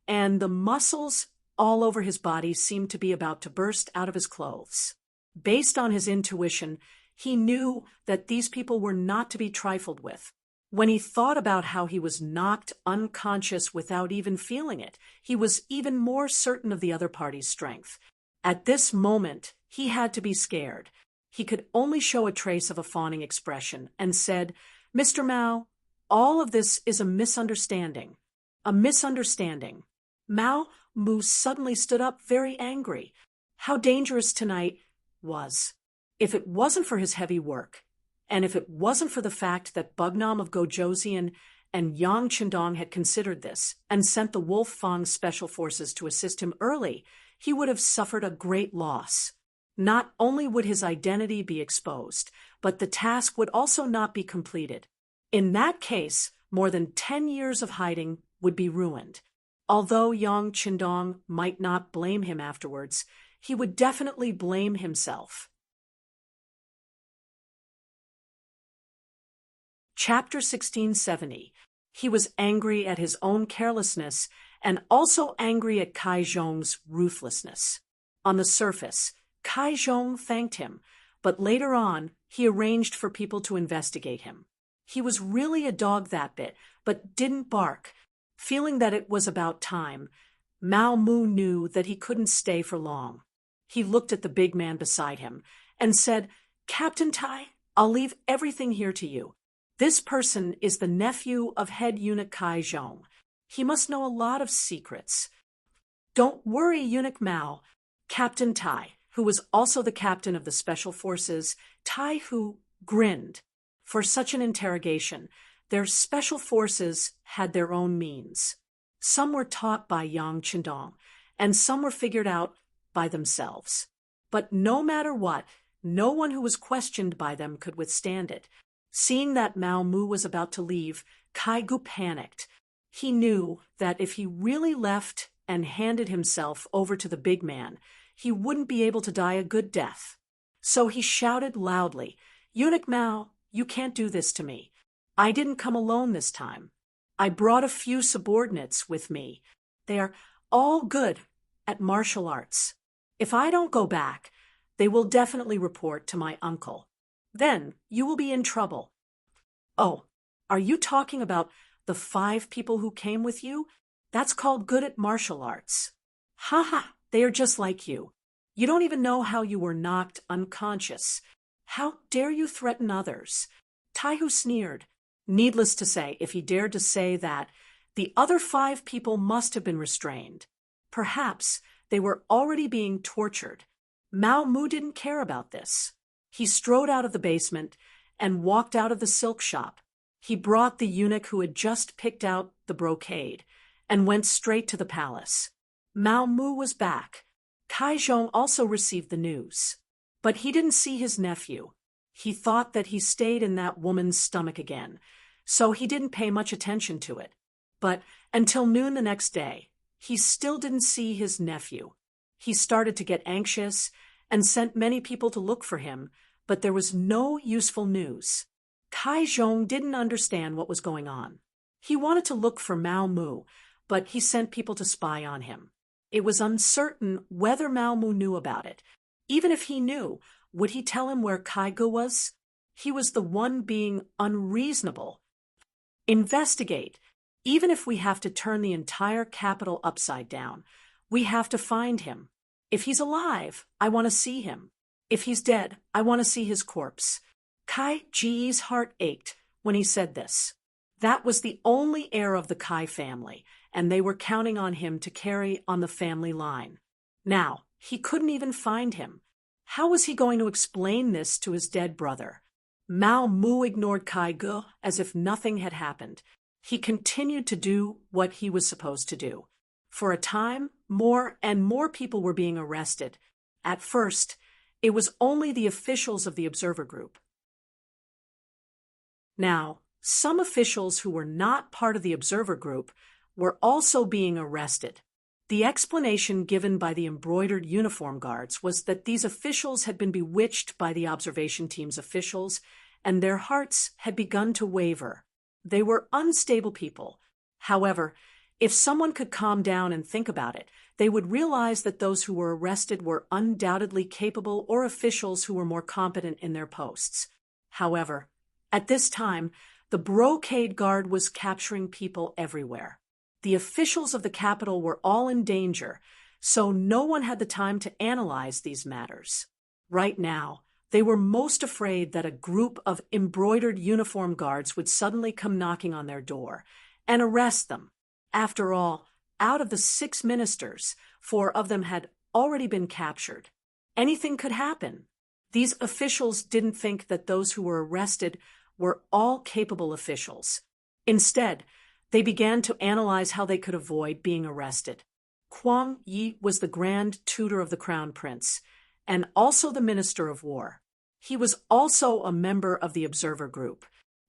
and the muscles all over his body seemed to be about to burst out of his clothes. Based on his intuition, he knew that these people were not to be trifled with. When he thought about how he was knocked unconscious without even feeling it, he was even more certain of the other party's strength. At this moment, he had to be scared. He could only show a trace of a fawning expression and said, "Mr. Mao, all of this is a misunderstanding. A misunderstanding." Mao Mu suddenly stood up, very angry. How dangerous tonight was. If it wasn't for his heavy work, and if it wasn't for the fact that Bugnam of Gojoseon and Yang Qindong had considered this and sent the Wolf Fang special forces to assist him early, he would have suffered a great loss. Not only would his identity be exposed, but the task would also not be completed. In that case, more than 10 years of hiding would be ruined. Although Yang Qindong might not blame him afterwards, he would definitely blame himself. Chapter 1670. He was angry at his own carelessness and also angry at Kai Zhong's ruthlessness. On the surface, Kai Zhong thanked him, but later on, he arranged for people to investigate him. He was really a dog that bit, but didn't bark. Feeling that it was about time, Mao Mu knew that he couldn't stay for long. He looked at the big man beside him and said, "Captain Tai, I'll leave everything here to you. This person is the nephew of head eunuch Kai Zhong. He must know a lot of secrets." "Don't worry, eunuch Mao." Captain Tai, who was also the captain of the special forces, Tai Hu grinned. For such an interrogation, their special forces had their own means. Some were taught by Yang Qindong, and some were figured out by themselves. But no matter what, no one who was questioned by them could withstand it. Seeing that Mao Mu was about to leave, Kai Gu panicked. He knew that if he really left and handed himself over to the big man, he wouldn't be able to die a good death. So he shouted loudly, "Eunuch Mao, you can't do this to me. I didn't come alone this time. I brought a few subordinates with me. They are all good at martial arts. If I don't go back, they will definitely report to my uncle. Then you will be in trouble." "Oh, are you talking about the 5 people who came with you? That's called good at martial arts." "Ha ha, they are just like you. You don't even know how you were knocked unconscious. How dare you threaten others?" Tai Hu sneered. Needless to say, if he dared to say that, the other 5 people must have been restrained. Perhaps they were already being tortured. Mao Mu didn't care about this. He strode out of the basement and walked out of the silk shop. He brought the eunuch who had just picked out the brocade and went straight to the palace. Mao Mu was back. Kai Zhong also received the news. But he didn't see his nephew. He thought that he stayed in that woman's stomach again, so he didn't pay much attention to it. But until noon the next day, he still didn't see his nephew. He started to get anxious and sent many people to look for him, but there was no useful news. Kai Zhong didn't understand what was going on. He wanted to look for Mao Mu, but he sent people to spy on him. It was uncertain whether Mao Mu knew about it. Even if he knew, would he tell him where Kai Gu was? He was the one being unreasonable. "Investigate. Even if we have to turn the entire capital upside down, we have to find him. If he's alive, I want to see him. If he's dead, I want to see his corpse." Kai Ji's heart ached when he said this. That was the only heir of the Kai family, and they were counting on him to carry on the family line. Now, he couldn't even find him. How was he going to explain this to his dead brother? Mao Mu ignored Kai Gu as if nothing had happened. He continued to do what he was supposed to do. For a time, more and more people were being arrested. At first, it was only the officials of the observer group. Now, some officials who were not part of the observer group were also being arrested. The explanation given by the embroidered uniform guards was that these officials had been bewitched by the observation team's officials, and their hearts had begun to waver. They were unstable people. However, if someone could calm down and think about it, they would realize that those who were arrested were undoubtedly capable or officials who were more competent in their posts. However, at this time, the brocade guard was capturing people everywhere. The officials of the capital were all in danger, so no one had the time to analyze these matters. Right now, they were most afraid that a group of embroidered uniform guards would suddenly come knocking on their door and arrest them. After all, out of the 6 ministers, 4 of them had already been captured. Anything could happen. These officials didn't think that those who were arrested were all capable officials. Instead, they began to analyze how they could avoid being arrested. Kwang Yi was the grand tutor of the crown prince, and also the minister of war. He was also a member of the observer group.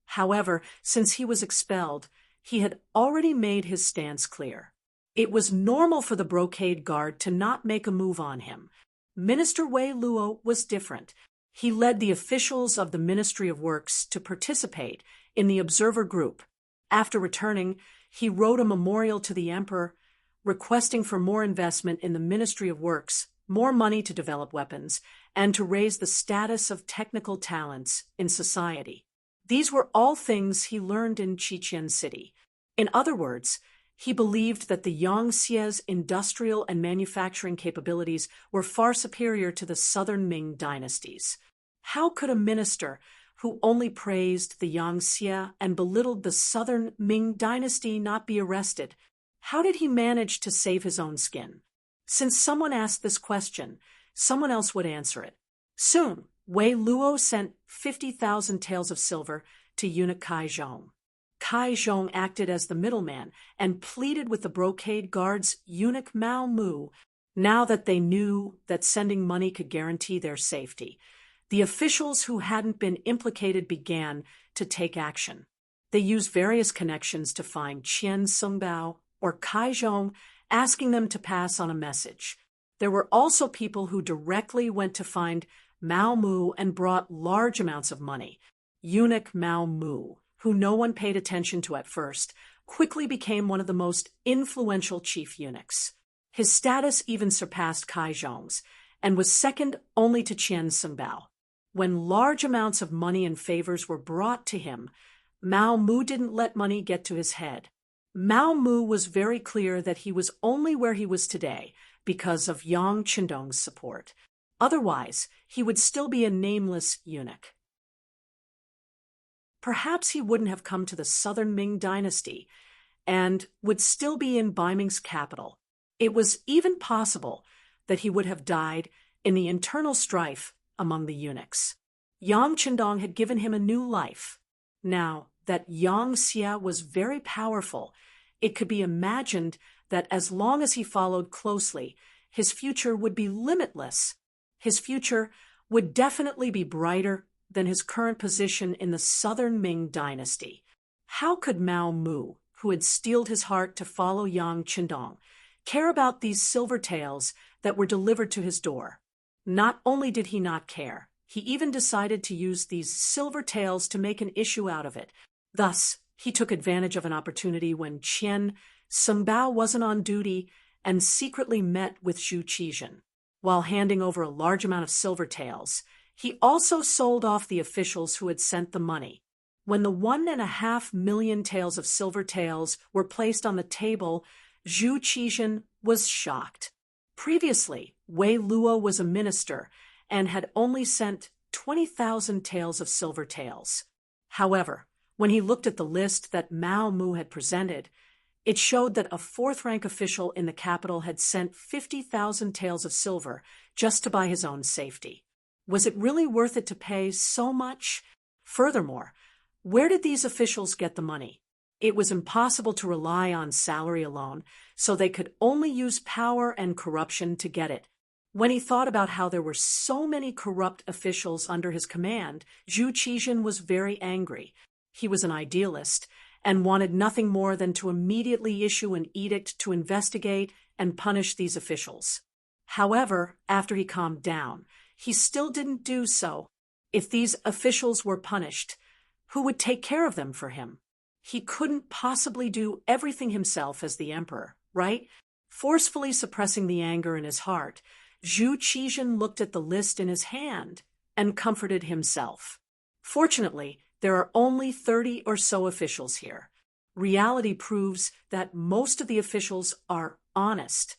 However, since he was expelled, he had already made his stance clear. It was normal for the brocade guard to not make a move on him. Minister Wei Luo was different. He led the officials of the Ministry of Works to participate in the observer group. After returning, he wrote a memorial to the emperor, requesting for more investment in the Ministry of Works, more money to develop weapons, and to raise the status of technical talents in society. These were all things he learned in Qiqian City. In other words, he believed that the Yangtze's industrial and manufacturing capabilities were far superior to the southern Ming dynasties. How could a minister who only praised the Yangtze and belittled the southern Ming dynasty not be arrested? How did he manage to save his own skin? Since someone asked this question, someone else would answer it. Soon, Wei Luo sent 50,000 taels of silver to eunuch Kai Zhong. Kai Zhong acted as the middleman and pleaded with the brocade guard's eunuch Mao Mu. Now that they knew that sending money could guarantee their safety, the officials who hadn't been implicated began to take action. They used various connections to find Qian Sungbao or Kai Zhong, asking them to pass on a message. There were also people who directly went to find Mao Mu and brought large amounts of money. Eunuch Mao Mu, who no one paid attention to at first, quickly became one of the most influential chief eunuchs. His status even surpassed Kai Zhong's, and was second only to Qian Sungbao. When large amounts of money and favors were brought to him, Mao Mu didn't let money get to his head. Mao Mu was very clear that he was only where he was today because of Yang Qindong's support. Otherwise, he would still be a nameless eunuch. Perhaps he wouldn't have come to the southern Ming dynasty and would still be in Baiming's capital. It was even possible that he would have died in the internal strife among the eunuchs. Yang Qindong had given him a new life. Now that Yang Xia was very powerful, it could be imagined that as long as he followed closely, his future would be limitless. His future would definitely be brighter than his current position in the southern Ming dynasty. How could Mao Mu, who had steeled his heart to follow Yang Qindong, care about these silver taels that were delivered to his door? Not only did he not care, he even decided to use these silver taels to make an issue out of it. Thus, he took advantage of an opportunity when Qian Sungbao wasn't on duty and secretly met with Zhu Qizhen. While handing over a large amount of silver taels, he also sold off the officials who had sent the money. When the 1.5 million taels of silver taels were placed on the table, Zhu Qizhen was shocked. Previously, Wei Luo was a minister and had only sent 20,000 taels of silver taels. However, when he looked at the list that Mao Mu had presented, it showed that a 4th-rank official in the capital had sent 50,000 taels of silver just to buy his own safety. Was it really worth it to pay so much? Furthermore, where did these officials get the money? It was impossible to rely on salary alone, so they could only use power and corruption to get it. When he thought about how there were so many corrupt officials under his command, Zhu Qizhen was very angry. He was an idealist and wanted nothing more than to immediately issue an edict to investigate and punish these officials. However, after he calmed down, he still didn't do so. If these officials were punished, who would take care of them for him? He couldn't possibly do everything himself as the emperor, right? Forcefully suppressing the anger in his heart, Zhu Qizhen looked at the list in his hand and comforted himself. Fortunately, there are only 30 or so officials here. Reality proves that most of the officials are honest.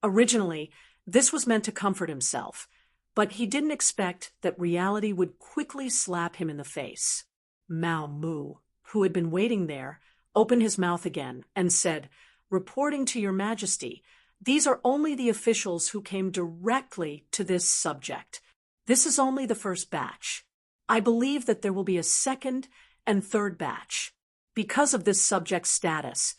Originally, this was meant to comfort himself, but he didn't expect that reality would quickly slap him in the face. Mao Mu, who had been waiting there, opened his mouth again and said, "Reporting to your Majesty, these are only the officials who came directly to this subject. This is only the first batch. I believe that there will be a second and third batch. Because of this subject's status,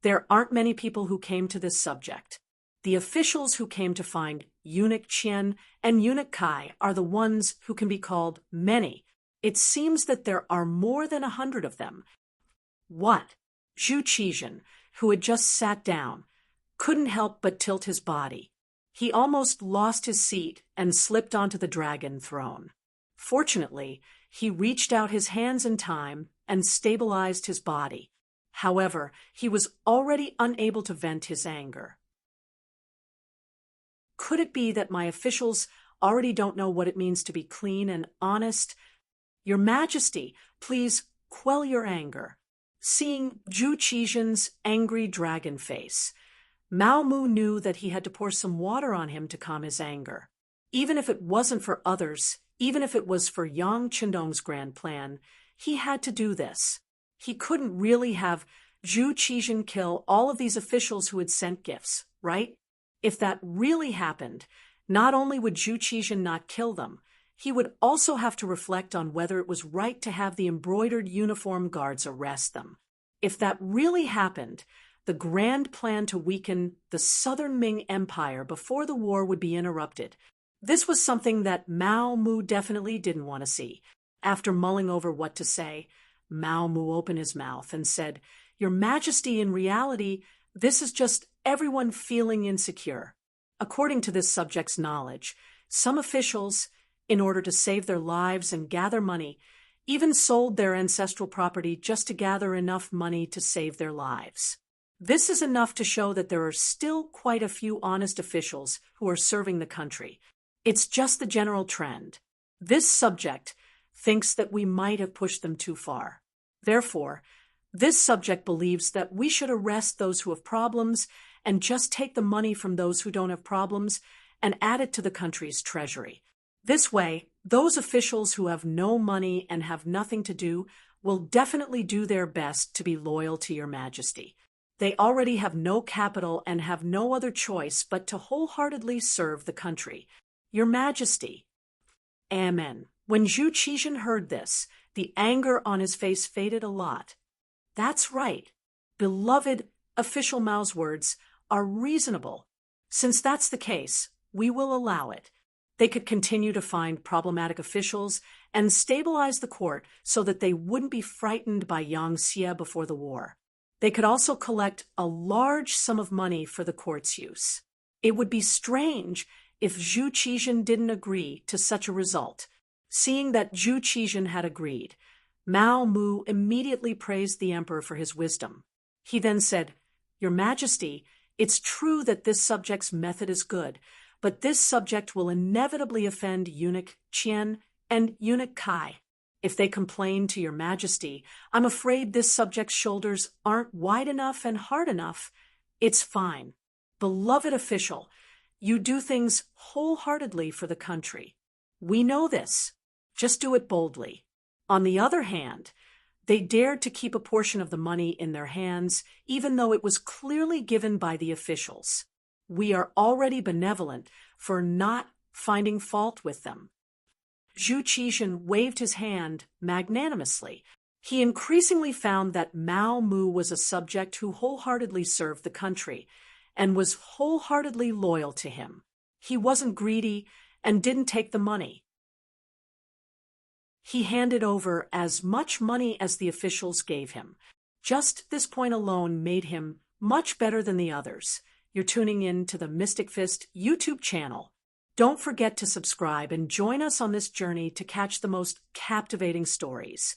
there aren't many people who came to this subject. The officials who came to find Eunuch Qian and Eunuch Kai are the ones who can be called many. It seems that there are more than 100 of them." What? Zhu Qizhen, who had just sat down, couldn't help but tilt his body. He almost lost his seat and slipped onto the dragon throne. Fortunately, he reached out his hands in time and stabilized his body. However, he was already unable to vent his anger. Could it be that my officials already don't know what it means to be clean and honest? Your Majesty, please quell your anger. Seeing Zhu Qizhen's angry dragon face, Mao Mu knew that he had to pour some water on him to calm his anger. Even if it wasn't for others, even if it was for Yang Qindong's grand plan, he had to do this. He couldn't really have Zhu Qizhen kill all of these officials who had sent gifts, right? If that really happened, not only would Zhu Qizhen not kill them, he would also have to reflect on whether it was right to have the embroidered uniform guards arrest them. If that really happened, the grand plan to weaken the southern Ming Empire before the war would be interrupted. This was something that Mao Mu definitely didn't want to see. After mulling over what to say, Mao Mu opened his mouth and said, "Your Majesty, in reality, this is just everyone feeling insecure. According to this subject's knowledge, some officials, in order to save their lives and gather money, even sold their ancestral property just to gather enough money to save their lives. This is enough to show that there are still quite a few honest officials who are serving the country. It's just the general trend. This subject thinks that we might have pushed them too far. Therefore, this subject believes that we should arrest those who have problems and just take the money from those who don't have problems and add it to the country's treasury. This way, those officials who have no money and have nothing to do will definitely do their best to be loyal to your Majesty. They already have no capital and have no other choice but to wholeheartedly serve the country. Your Majesty." Amen. When Zhu Qizhen heard this, the anger on his face faded a lot. That's right. Beloved official Mao's words are reasonable. Since that's the case, we will allow it. They could continue to find problematic officials and stabilize the court so that they wouldn't be frightened by Yang Xie before the war. They could also collect a large sum of money for the court's use. It would be strange if Zhu Qizhen didn't agree to such a result. Seeing that Zhu Qizhen had agreed, Mao Mu immediately praised the emperor for his wisdom. He then said, "Your Majesty, it's true that this subject's method is good, but this subject will inevitably offend Eunuch Qian and Eunuch Kai. If they complain to your Majesty, I'm afraid this subject's shoulders aren't wide enough and hard enough. It's fine. Beloved official, you do things wholeheartedly for the country. We know this. Just do it boldly." On the other hand, they dared to keep a portion of the money in their hands, even though it was clearly given by the officials. We are already benevolent for not finding fault with them. Zhu Qizhen waved his hand magnanimously. He increasingly found that Mao Mu was a subject who wholeheartedly served the country and was wholeheartedly loyal to him. He wasn't greedy and didn't take the money. He handed over as much money as the officials gave him. Just this point alone made him much better than the others. You're tuning in to the Mystic Fist YouTube channel. Don't forget to subscribe and join us on this journey to catch the most captivating stories.